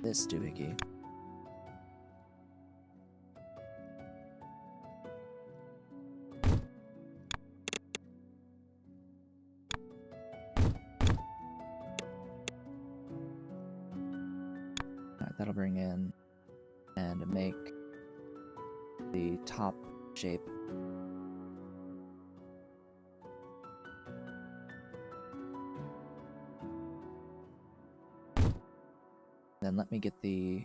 This doohickey. Alright, that'll bring in and make the top shape. Then let me get the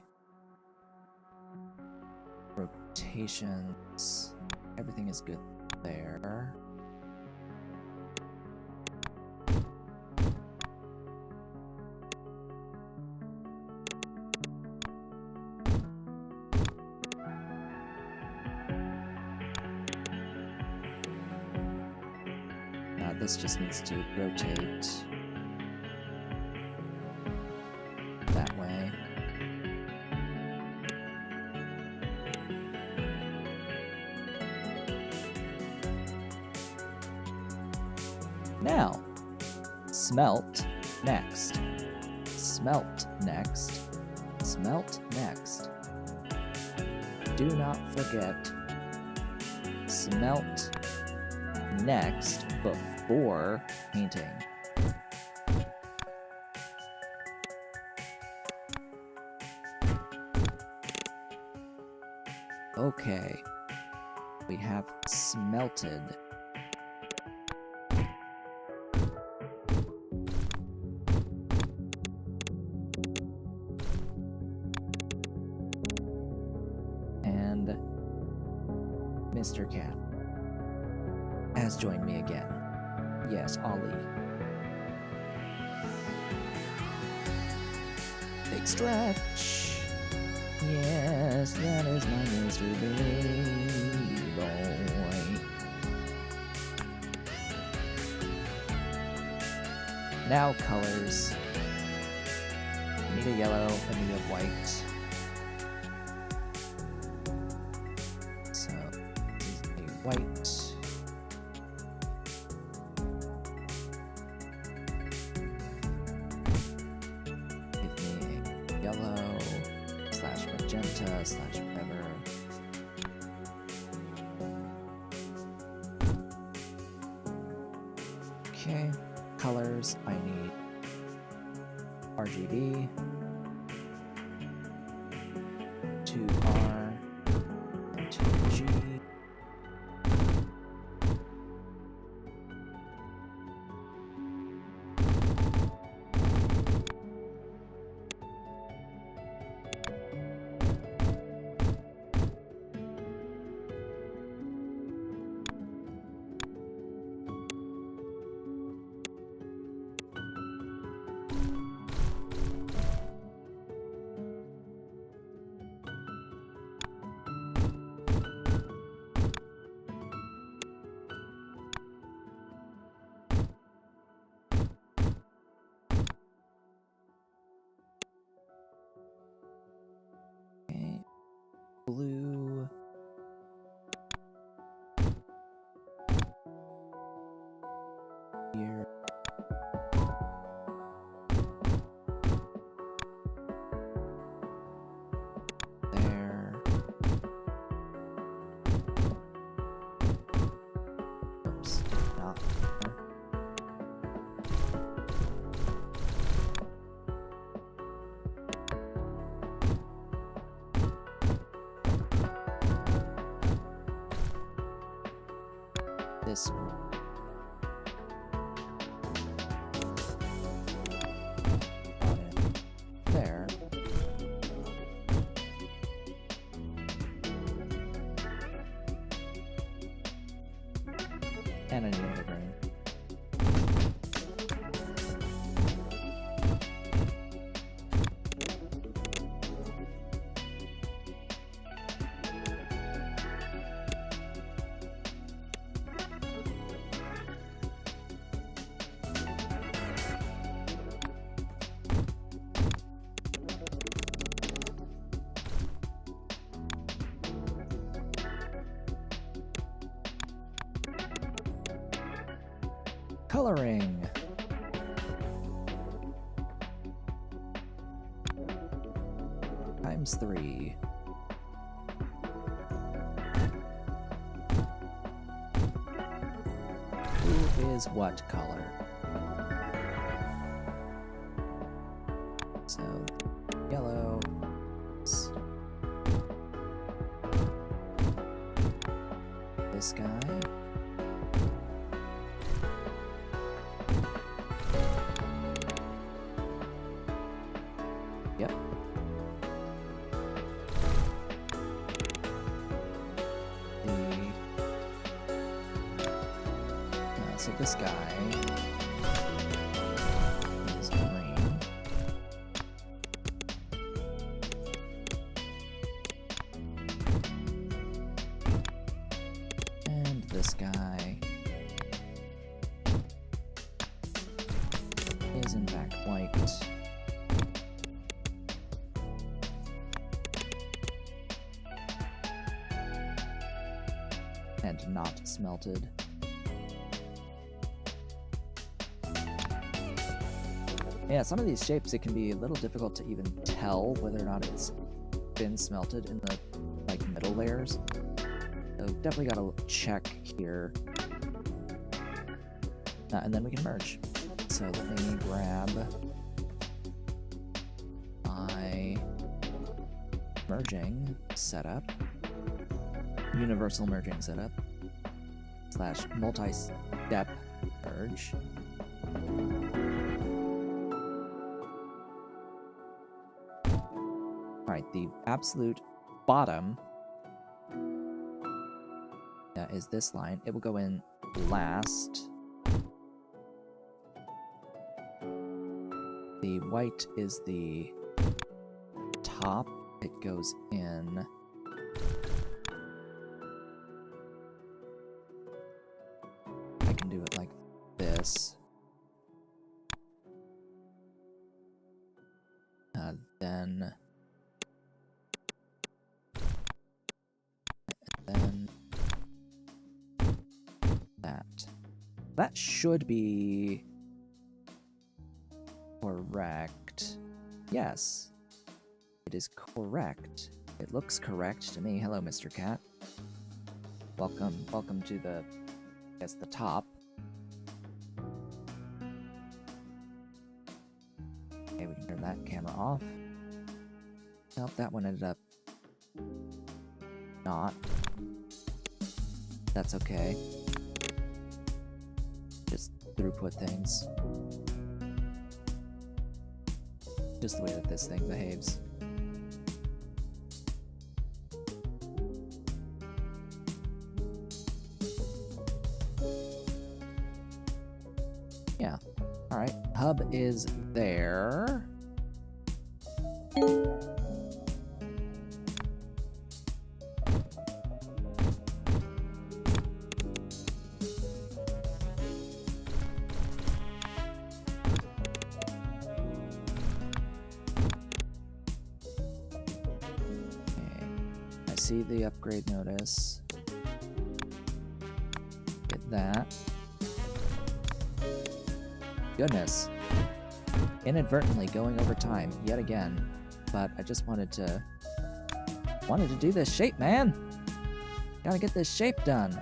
rotations. Everything is good there. Now this just needs to rotate that way. Now, smelt next. Smelt next. Smelt next. Do not forget, smelt next before painting. Okay, we have smelted. And Mr. Cat has joined me again. Yes, Ollie. Big stretch. Yes, that is my Mr. Baby Boy. Now colors. I need a yellow, I need a white. So, this is a white. Give me a yellow slash magenta slash whatever. Okay, colors, I need RGB, 2R, and 2G. Okay, blue. Here. There. Oops, not there. And I need another green. Coloring. Times 3. Who is what color? So, yellow. This guy. Yep. So this guy is green. And this guy is in fact white. And not smelted. Yeah, some of these shapes, it can be a little difficult to even tell whether or not it's been smelted in the like middle layers. So definitely gotta check here. And then we can merge. So let me grab my merging setup. Universal merging setup / multi-step merge. Alright, the absolute bottom is this line. It will go in last. The white is the top. It goes in. I can do it like this. Then that should be correct. Yes, it is correct. It looks correct to me. Hello, Mr. Cat. Welcome to the, I guess, the top. Okay, we can turn that camera off. Nope, that one ended up not. That's okay. Just throughput things. Just the way that this thing behaves. Yeah. Alright, hub is there. See the upgrade notice. Get that. Goodness. Inadvertently going over time yet again. But I just wanted to do this shape, man. Gotta get this shape done.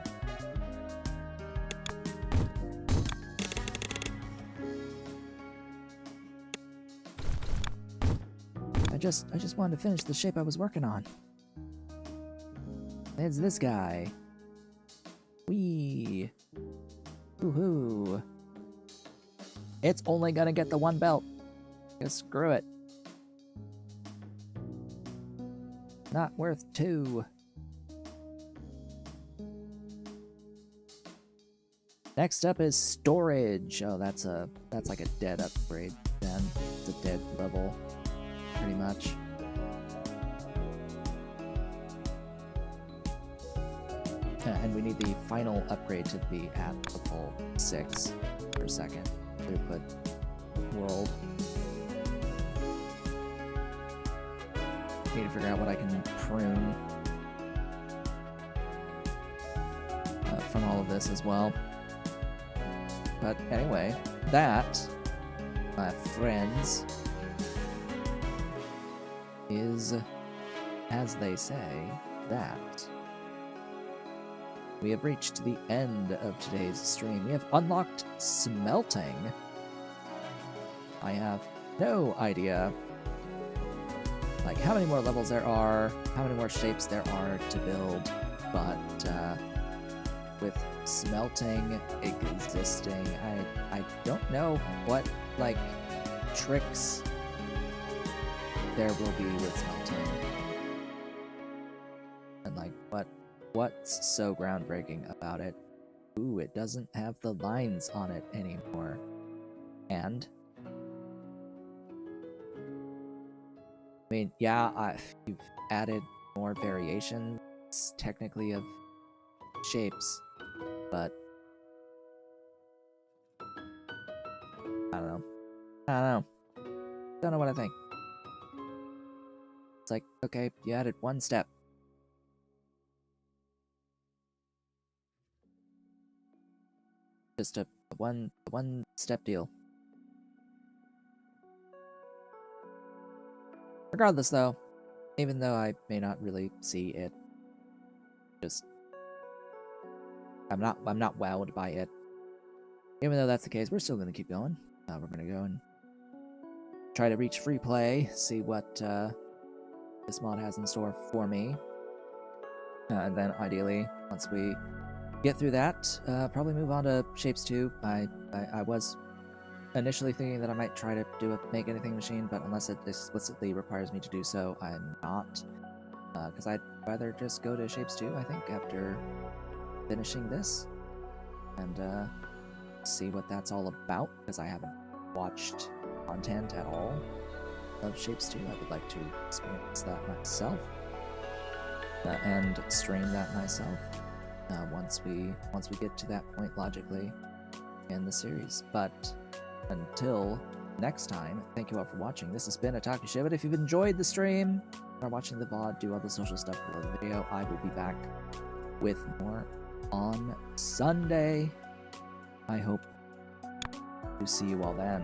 I just wanted to finish the shape I was working on. It's this guy. Whee! Woohoo! It's only gonna get the one belt. Just screw it. Not worth 2. Next up is storage. Oh, that's like a dead upgrade then. It's a dead level, pretty much. And we need the final upgrade to be at the full 6 per second throughput world. Need to figure out what I can prune from all of this as well. But anyway, that, my friends, is, as they say, that. We have reached the end of today's stream. We have unlocked smelting. I have no idea, like, how many more levels there are, how many more shapes there are to build, but with smelting existing, I don't know what, like, tricks there will be with smelting. And, like, what's so groundbreaking about it? Ooh, it doesn't have the lines on it anymore. And I mean, yeah, you've added more variations, technically, of shapes, but I don't know. Don't know what I think. It's like, okay, you added one step. Just a one step deal. Regardless, though, even though I may not really see it, I'm not wowed by it. Even though that's the case, we're still gonna keep going. We're gonna go and try to reach free play, see what this mod has in store for me, and then ideally, once we get through that, probably move on to Shapes 2. I was initially thinking that I might try to do a Make Anything machine, but unless it explicitly requires me to do so, I'm not. Because I'd rather just go to Shapes 2, I think, after finishing this, and see what that's all about, because I haven't watched content at all of Shapes 2. I would like to experience that myself, and stream that myself. Once we get to that point logically in the series. But until next time, thank you all for watching. This has been Otaku Shibit. If you've enjoyed the stream or watching the VOD, do all the social stuff below the video. I will be back with more on Sunday. I hope to see you all then.